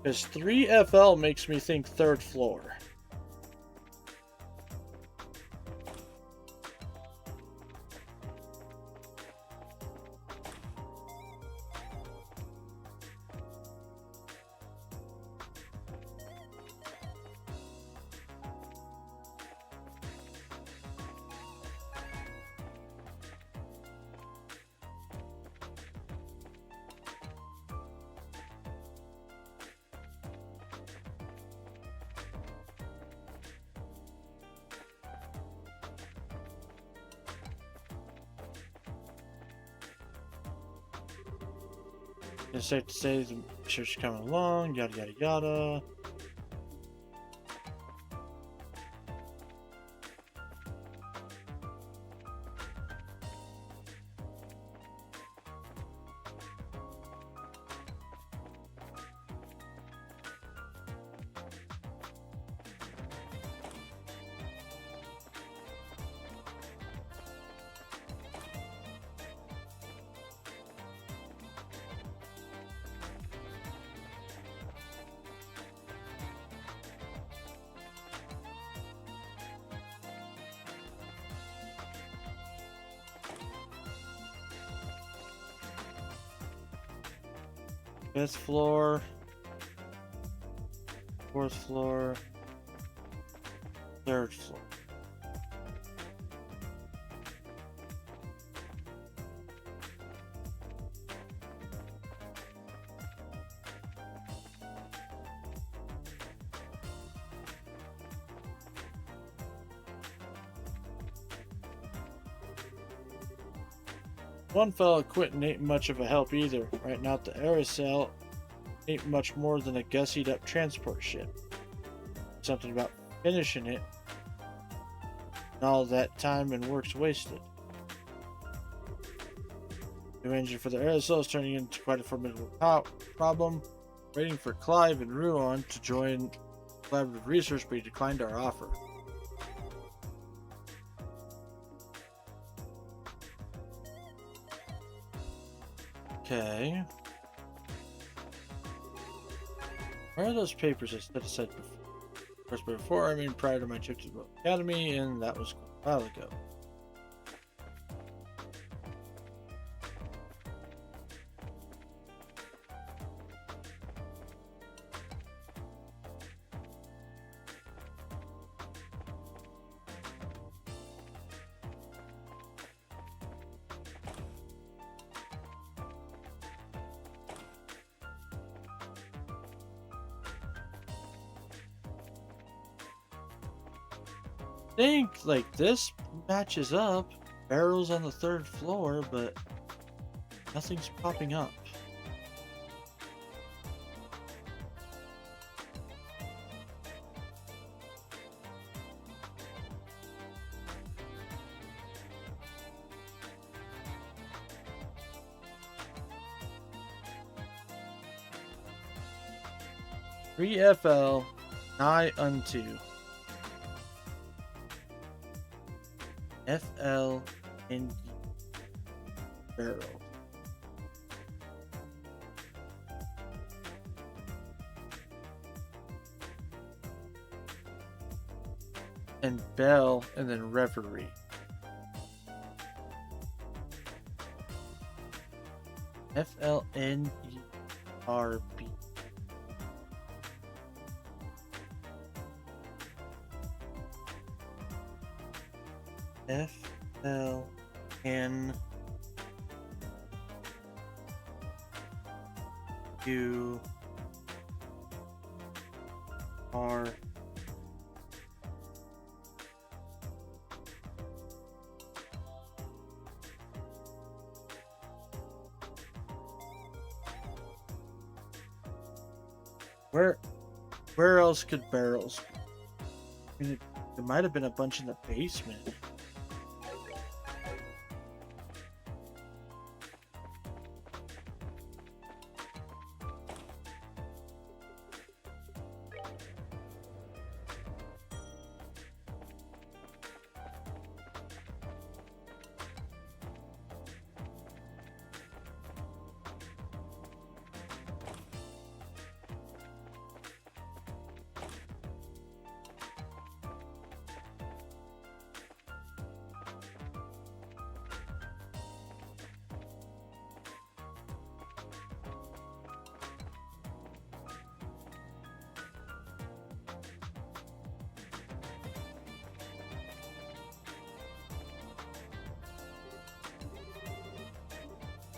Speaker 1: Because 3FL makes me think 3rd floor. It's safe to say the church is coming along, yada yada yada. Fifth floor, 4th floor, 3rd floor. One fella quitting ain't much of a help either. Right now, the aerosol ain't much more than a gussied up transport ship. Something about finishing it, and all that time and work's wasted. New engine for the aerosol is turning into quite a formidable problem. Waiting for Clive and Ruan to join collaborative research, but he declined our offer. Okay. Where are those papers I set aside before? Of course, before, I mean prior to my trip to the Academy, and that was a while ago. Think like this matches up. Barrels on the 3rd floor, but nothing's popping up. FL nigh unto FL and barrel. And bell and then reverie. FLNERB. FLN U R Where else could barrels be? I mean, there might have been a bunch in the basement.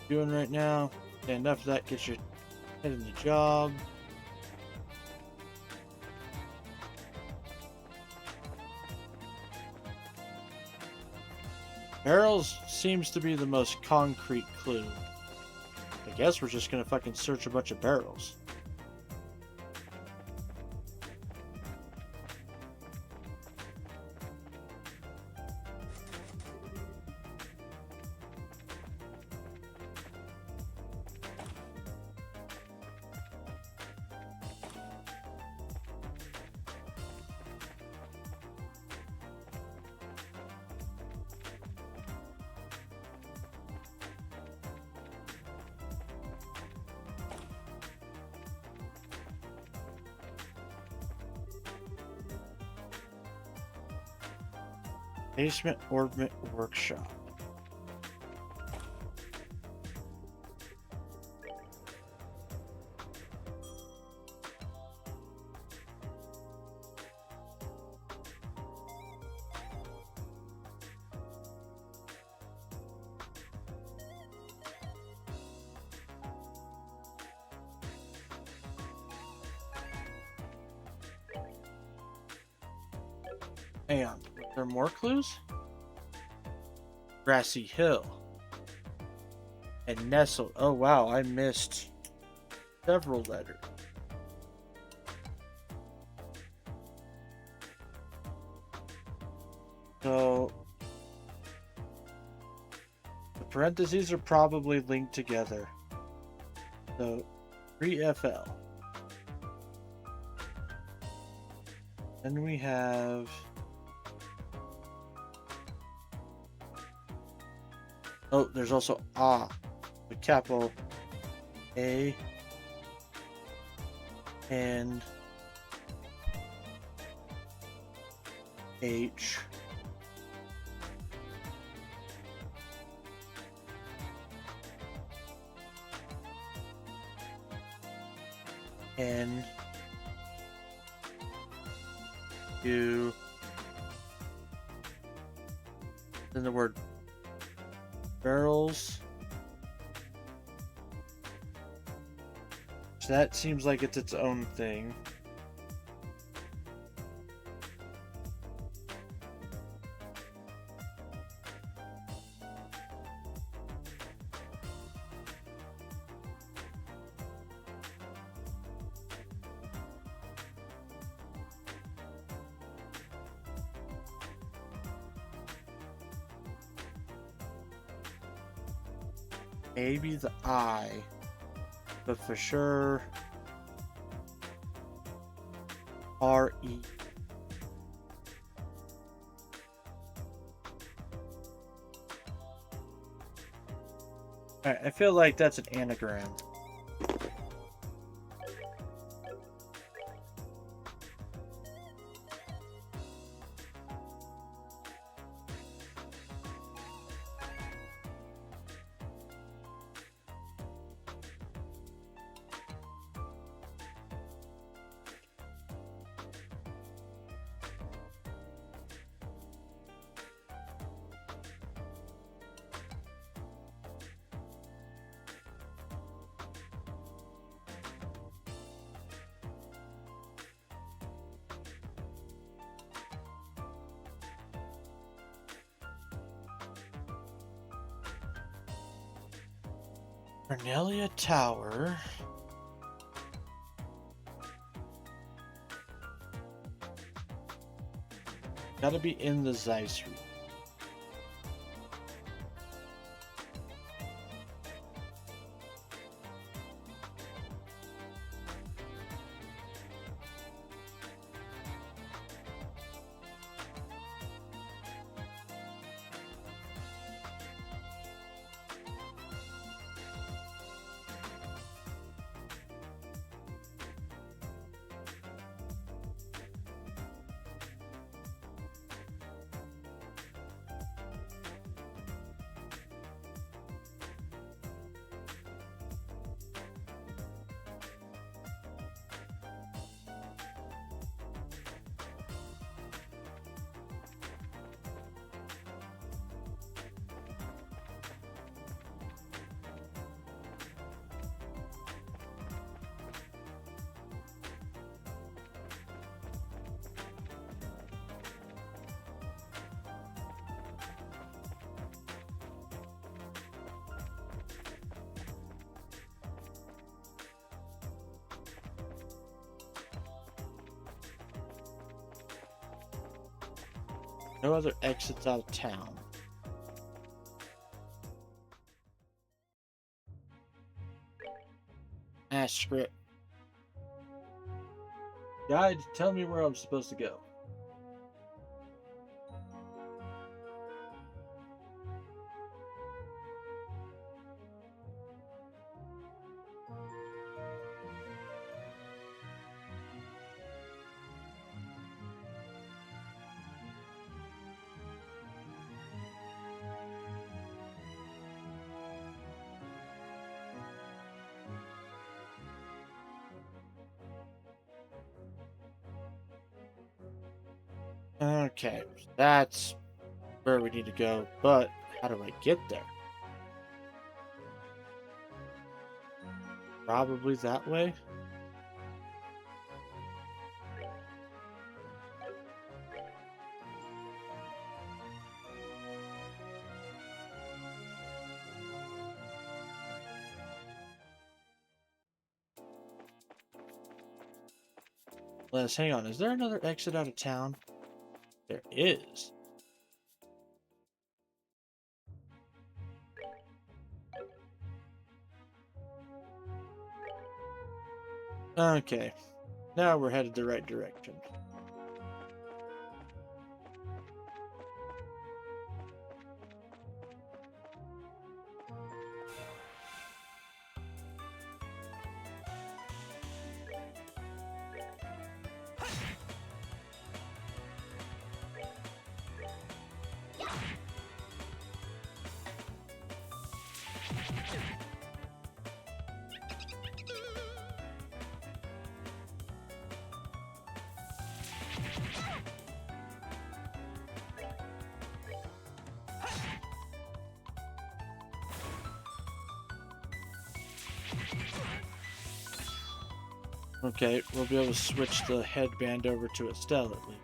Speaker 1: Doing right now, and enough of that gets your head in the job. Barrels seems to be the most concrete clue. I guess we're just gonna fucking search a bunch of barrels. Basement Orbit Workshop. Hang on, are there more clues? Grassy Hill. And nestled. Oh wow, I missed several letters. So the parentheses are probably linked together. So 3FL. Then we have oh, there's also the capital A and H. N U. Then the word barrels. So that seems like it's its own thing. Maybe the I, but for sure RE. Alright, I feel like that's an anagram. Cornelia Tower. Gotta be in the Zeiss route. No other exits out of town. Script. Guide, tell me where I'm supposed to go. Okay, that's where we need to go, but how do I get there? Probably that way. Les, hang on. Is there another exit out of town? There is. Okay. Now we're headed the right direction. Okay, we'll be able to switch the headband over to Estelle at least.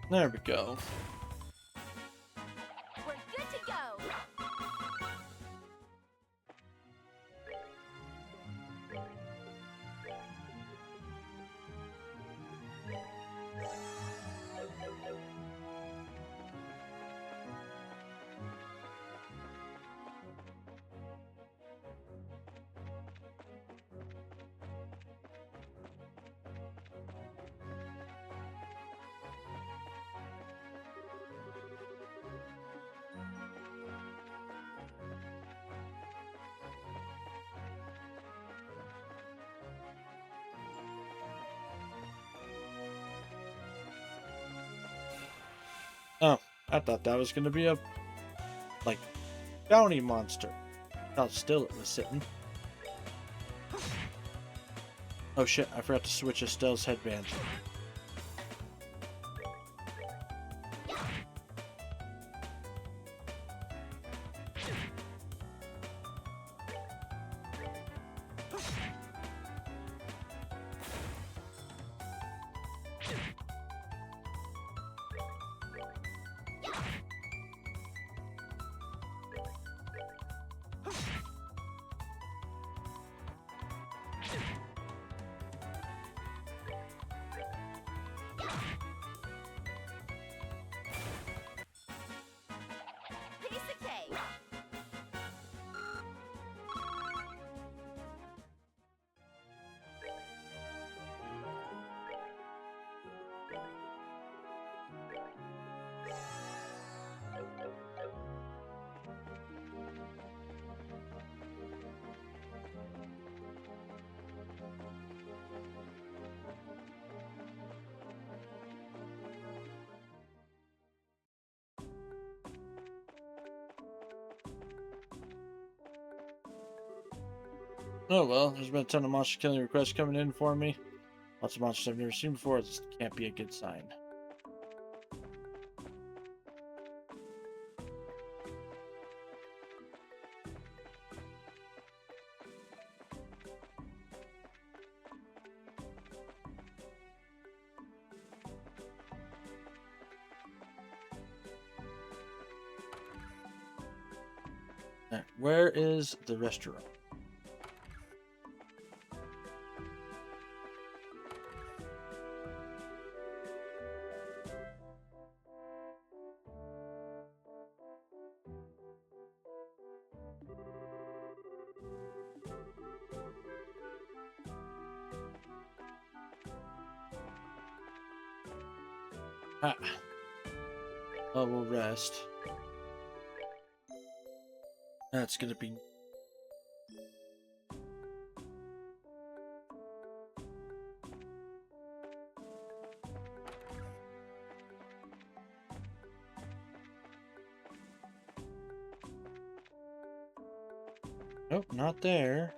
Speaker 1: There we go.
Speaker 3: We're good to go.
Speaker 1: Oh, I thought that was gonna be a, like, bounty monster. How still it was sitting. Oh shit, I forgot to switch Estelle's headband.
Speaker 3: Piece of cake.
Speaker 1: Oh well, there's been a ton of monster killing requests coming in for me. Lots of monsters I've never seen before. This can't be a good sign. Alright, where is the restaurant? Ah. Oh, we'll rest. That's gonna be... Nope, not there.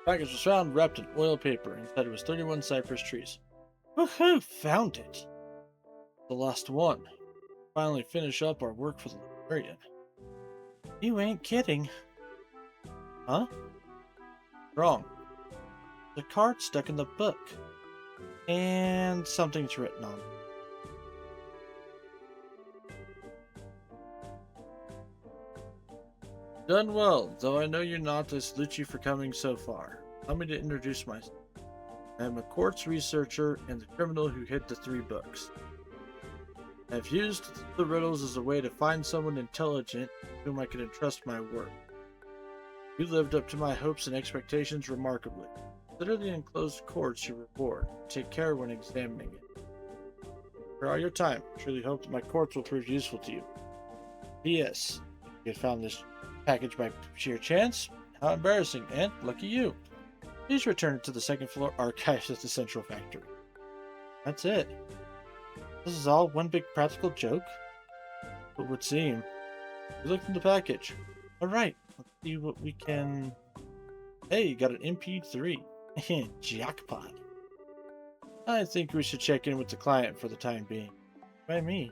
Speaker 1: Package was found wrapped in oil paper. Inside it was 31 cypress trees. Woohoo! Found it! The last one. Finally finish up our work for the librarian. You ain't kidding. Huh? Wrong. The card stuck in the book. And something's written on it. Done well, though I know you're not. I salute you for coming so far. Allow me to introduce myself. I am a quartz researcher and the criminal who hid the 3 books. I have used the riddles as a way to find someone intelligent whom I can entrust my work. You lived up to my hopes and expectations remarkably. Consider the enclosed quartz your reward. Take care when examining it. For all your time, I truly hope that my quartz will prove useful to you. P.S. You had found this package by sheer chance? How embarrassing, and lucky you. Please return it to the second floor archives at the Central Factory. That's it. This is all one big practical joke? It would seem. We looked in the package. Alright, let's see what we can... Hey, you got an MP3. Jackpot. I think we should check in with the client for the time being. By me.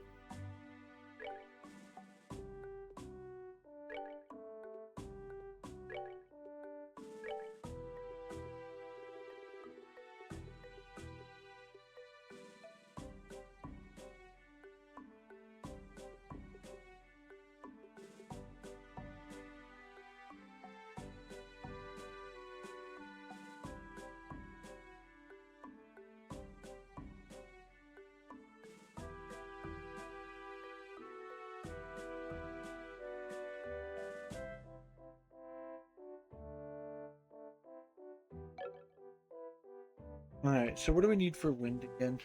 Speaker 1: Alright, so what do we need for wind again?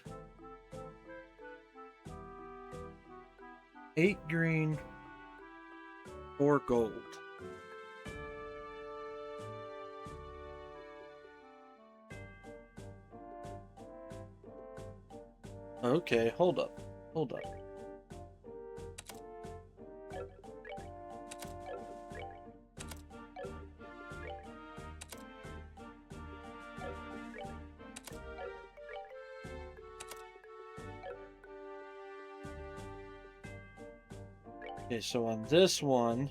Speaker 1: 8 green, 4 gold. Okay, hold up. Hold up. Okay, so on this one,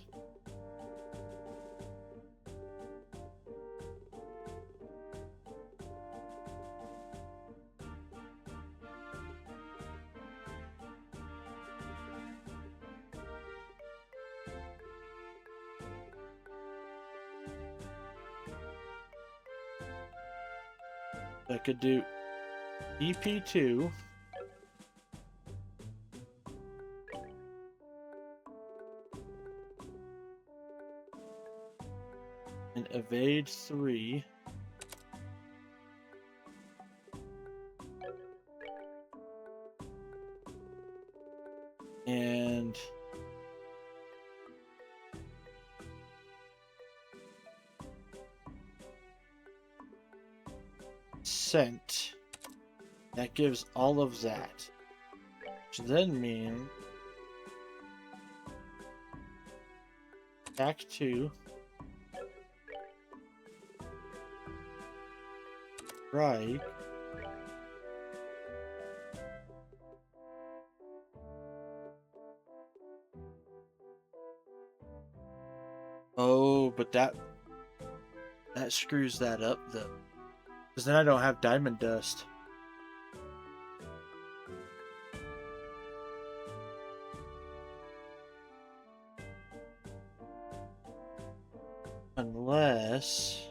Speaker 1: I could do EP2. And evade 3. And scent. That gives all of that. Which then means back 2. Right. Oh, but that screws that up though. Because then I don't have diamond dust. Unless...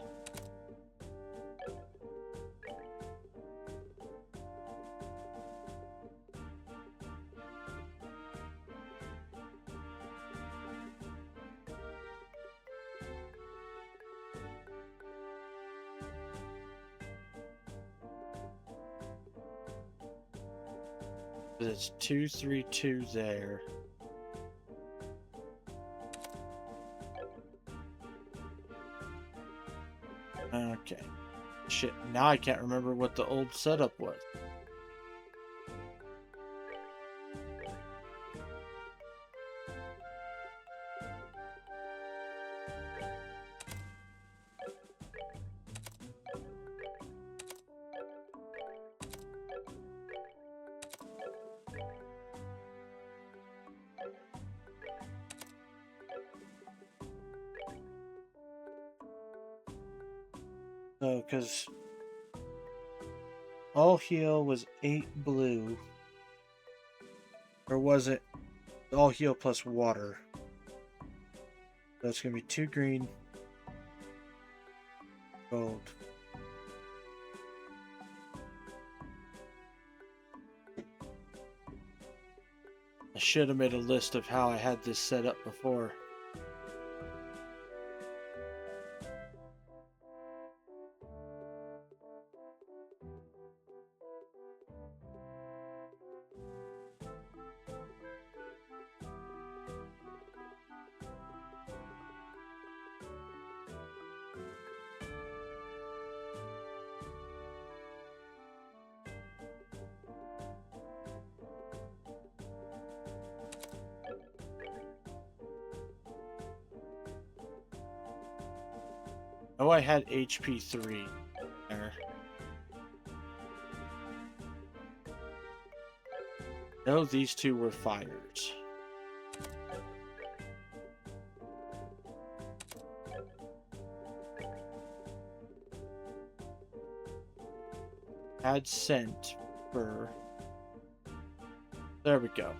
Speaker 1: It's 232 there. Okay. Shit, now I can't remember what the old setup was. So, because all heal was 8 blue. Or was it all heal plus water? So it's going to be 2 green, gold. I should have made a list of how I had this set up before. Oh, I had HP 3 there. No, these two were fires. Had scent for... There we go.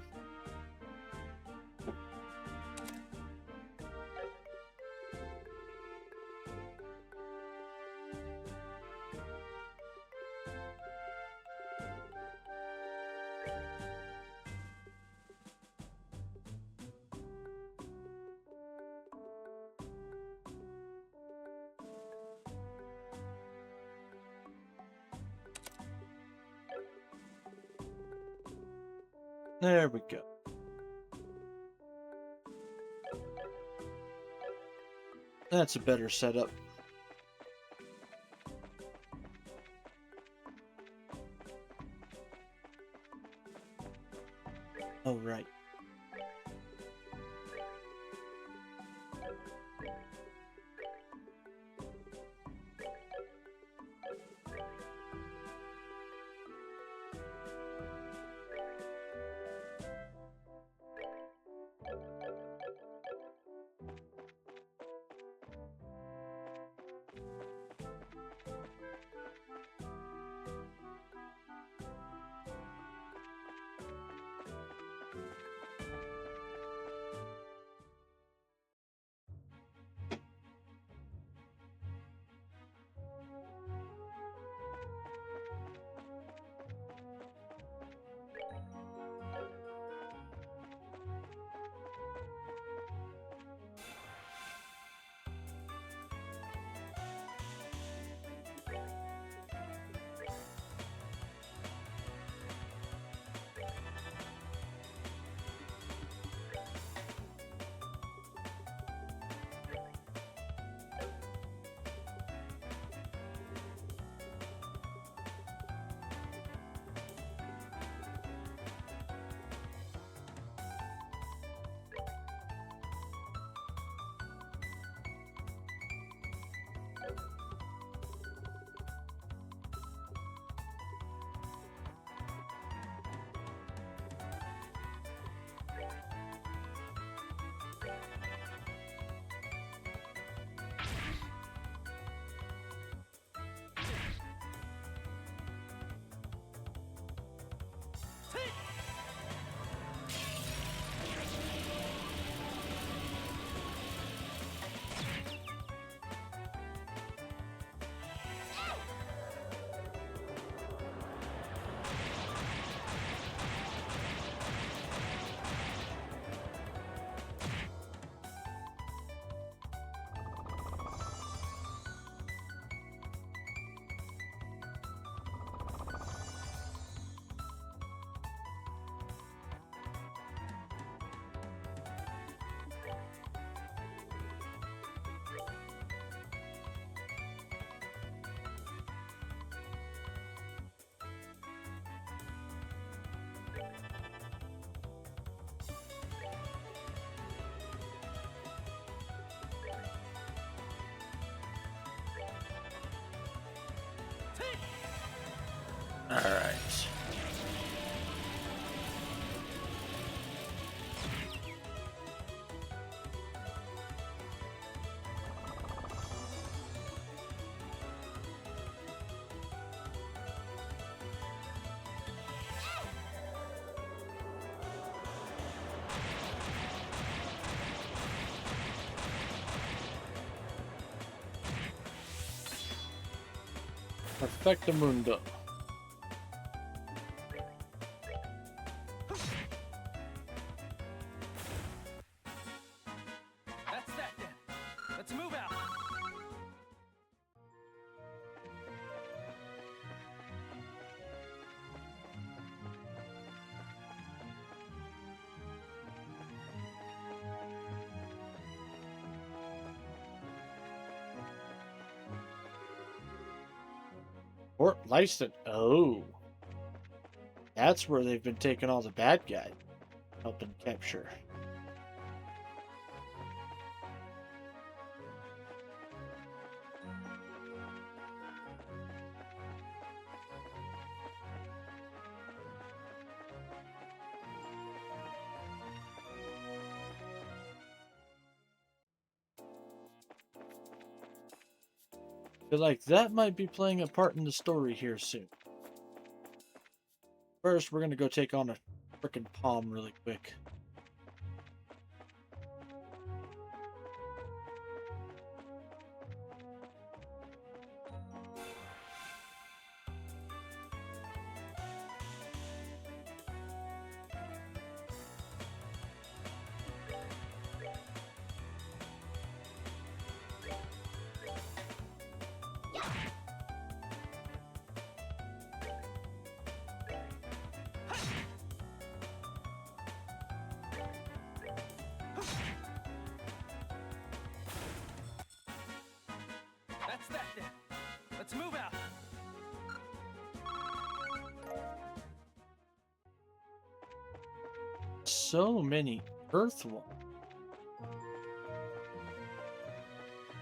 Speaker 1: There we go. That's a better setup. Oh, right. Perfectamundo.
Speaker 2: That's that then. Let's move out.
Speaker 1: Fort Lyston. Oh. That's where they've been taking all the bad guys. Helping capture. Feel like that might be playing a part in the story here soon. First, we're gonna go take on a frickin' palm really quick.
Speaker 2: That's that then. Let's move out.
Speaker 1: So many Earthworms.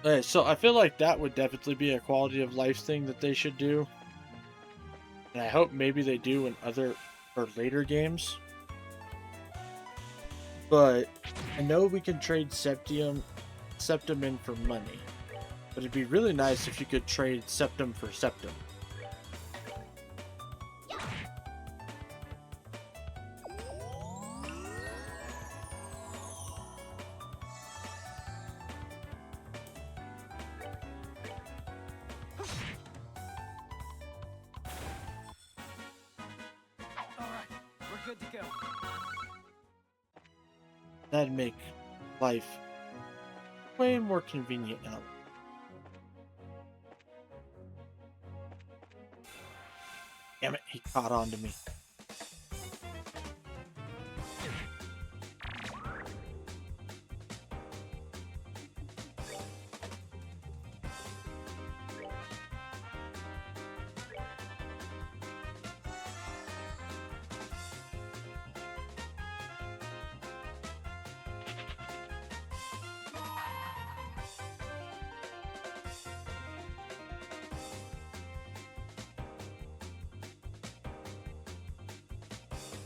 Speaker 1: Okay, so I feel like that would definitely be a quality of life thing that they should do. And I hope maybe they do in other or later games. But I know we can trade septum in for money. But it'd be really nice if you could trade septum for septum.
Speaker 2: All right, we're good to go.
Speaker 1: That'd make life way more convenient now. Damn it, he caught on to me.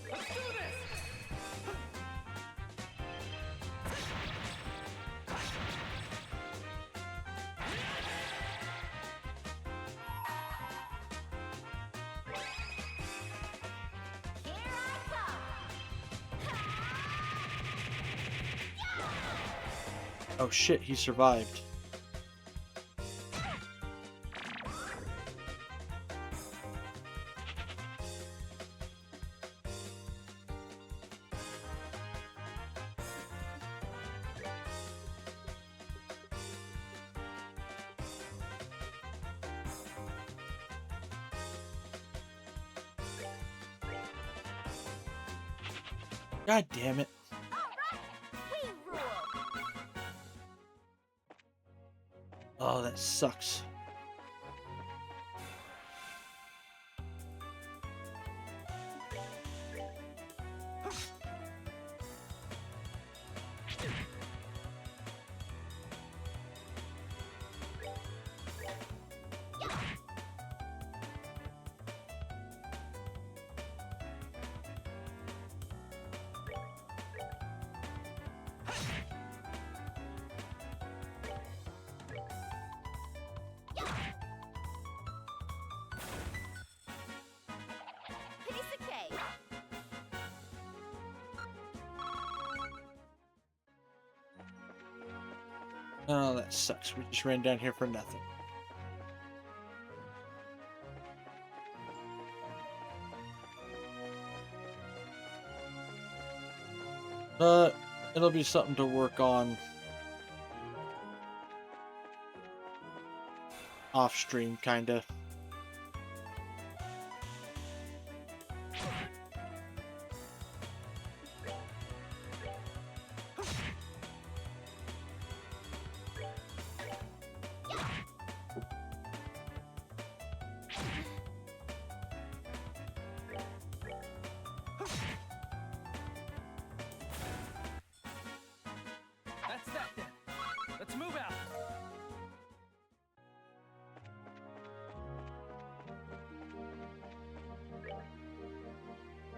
Speaker 2: Let's do this.
Speaker 3: Here I come.
Speaker 1: Oh shit, he survived. God damn it.
Speaker 3: All right, we rule.
Speaker 1: Oh, that sucks.
Speaker 3: Piece of cake.
Speaker 1: Oh, that sucks. We just ran down here for nothing. But it'll be something to work on off stream, kinda.
Speaker 2: That's that then. Let's move out.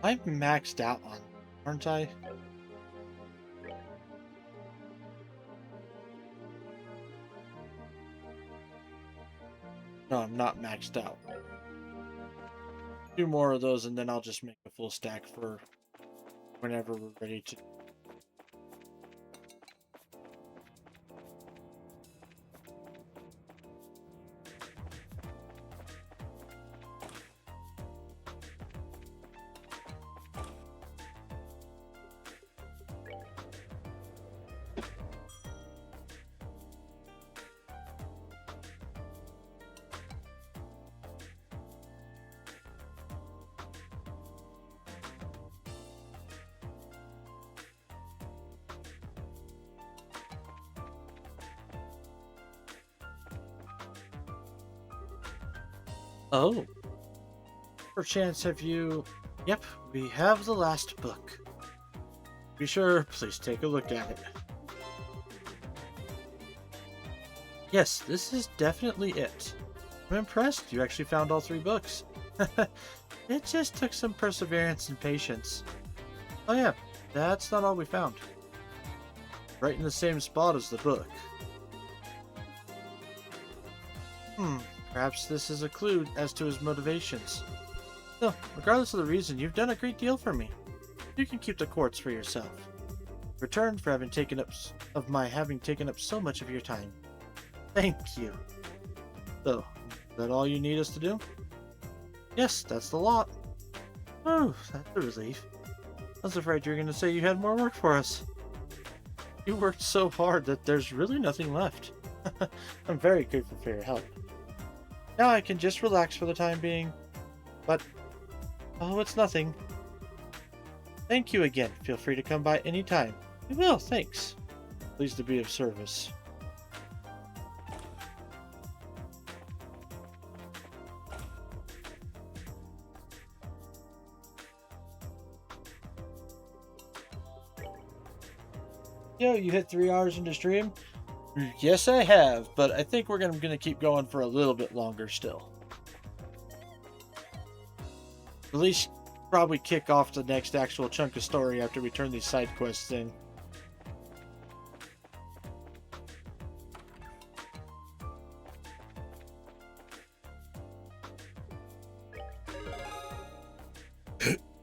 Speaker 1: I'm maxed out on, aren't I? No, I'm not maxed out. Two more of those and then I'll just make a full stack for whenever we're ready to. Oh, perchance have you? Yep, we have the last book. Be sure, please take a look at it. Yes, this is definitely it. I'm impressed you actually found all 3 books. It just took some perseverance and patience. Oh yeah, that's not all we found. Right in the same spot as the book. Perhaps this is a clue as to his motivations. Still, regardless of the reason, you've done a great deal for me. You can keep the quartz for yourself. Return for having taken up so much of your time. Thank you. So, is that all you need us to do? Yes, that's the lot. Oh, that's a relief. I was afraid you were going to say you had more work for us. You worked so hard that there's really nothing left. I'm very grateful for your help. Now I can just relax for the time being. But, oh, it's nothing. Thank you again. Feel free to come by anytime. I will, thanks. Pleased to be of service. Yo, you hit 3 hours into stream? Yes, I have, but I think we're gonna keep going for a little bit longer still. At least probably kick off the next actual chunk of story after we turn these side quests in.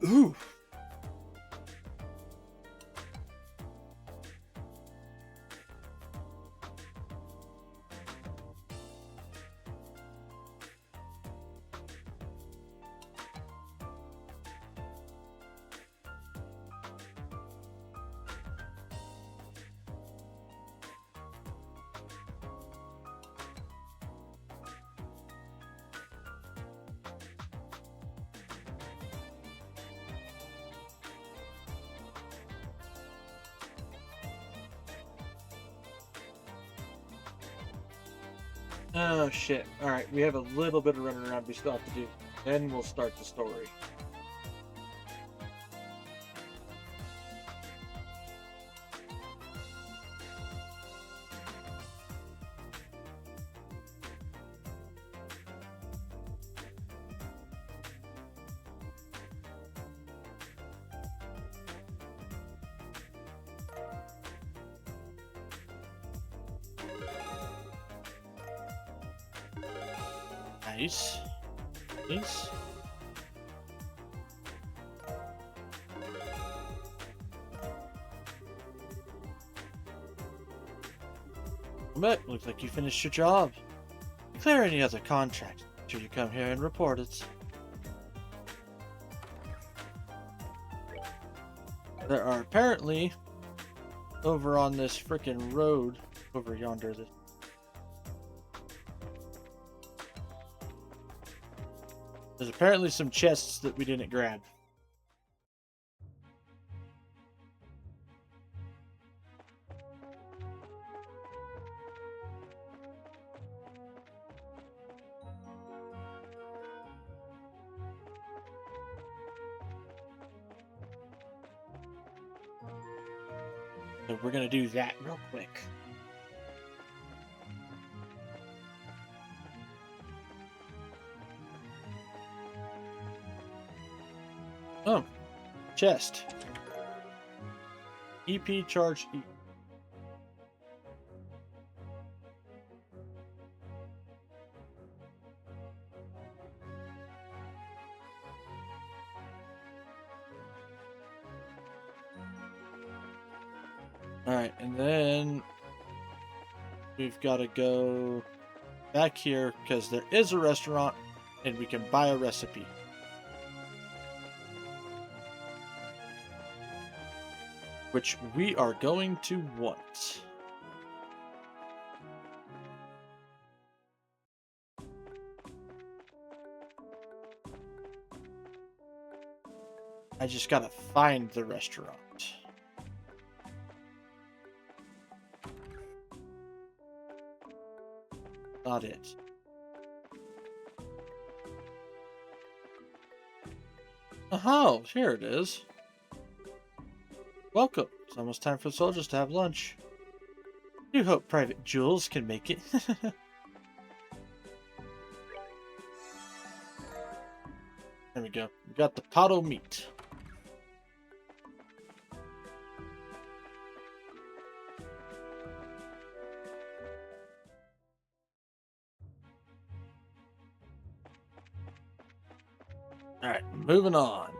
Speaker 1: Ooh. Oh shit. Alright, we have a little bit of running around we still have to do. Then we'll start the story. Nice. Nice. But looks like you finished your job. Declare any other contract after you come here and report it. There are apparently over on this freaking road over yonder. There's apparently some chests that we didn't grab. So we're gonna do that real quick. Oh, chest. EP charge E. Alright, and then we've got to go back here because there is a restaurant and we can buy a recipe. Which we are going to want. I just gotta find the restaurant. Not it. Oh, here it is. Welcome. It's almost time for the soldiers to have lunch. Do hope Private Jules can make it. There we go. We got the potto meat. Alright, moving on.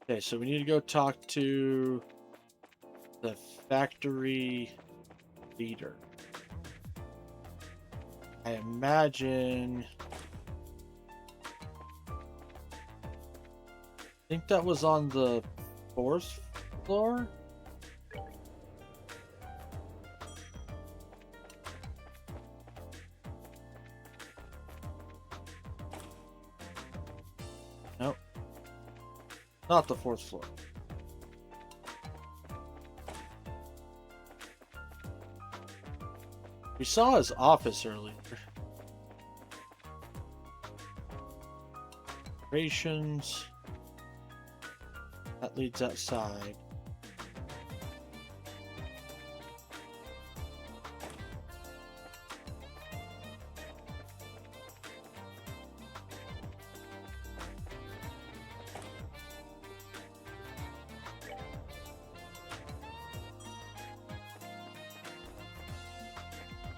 Speaker 1: Okay, so we need to go talk to the factory leader. I imagine... I think that was on the 4th floor? Nope. Not the 4th floor. We saw his office earlier. Operations. That leads outside.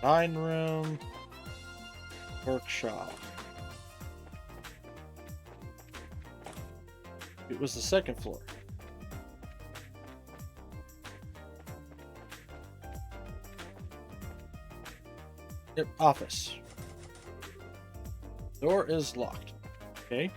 Speaker 1: Dine room, workshop. It was the 2nd floor. Yep, office. Door is locked. Okay.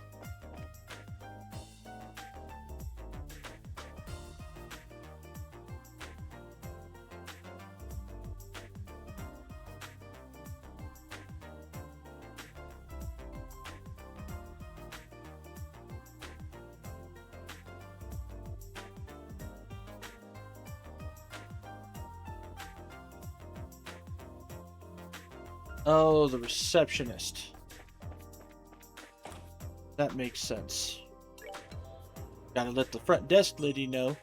Speaker 1: Oh, the receptionist. That makes sense. Gotta let the front desk lady know.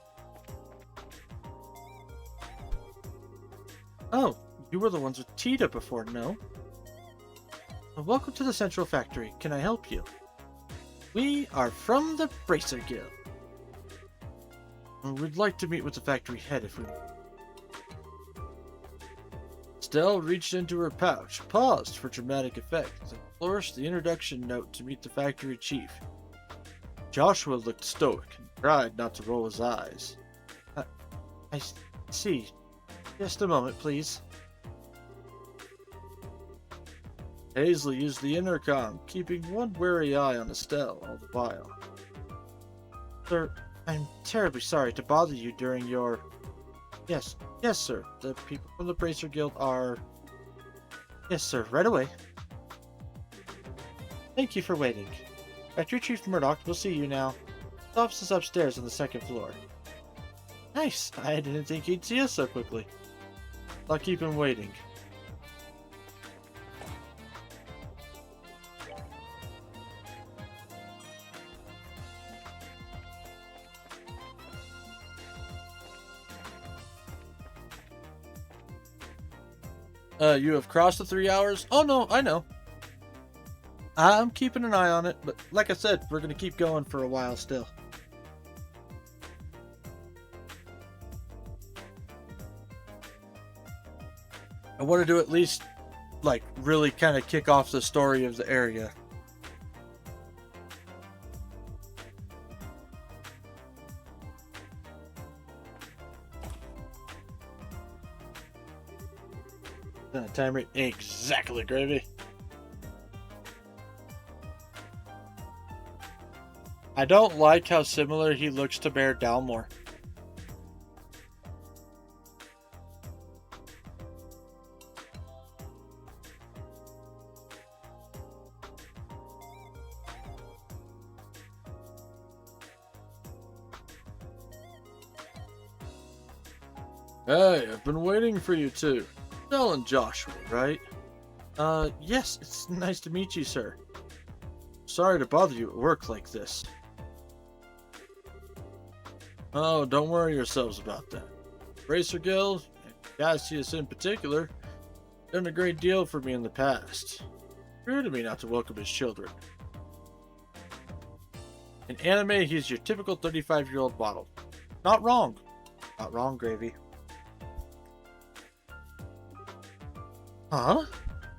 Speaker 1: Oh, You were the ones with Tita before, no? Welcome to the Central Factory. Can I help you? We are from the Bracer Guild. We'd like to meet with the factory head if we... Stell reached into her pouch, paused for dramatic effect, and flourished the introduction note to meet the factory chief. Joshua looked stoic and tried not to roll his eyes. I see. Just a moment, please. Paisley used the intercom, keeping one wary eye on Estelle all the while. Sir, I'm terribly sorry to bother you during your... Yes, sir. The people from the Bracer Guild are... Yes, sir. Right away. Thank you for waiting. Factory Chief Murdoch will see you now. The office is upstairs on the second floor. Nice. I didn't think he'd see us so quickly. I'll keep him waiting. You have crossed the 3 hours? Oh no, I know. I'm keeping an eye on it, but like I said, we're gonna keep going for a while still. I wanted to at least, like, really kind of kick off the story of the area. Time rate exactly, Gravy. I don't like how similar he looks to Bear Dalmore. Hey, I've been waiting for you two. Stell and Joshua, right? Yes, it's nice to meet you, sir. Sorry to bother you at work like this. Oh, don't worry yourselves about that. Bracer Guild, and Cassius in particular, done a great deal for me in the past. Rude of me not to welcome his children. In anime, he's your typical 35-year-old model. Not wrong. Not wrong, Gravy. Huh?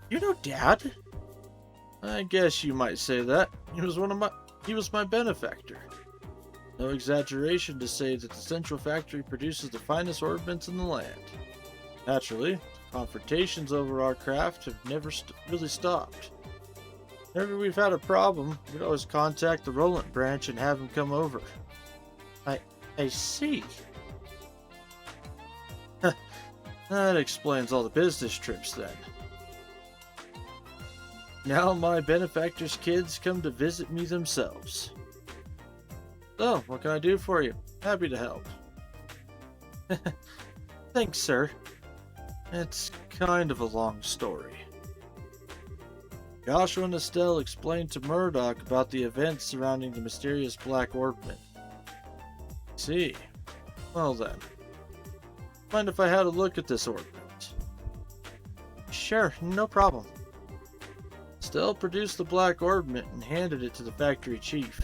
Speaker 1: You know Dad? I guess you might say that. He was my benefactor. No exaggeration to say that the Central Factory produces the finest ornaments in the land. Naturally, confrontations over our craft have never really stopped. Whenever we've had a problem, we'd always contact the Roland branch and have him come over. I see. That explains all the business trips then. Now my benefactor's kids come to visit me themselves. So, what can I do for you? Happy to help. Thanks, sir. It's kind of a long story. Joshua and Estelle explained to Murdoch about the events surrounding the mysterious black ornament. See. Well then. Mind if I had a look at this ornament? Sure, no problem. Estelle produced the black ornament and handed it to the factory chief.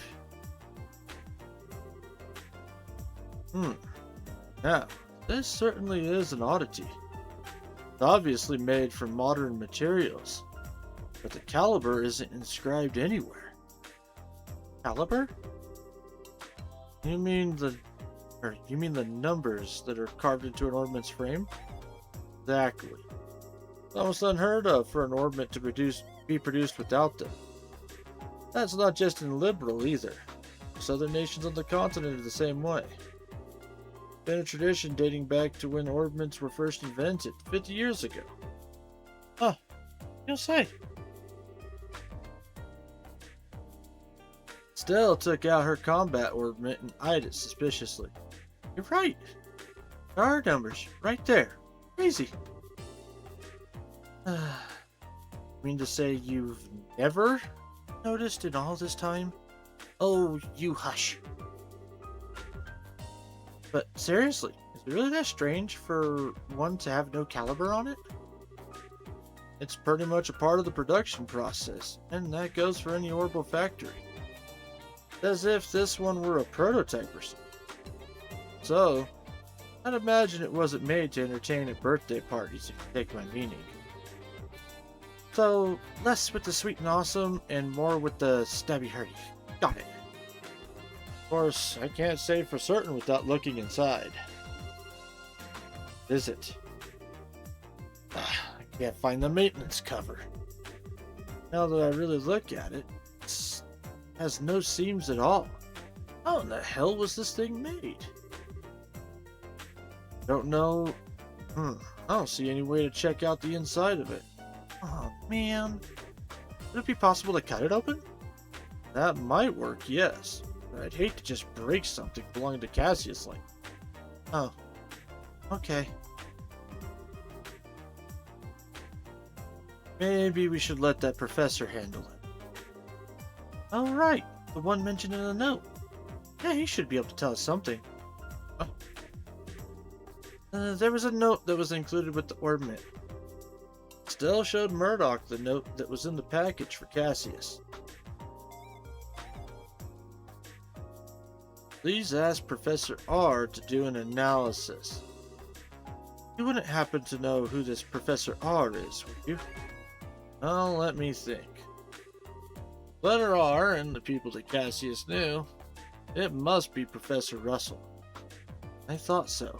Speaker 1: Now, this certainly is an oddity. It's obviously made from modern materials, but the caliber isn't inscribed anywhere. Caliber? You mean the numbers that are carved into an ornament's frame? Exactly. It's almost unheard of for an ornament to be produced without them. That's not just in Liberl either. Southern nations on the continent are the same way. Been a tradition dating back to when ornaments were first invented, 50 years ago. Huh, you'll say. Stell took out her combat ornament and eyed it suspiciously. You're right. There are numbers, right there. Crazy. Mean to say you've never noticed in all this time? Oh, you hush. But seriously, is it really that strange for one to have no caliber on it? It's pretty much a part of the production process, and that goes for any orbital factory. As if this one were a prototype or something. So, I'd imagine it wasn't made to entertain at birthday parties, if you take my meaning. So, less with the sweet and awesome, and more with the stabby hardy. Got it. Of course, I can't say for certain without looking inside. Is it? I can't find the maintenance cover. Now that I really look at it, it has no seams at all. How in the hell was this thing made? Don't know. I don't see any way to check out the inside of it. Oh man. Would it be possible to cut it open? That might work, yes. But I'd hate to just break something belonging to Cassius like. Oh. Okay. Maybe we should let that professor handle it. Oh right, the one mentioned in the note. Yeah, he should be able to tell us something. Oh. There was a note that was included with the orbment. Still showed Murdoch the note that was in the package for Cassius. Please ask Professor R to do an analysis. You wouldn't happen to know who this Professor R is, would you? Well, let me think. Letter R and the people that Cassius knew. It must be Professor Russell. I thought so.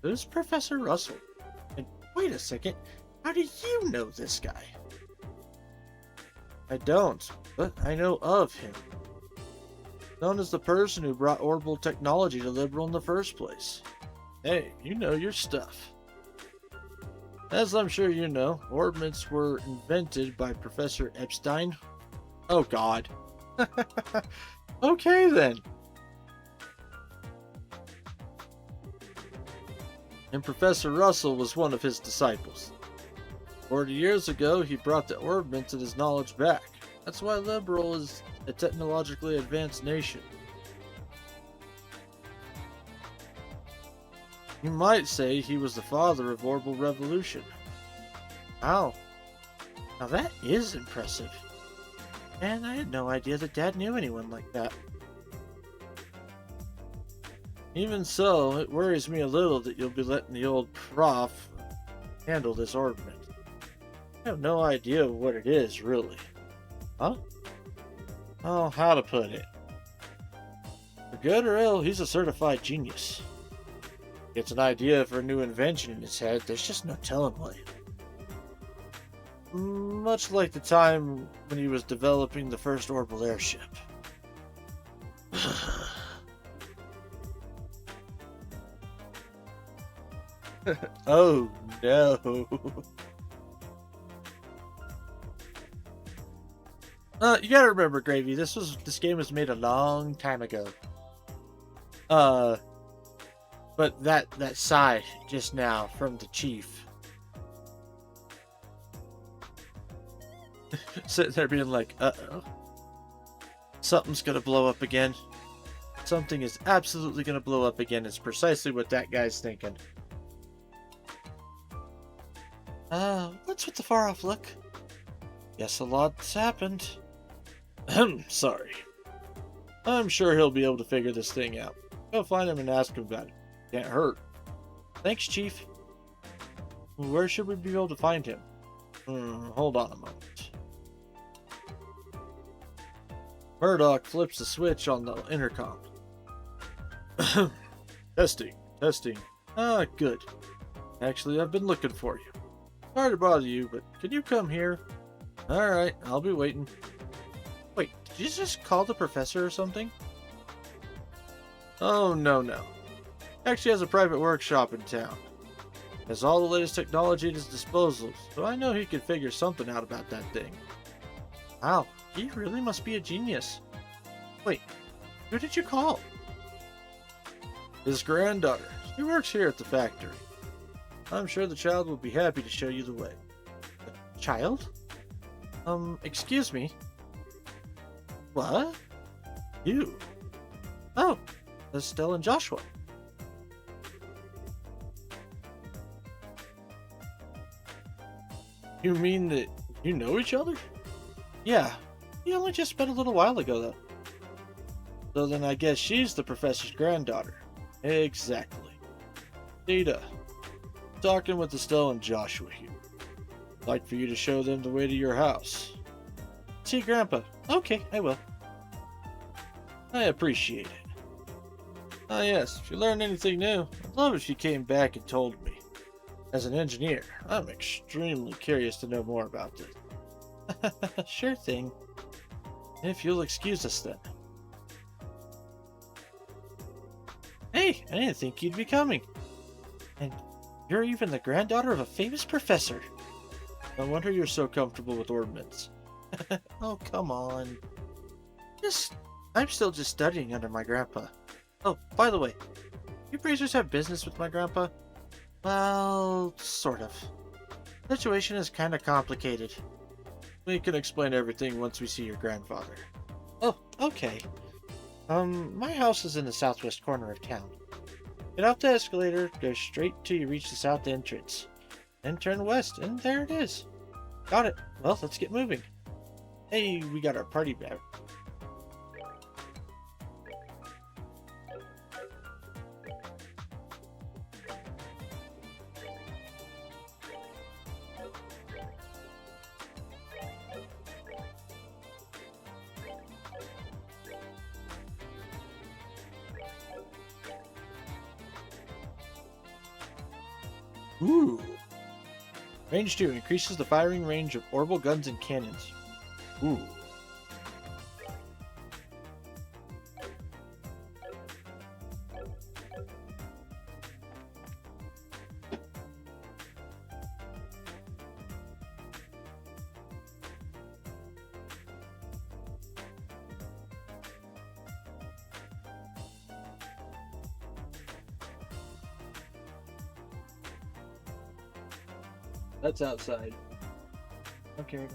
Speaker 1: Who's Professor Russell? And wait a second, how do you know this guy? I don't, but I know of him. Known as the person who brought orbital technology to Liberl in the first place. Hey, you know your stuff. As I'm sure you know, orbments were invented by Professor Epstein. Oh god. Okay then. And Professor Russell was one of his disciples. 40 years ago, he brought the orbments and his knowledge back. That's why Liberl is a technologically advanced nation. You might say he was the father of orbital revolution. Wow. Now that is impressive. And I had no idea that Dad knew anyone like that. Even so, it worries me a little that you'll be letting the old Prof handle this orbment. I have no idea what it is, really. Huh? Oh, how to put it. For good or ill, he's a certified genius. Gets an idea for a new invention in his head, there's just no telling what. Much like the time when he was developing the first orbital airship. Oh no. You gotta remember, Gravy, this game was made a long time ago. But that sigh just now from the chief. Sitting there being like, uh-oh. Something's gonna blow up again. Something is absolutely gonna blow up again. It's precisely what that guy's thinking. What's with the far-off look? Guess a lot's happened. Sorry. I'm sure he'll be able to figure this thing out. Go find him and ask him about it. Can't hurt. Thanks, Chief. Where should we be able to find him? Hold on a moment. Murdoch flips the switch on the intercom. Testing. Ah, good. Actually, I've been looking for you. Sorry to bother you, but can you come here? Alright, I'll be waiting. Wait, did you just call the professor or something? Oh, no. Actually has a private workshop in town. Has all the latest technology at his disposal, so I know he could figure something out about that thing. Wow, he really must be a genius. Wait, who did you call? His granddaughter. She works here at the factory. I'm sure the child will be happy to show you the way. The child? Excuse me. What? You? Oh, Estelle and Joshua. You mean that you know each other? Yeah, we only just met a little while ago, though. So then I guess she's the professor's granddaughter. Exactly. Nita, talking with Estelle and Joshua here. Like for you to show them the way to your house. See, Grandpa. Okay, I will. I appreciate it. Ah, yes, if you learned anything new, I'd love if you came back and told me. As an engineer, I'm extremely curious to know more about this. Sure thing. If you'll excuse us then. Hey, I didn't think you'd be coming. And you're even the granddaughter of a famous professor. No wonder you're so comfortable with ordnance. Oh, come on. I'm still just studying under my grandpa. Oh, by the way, you Brazers have business with my grandpa? Well, sort of. The situation is kind of complicated. We can explain everything once we see your grandfather. Oh, okay. My house is in the southwest corner of town. Get off the escalator, go straight till you reach the south entrance. Then turn west, and there it is. Got it. Well, let's get moving. Hey, we got our party back. Ooh. Range 2 increases the firing range of orbital guns and cannons. Ooh. That's outside. Okay.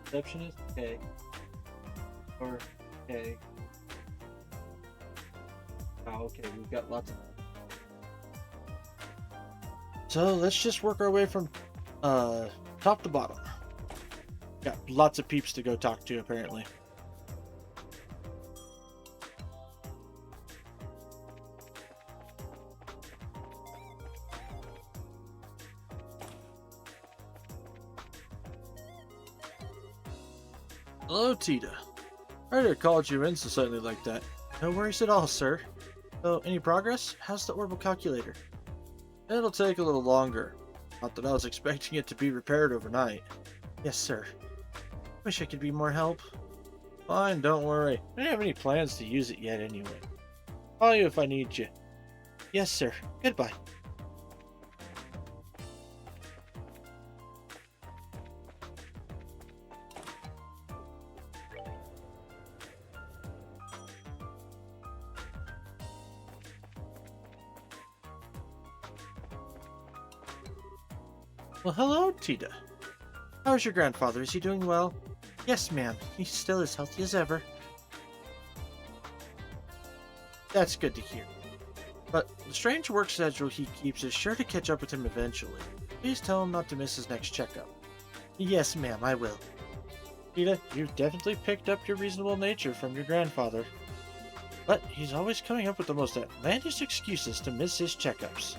Speaker 1: Receptionist? Okay. Or, okay. Oh, okay, we've got lots of... So, let's just work our way from, top to bottom. Got lots of peeps to go talk to, apparently. Hello, Tita. Right here called you in so suddenly like that. No worries at all, sir. So, any progress? How's the orbital calculator? It'll take a little longer. Not that I was expecting it to be repaired overnight. Yes, sir. Wish I could be more help. Fine, don't worry. I don't have any plans to use it yet anyway. Call you if I need you. Yes, sir. Goodbye. Well, hello, Tita. How's your grandfather? Is he doing well? Yes, ma'am. He's still as healthy as ever. That's good to hear. But the strange work schedule he keeps is sure to catch up with him eventually. Please tell him not to miss his next checkup. Yes, ma'am, I will. Tita, you've definitely picked up your reasonable nature from your grandfather. But he's always coming up with the most outlandish excuses to miss his checkups.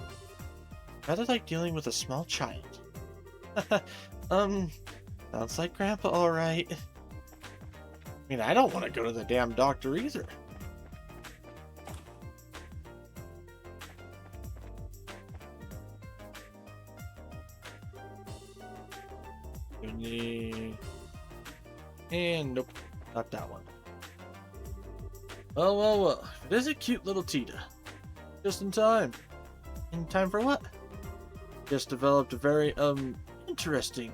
Speaker 1: Rather like dealing with a small child. Sounds like Grandpa, alright. I mean, I don't want to go to the damn doctor either. And nope, not that one. Well, it is a cute little Tita. Just in time. In time for what? Just developed a very, interesting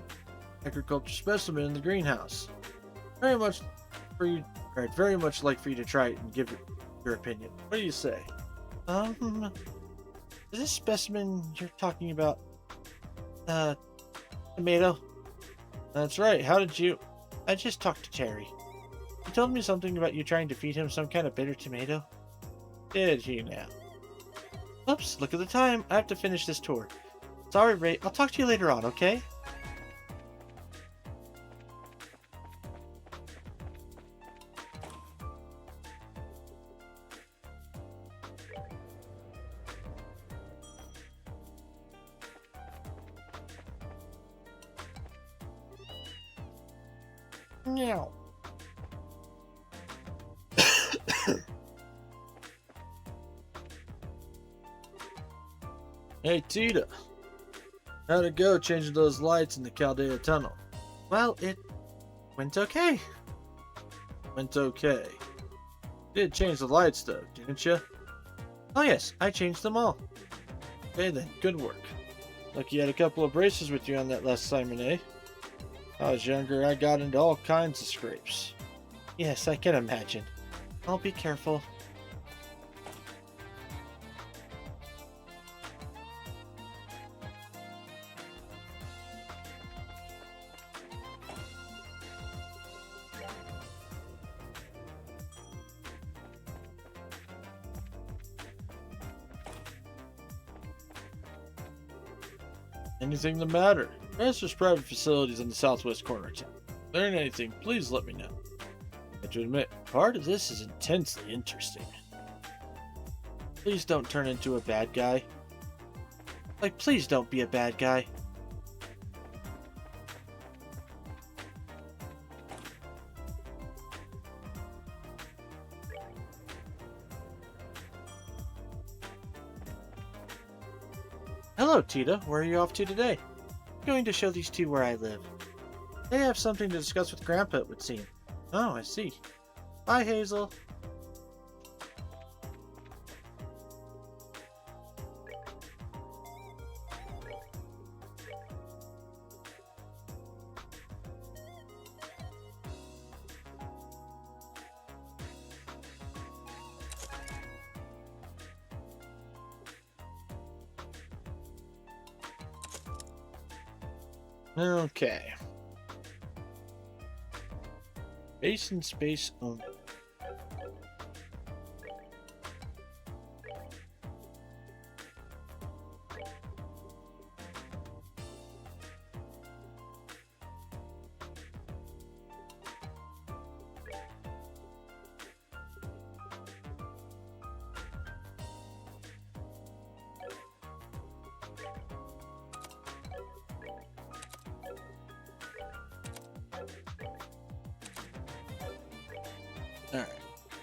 Speaker 1: agriculture specimen in the greenhouse. Very much like for you to try it and give your opinion. What do you say? Is this specimen you're talking about, tomato? That's right. How did you... I just talked to Terry. He told me something about you trying to feed him some kind of bitter tomato. Did he now? Oops, look at the time. I have to finish this tour. Sorry, Ray. I'll talk to you later on, okay? Meow. Hey, Tita. How'd it go changing those lights in the Chaldea tunnel? Well, it went okay. Went okay. Did change the lights though, didn't you? Oh yes, I changed them all. Okay then, good work. Like you had a couple of braces with you on that last assignment, eh? I was younger, I got into all kinds of scrapes. Yes, I can imagine. I'll be careful. Anything the matter? There's private facilities in the southwest corner of town. If there's anything, please let me know. I have to admit, part of this is intensely interesting. Please don't turn into a bad guy. Like, please don't be a bad guy. Hello, Tita. Where are you off to today? I'm going to show these two where I live. They have something to discuss with Grandpa, it would seem. Oh, I see. Bye, Hazel. Okay. Base and space only. Alright,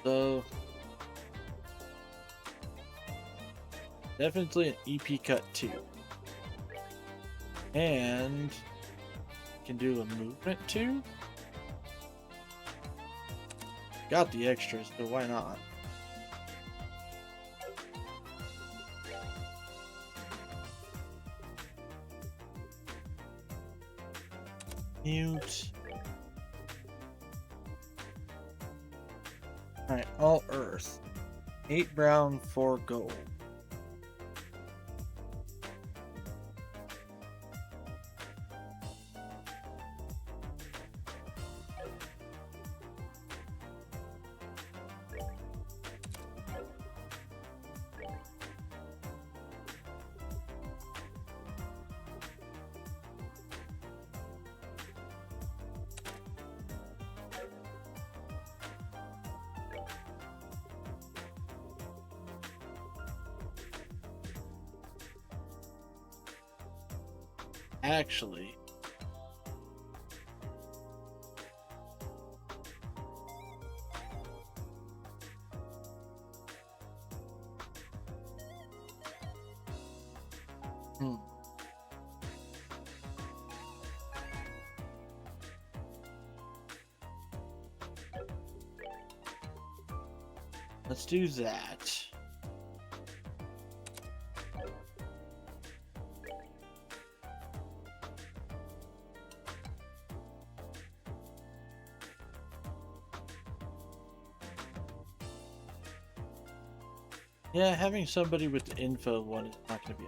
Speaker 1: so definitely an EP cut 2. And can do a movement 2. Got the extras, so why not? Mute. Alright, all earth. 8 brown, 4 gold. Actually, let's do that. Yeah, having somebody with the info one is not going to be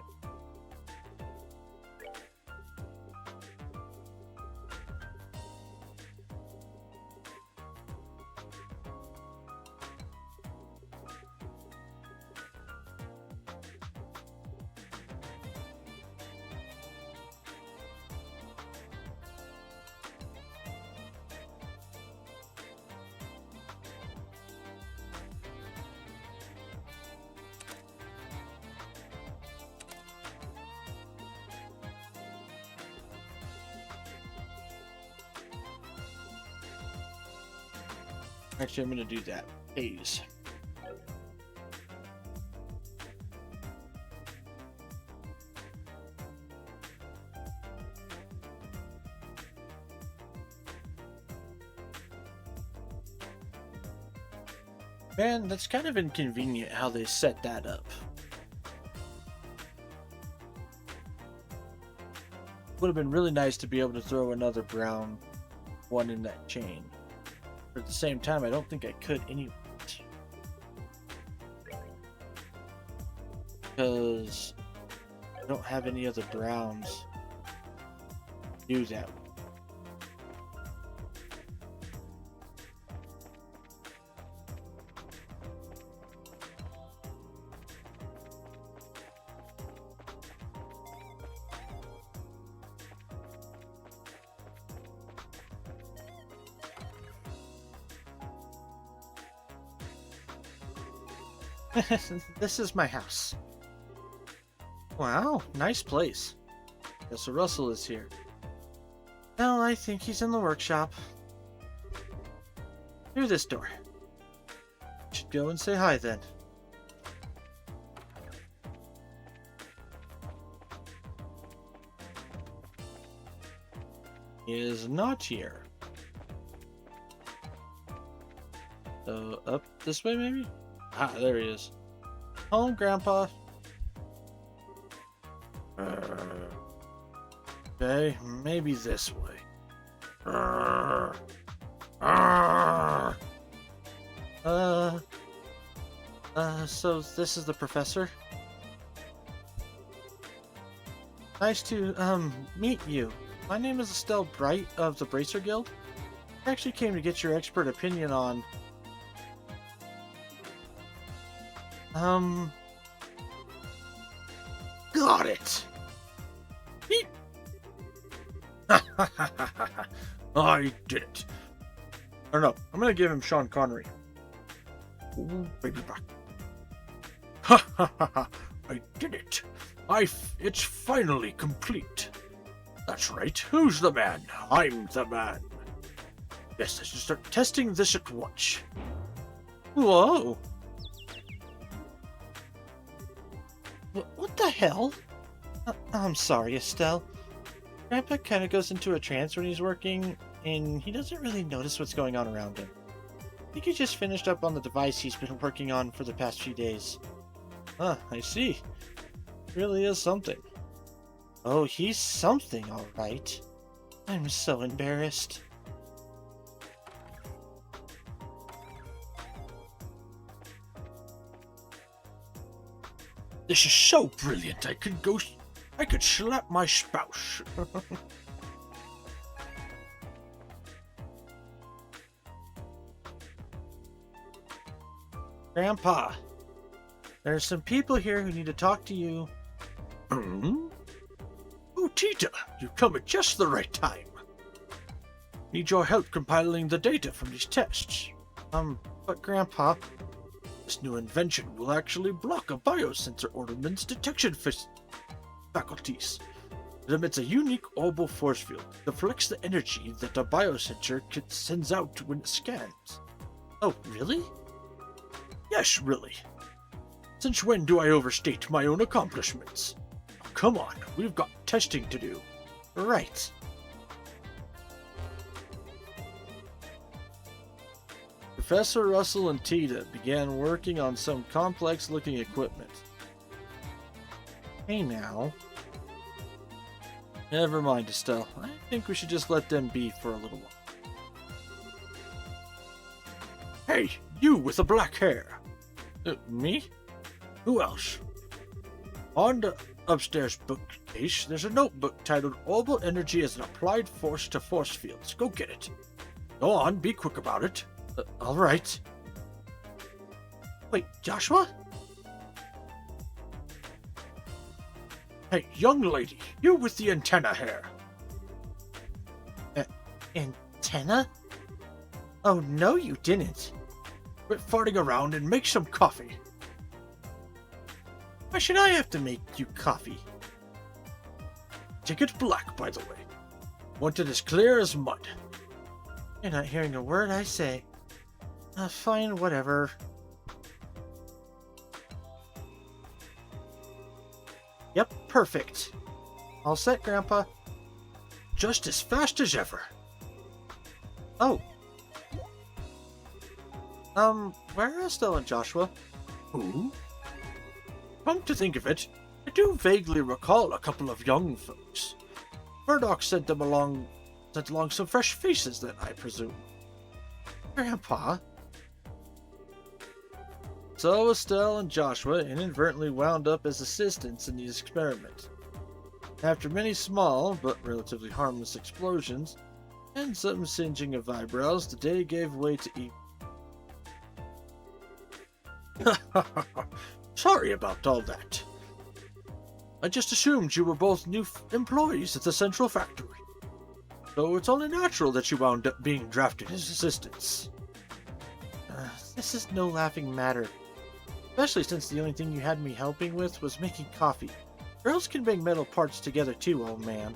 Speaker 1: Actually, I'm going to do that. Please. Man, that's kind of inconvenient how they set that up. Would have been really nice to be able to throw another brown one in that chain. But at the same time, I don't think I could anyway. Because I don't have any other browns to do that. This is my house. Wow, nice place. Yes, Russell is here. Well, I think he's in the workshop. Through this door. Should go and say hi then. He is not here. So, up this way maybe? Ah, there he is. Home, Grandpa. Okay, maybe this way. So this is the professor? Nice to, meet you. My name is Estelle Bright of the Bracer Guild. I actually came to get your expert opinion on... Got it! Beep. I did it. Or no, I'm gonna give him Sean Connery. Ooh, baby back. Ha ha ha ha! I did it! It's finally complete. That's right. Who's the man? I'm the man. Yes, I should start testing this at once. Whoa! What the hell? I'm sorry, Estelle. Grandpa kind of goes into a trance when he's working, and he doesn't really notice what's going on around him. I think he just finished up on the device he's been working on for the past few days. Huh, I see. Really is something. Oh, he's something, all right. I'm so embarrassed. This is so brilliant, I could slap my spouse. Grandpa, there's some people here who need to talk to you. Hmm? Oh, Tita, you come at just the right time. Need your help compiling the data from these tests. But Grandpa, this new invention will actually block a biosensor ornament's detection faculties. It emits a unique orbital force field that deflects the energy that a biosensor sends out when it scans. Oh, really? Yes, really. Since when do I overstate my own accomplishments? Oh, come on, we've got testing to do. Right. Professor Russell and Tita began working on some complex-looking equipment. Hey now. Never mind, Estelle. I think we should just let them be for a little while. Hey, you with the black hair! Me? Who else? On the upstairs bookcase, there's a notebook titled Orbital Energy as an Applied Force to Force Fields. Go get it. Go on, be quick about it. Alright. Wait, Joshua? Hey, young lady, you with the antenna hair. Antenna? Oh, no you didn't. Quit farting around and make some coffee. Why should I have to make you coffee? Take it black, by the way. Want it as clear as mud. You're not hearing a word I say. Fine, whatever. Yep, perfect. All set, Grandpa.
Speaker 4: Just as fast as ever.
Speaker 1: Oh. Where are Estelle and Joshua?
Speaker 4: Who? Come to think of it, I do vaguely recall a couple of young folks. Murdoch sent along some fresh faces then, I presume.
Speaker 1: Grandpa? So Estelle and Joshua inadvertently wound up as assistants in the experiment. After many small, but relatively harmless explosions, and some singeing of eyebrows, the day gave way to
Speaker 4: Sorry about all that. I just assumed you were both new employees at the central factory. So it's only natural that you wound up being drafted as assistants.
Speaker 1: This is no laughing matter. Especially since the only thing you had me helping with was making coffee. Girls can bring metal parts together too, old man.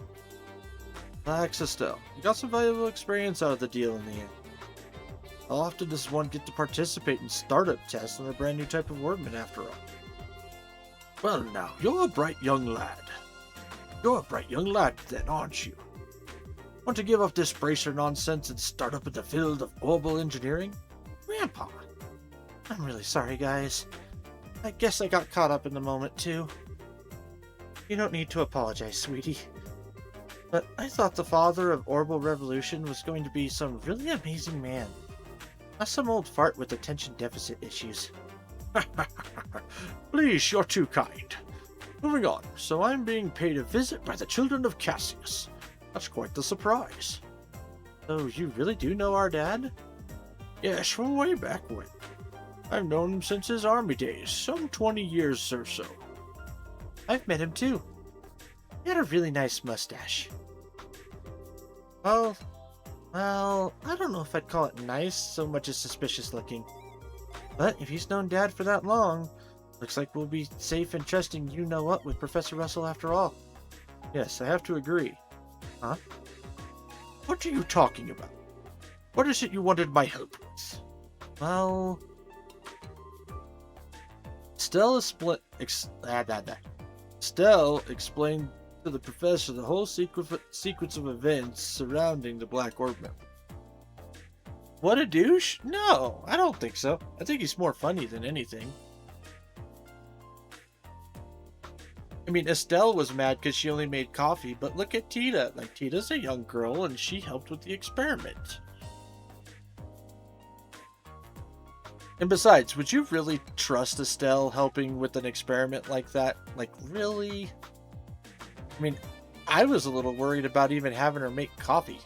Speaker 1: Relax, Estelle. You got some valuable experience out of the deal in the end. How often does one get to participate in startup tests on a brand new type of workman after all?
Speaker 4: Well now, you're a bright young lad. You're a bright young lad then, aren't you? Want to give up this bracer nonsense and start up in the field of orbital engineering?
Speaker 1: Grandpa! I'm really sorry, guys. I guess I got caught up in the moment, too. You don't need to apologize, sweetie. But I thought the father of Orbital Revolution was going to be some really amazing man. Not some old fart with attention deficit issues.
Speaker 4: Please, you're too kind. Moving on, so I'm being paid a visit by the children of Cassius. That's quite the surprise.
Speaker 1: So you really do know our dad?
Speaker 4: Yes, from way back when. I've known him since his army days, some 20 years or so.
Speaker 1: I've met him too. He had a really nice mustache. Well, I don't know if I'd call it nice so much as suspicious looking. But if he's known Dad for that long, looks like we'll be safe and trusting you-know-what with Professor Russell after all. Yes, I have to agree. Huh?
Speaker 4: What are you talking about? What is it you wanted my help with?
Speaker 1: Well... Stell explained to the professor the whole sequence of events surrounding the Black Orbman. What a douche? No, I don't think so. I think he's more funny than anything. I mean, Estelle was mad because she only made coffee, but look at Tita. Like, Tita's a young girl, and she helped with the experiment. And besides, would you really trust Estelle helping with an experiment like that? Like, really? I mean, I was a little worried about even having her make coffee.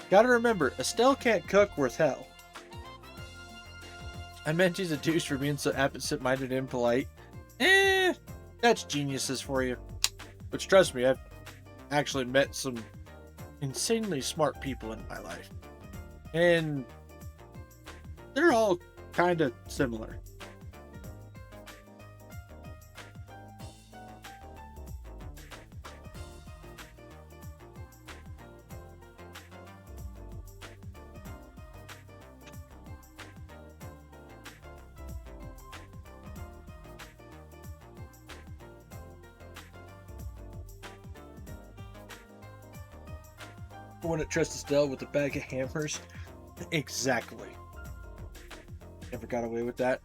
Speaker 1: Gotta remember, Estelle can't cook worth hell. I meant she's a douche for being so absent-minded and polite. That's geniuses for you. Which, trust me, I've actually met some insanely smart people in my life. And they're all kind of similar. I wouldn't trust Estelle with a bag of hammers. Exactly. Never got away with that.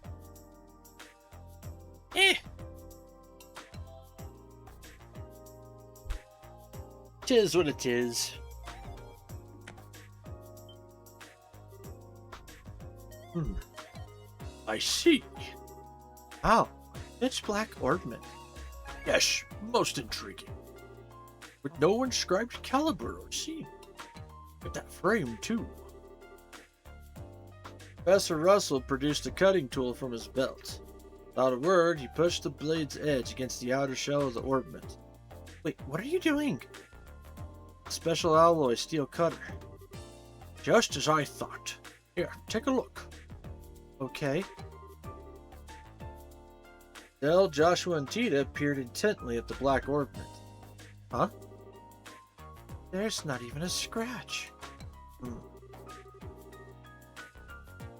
Speaker 1: Tis what it is.
Speaker 4: I see.
Speaker 1: Oh, pitch black Orbman.
Speaker 4: Yes, most intriguing. With no inscribed caliber or seam. With that frame, too.
Speaker 1: Professor Russell produced a cutting tool from his belt. Without a word, he pushed the blade's edge against the outer shell of the ornament. Wait, what are you doing? A special alloy steel cutter.
Speaker 4: Just as I thought. Here, take a look.
Speaker 1: Okay. Dell, Joshua, and Tita peered intently at the black orbment. Huh? There's not even a scratch.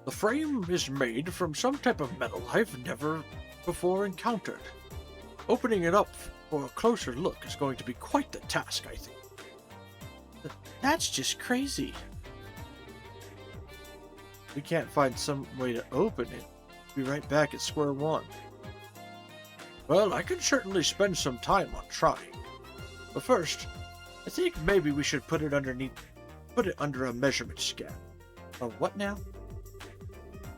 Speaker 4: The frame is made from some type of metal I've never before encountered. Opening it up for a closer look is going to be quite the task, I think.
Speaker 1: That's just crazy. We can't find some way to open it. Be right back at square one.
Speaker 4: Well, I can certainly spend some time on trying. But first, I think maybe we should put it under a measurement scan.
Speaker 1: A what now?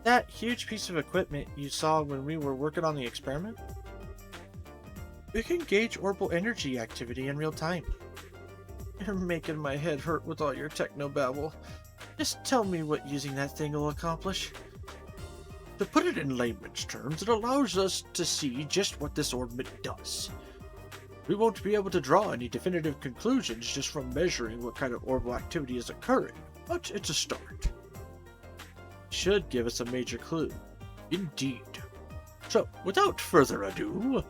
Speaker 1: That huge piece of equipment you saw when we were working on the experiment? We can gauge orbital energy activity in real time. You're making my head hurt with all your technobabble. Just tell me what using that thing will accomplish.
Speaker 4: To put it in layman's terms, it allows us to see just what this orbit does. We won't be able to draw any definitive conclusions just from measuring what kind of orbital activity is occurring, but it's a start.
Speaker 1: Should give us a major clue.
Speaker 4: Indeed. So, without further ado...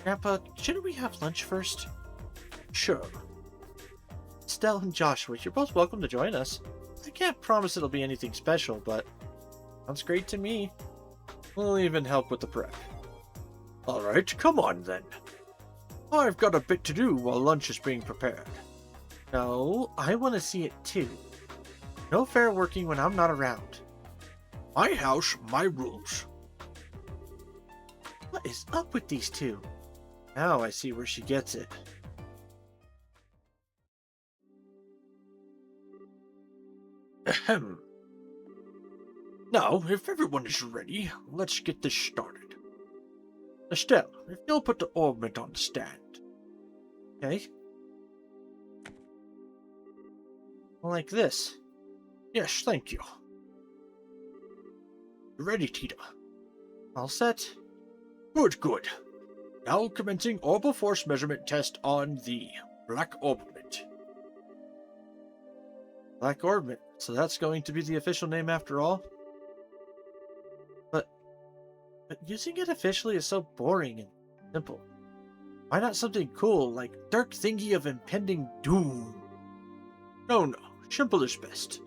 Speaker 1: Grandpa, shouldn't we have lunch first?
Speaker 4: Sure.
Speaker 1: Stell and Joshua, you're both welcome to join us. I can't promise it'll be anything special, but sounds great to me. We'll even help with the prep.
Speaker 4: Alright, come on then. I've got a bit to do while lunch is being prepared.
Speaker 1: No, I want to see it too. No fair working when I'm not around.
Speaker 4: My house, my rules.
Speaker 1: What is up with these two? Now I see where she gets it.
Speaker 4: Ahem. Now, if everyone is ready, let's get this started. Estelle, if you'll put the orbit on the stand.
Speaker 1: Okay. Like this.
Speaker 4: Yes, thank you. Ready, Tita?
Speaker 1: All set.
Speaker 4: Good, good. Now commencing orbital force measurement test on the black orbit.
Speaker 1: Black orbit. So that's going to be the official name after all? But using it officially is so boring and simple. Why not something cool like dark thingy of impending doom?
Speaker 4: No, simple is best.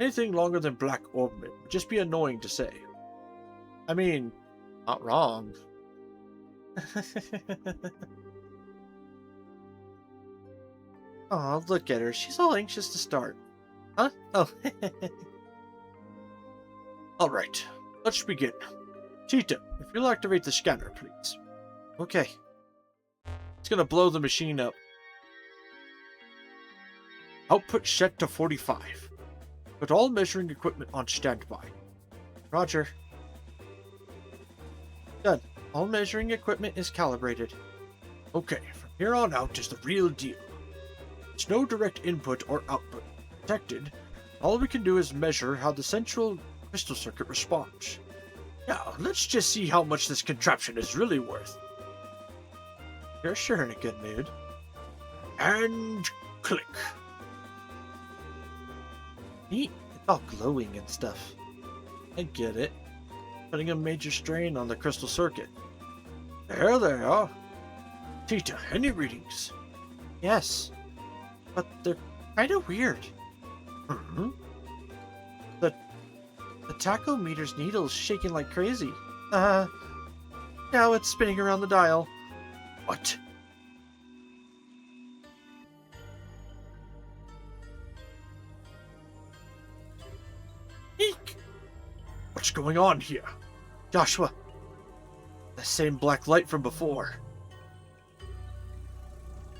Speaker 4: Anything longer than black orbit would just be annoying to say.
Speaker 1: I mean, not wrong. Oh, look at her. She's all anxious to start. Huh? Oh.
Speaker 4: Alright, let's begin. Tita, if you'll activate the scanner, please.
Speaker 1: Okay. It's gonna blow the machine up.
Speaker 4: Output set to 45. Put all measuring equipment on standby.
Speaker 1: Roger. Done. All measuring equipment is calibrated.
Speaker 4: Okay, from here on out is the real deal. It's no direct input or output. Detected, all we can do is measure how the central crystal circuit responds. Now, let's just see how much this contraption is really worth.
Speaker 1: You're sure in a good mood.
Speaker 4: And click.
Speaker 1: Neat. It's all glowing and stuff. I get it. Putting a major strain on the crystal circuit.
Speaker 4: There they are. Tita, any readings?
Speaker 1: Yes. But they're kind of weird.
Speaker 4: Hmm?
Speaker 1: The tachometer's needle is shaking like crazy. Now it's spinning around the dial.
Speaker 4: What?
Speaker 1: Eek!
Speaker 4: What's going on here?
Speaker 1: Joshua. The same black light from before.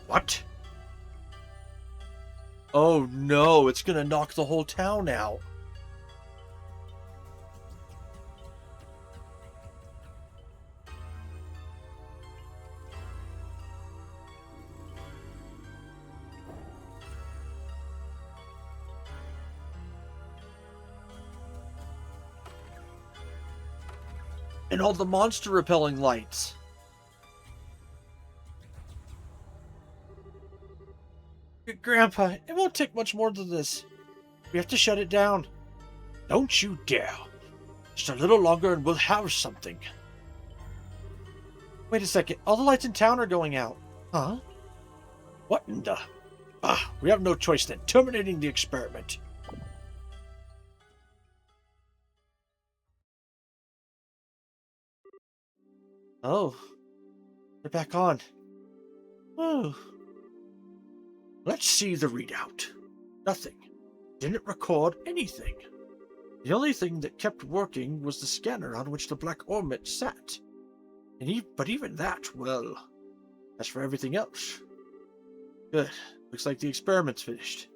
Speaker 4: What?
Speaker 1: Oh no, it's gonna knock the whole town out. And all the monster repelling lights. Grandpa, it won't take much more than this. We have to shut it down.
Speaker 4: Don't you dare. Just a little longer and we'll have something. Wait a second. All the lights in town are going out. Huh? What in the... we have no choice then. Terminating the experiment. Oh. They're back on. Oh. Let's see the readout. Nothing. Didn't record anything. The only thing that kept working was the scanner on which the black ornament sat. But even that, well, as for everything else. Good. Looks like the experiment's finished.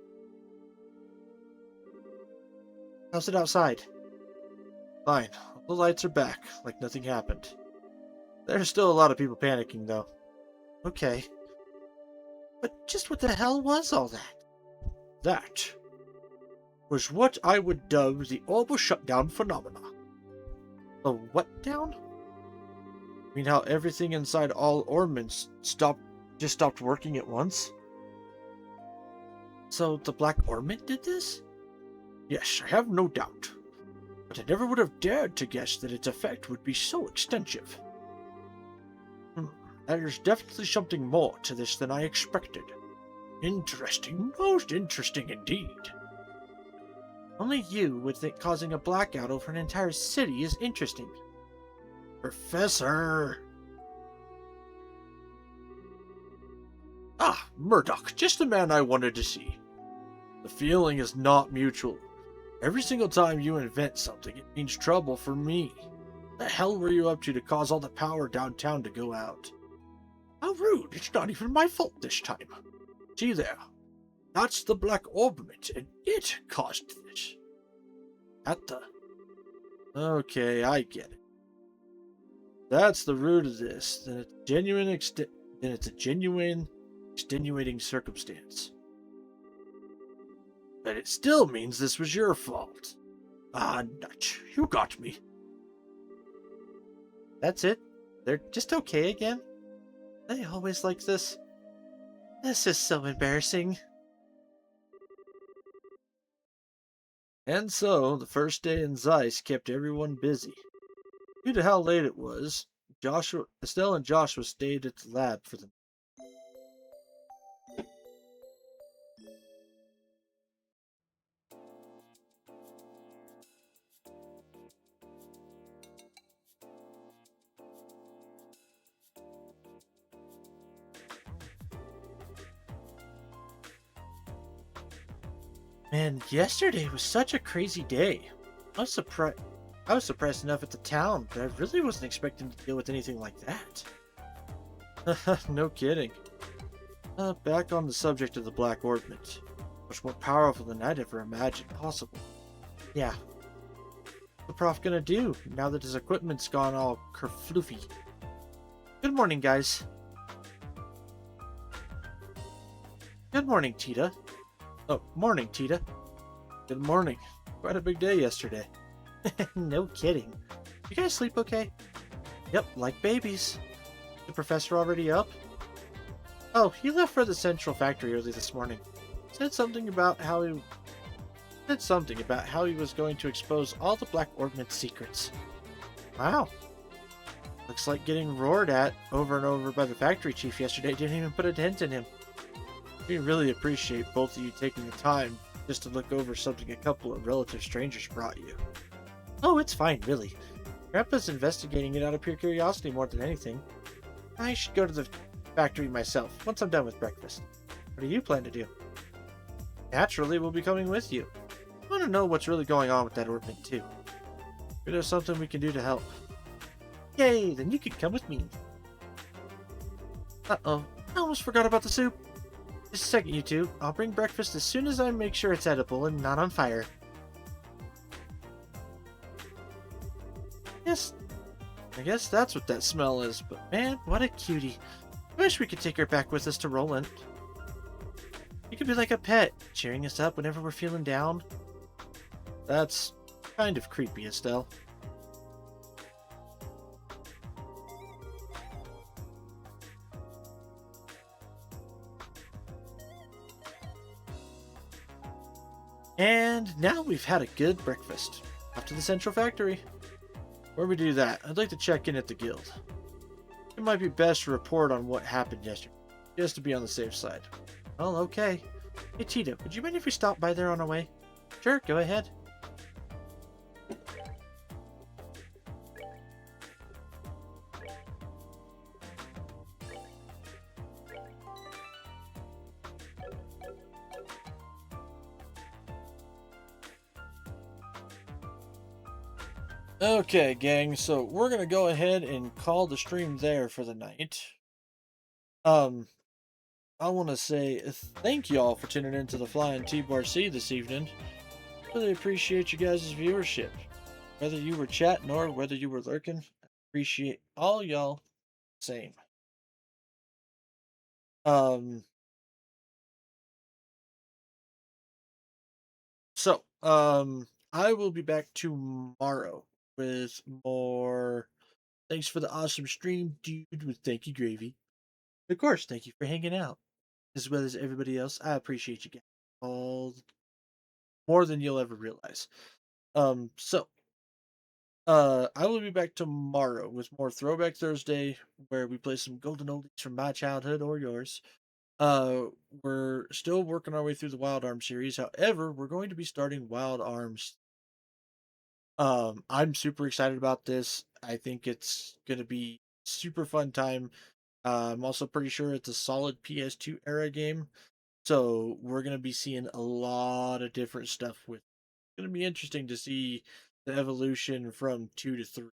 Speaker 4: How's it outside? Fine. All the lights are back, like nothing happened. There's still a lot of people panicking, though. Okay. But just what the hell was all that? That was what I would dub the orbital shutdown phenomena. The what down? I mean how everything inside all ornaments just stopped working at once? So the black ornament did this? Yes, I have no doubt. But I never would have dared to guess that its effect would be so extensive. There's definitely something more to this than I expected. Interesting, most interesting indeed. Only you would think causing a blackout over an entire city is interesting. Professor! Ah, Murdoch, just the man I wanted to see. The feeling is not mutual. Every single time you invent something, it means trouble for me. The hell were you up to cause all the power downtown to go out? How rude, it's not even my fault this time. See there, that's the black ornament, and it caused this. Okay, I get it. That's the root of this, then it's a genuine extenuating circumstance. But it still means this was your fault. Ah, nut, you got me. That's it? They're just okay again? They always like this. This is so embarrassing. And so, the first day in Zeiss kept everyone busy. Due to how late it was, Estelle and Joshua stayed at the lab for the Man, yesterday was such a crazy day. I was surprised enough at the town, but I really wasn't expecting to deal with anything like that. No kidding. Back on the subject of the Black Ornament. Much more powerful than I'd ever imagined possible. Yeah. What's the Prof gonna do now that his equipment's gone all kerfloofy? Good morning, guys. Good morning, Tita. Oh, morning, Tita. Good morning. Quite a big day yesterday. No kidding. You guys sleep okay? Yep, like babies. The professor already up? Oh, he left for the central factory early this morning. Said something about how he was going to expose all the Black Ornament secrets. Wow. Looks like getting roared at over and over by the factory chief yesterday didn't even put a dent in him. We really appreciate both of you taking the time just to look over something a couple of relative strangers brought you. Oh, it's fine, really. Grandpa's investigating it out of pure curiosity more than anything. I should go to the factory myself once I'm done with breakfast. What do you plan to do? Naturally, we'll be coming with you. I want to know what's really going on with that ornament, too. If there's something we can do to help. Yay, then you can come with me. Uh-oh, I almost forgot about the soup. Just a second, you two. I'll bring breakfast as soon as I make sure it's edible and not on fire. Yes, I guess that's what that smell is, but man, what a cutie. I wish we could take her back with us to Roland. You could be like a pet, cheering us up whenever we're feeling down. That's kind of creepy, Estelle. And now we've had a good breakfast. Off to the central factory. Before we do that, I'd like to check in at the guild.
Speaker 1: it might be best to report on what happened yesterday, just to be on the safe side. Well, okay. Hey, Tita, would you mind if we stop by there on our way? Sure, go ahead. Okay, gang, so we're gonna go ahead and call the stream there for the night. Um, I want to say thank y'all for tuning into the Flying T-Bar C this evening. Really appreciate you guys' viewership. Whether you were chatting or whether you were lurking, I appreciate all y'all same. Um, I will be back tomorrow with more. Thanks for the awesome stream, dude, with Thank You Gravy. Of course, thank you for hanging out, as well as everybody else. I appreciate you guys all more than you'll ever realize. So I will be back tomorrow with more Throwback Thursday, where we play some golden oldies from my childhood or yours. Uh, we're still working our way through the Wild Arms series. However, we're going to be starting Wild Arms. I'm super excited about this. I think it's gonna be super fun time. I'm also pretty sure it's a solid PS2 era game, so we're gonna be seeing a lot of different stuff with. It's gonna be interesting to see the evolution from 2 to 3.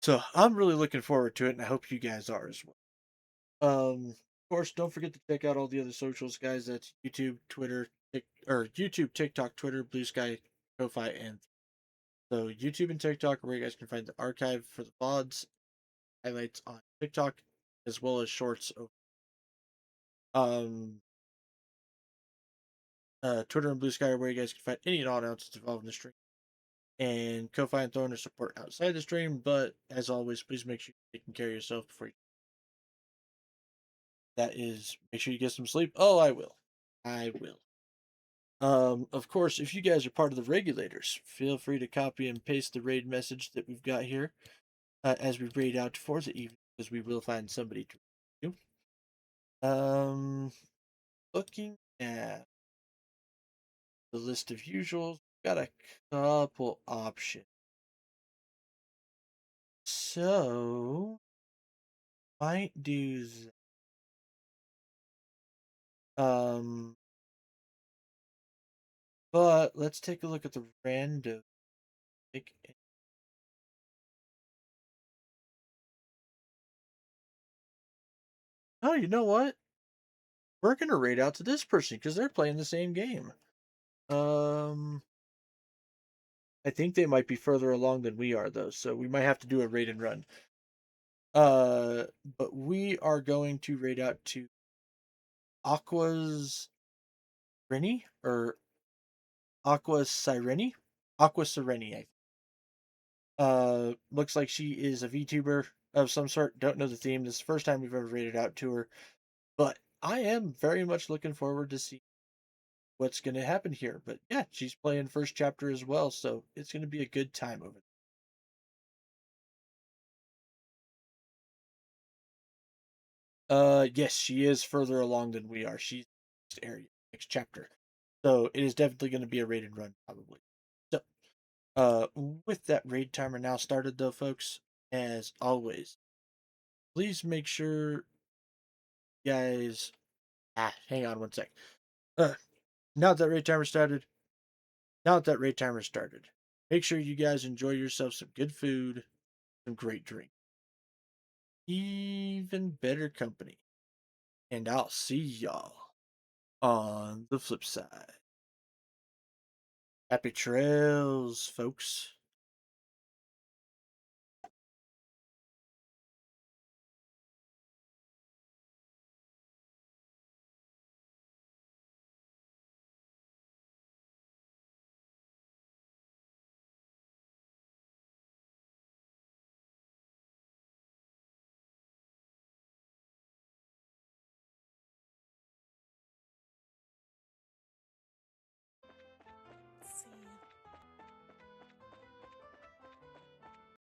Speaker 1: So I'm really looking forward to it, and I hope you guys are as well. Of course, don't forget to check out all the other socials, guys. That's YouTube, Twitter, or YouTube, TikTok, Twitter, Blue Sky, Ko-Fi, and so YouTube and TikTok are where you guys can find the archive for the VODs, highlights on TikTok, as well as shorts. Um, Twitter and Blue Sky are where you guys can find any and all announcements involved in the stream. And Ko-Fi and Thorn are support outside the stream, but as always, please make sure you're taking care of yourself before you. That is, make sure you get some sleep. Oh, I will. I will. Of course, if you guys are part of the regulators, feel free to copy and paste the raid message that we've got here as we raid out for the evening, because we will find somebody to do. Looking at the list of usuals, got a couple options. So, might do that. But let's take a look at the random. Oh, you know what? We're gonna raid out to this person because they're playing the same game. I think they might be further along than we are though, so we might have to do a raid and run. But we are going to raid out to Aqua's Rini or Aqua Sireni? Aqua Sireni, I think. Looks like she is a VTuber of some sort. Don't know the theme. This is the first time we've ever raided out to her. But I am very much looking forward to see what's going to happen here. But yeah, she's playing first chapter as well, so it's going to be a good time over there. Yes, she is further along than we are. She's next area, next chapter. So it is definitely going to be a raid and run, probably. So, with that raid timer now started, though, folks, as always, please make sure you guys. Hang on one sec. Uh, now that raid timer started, make sure you guys enjoy yourself some good food, some great drink, even better company. And I'll see y'all on the flip side. Happy trails, folks.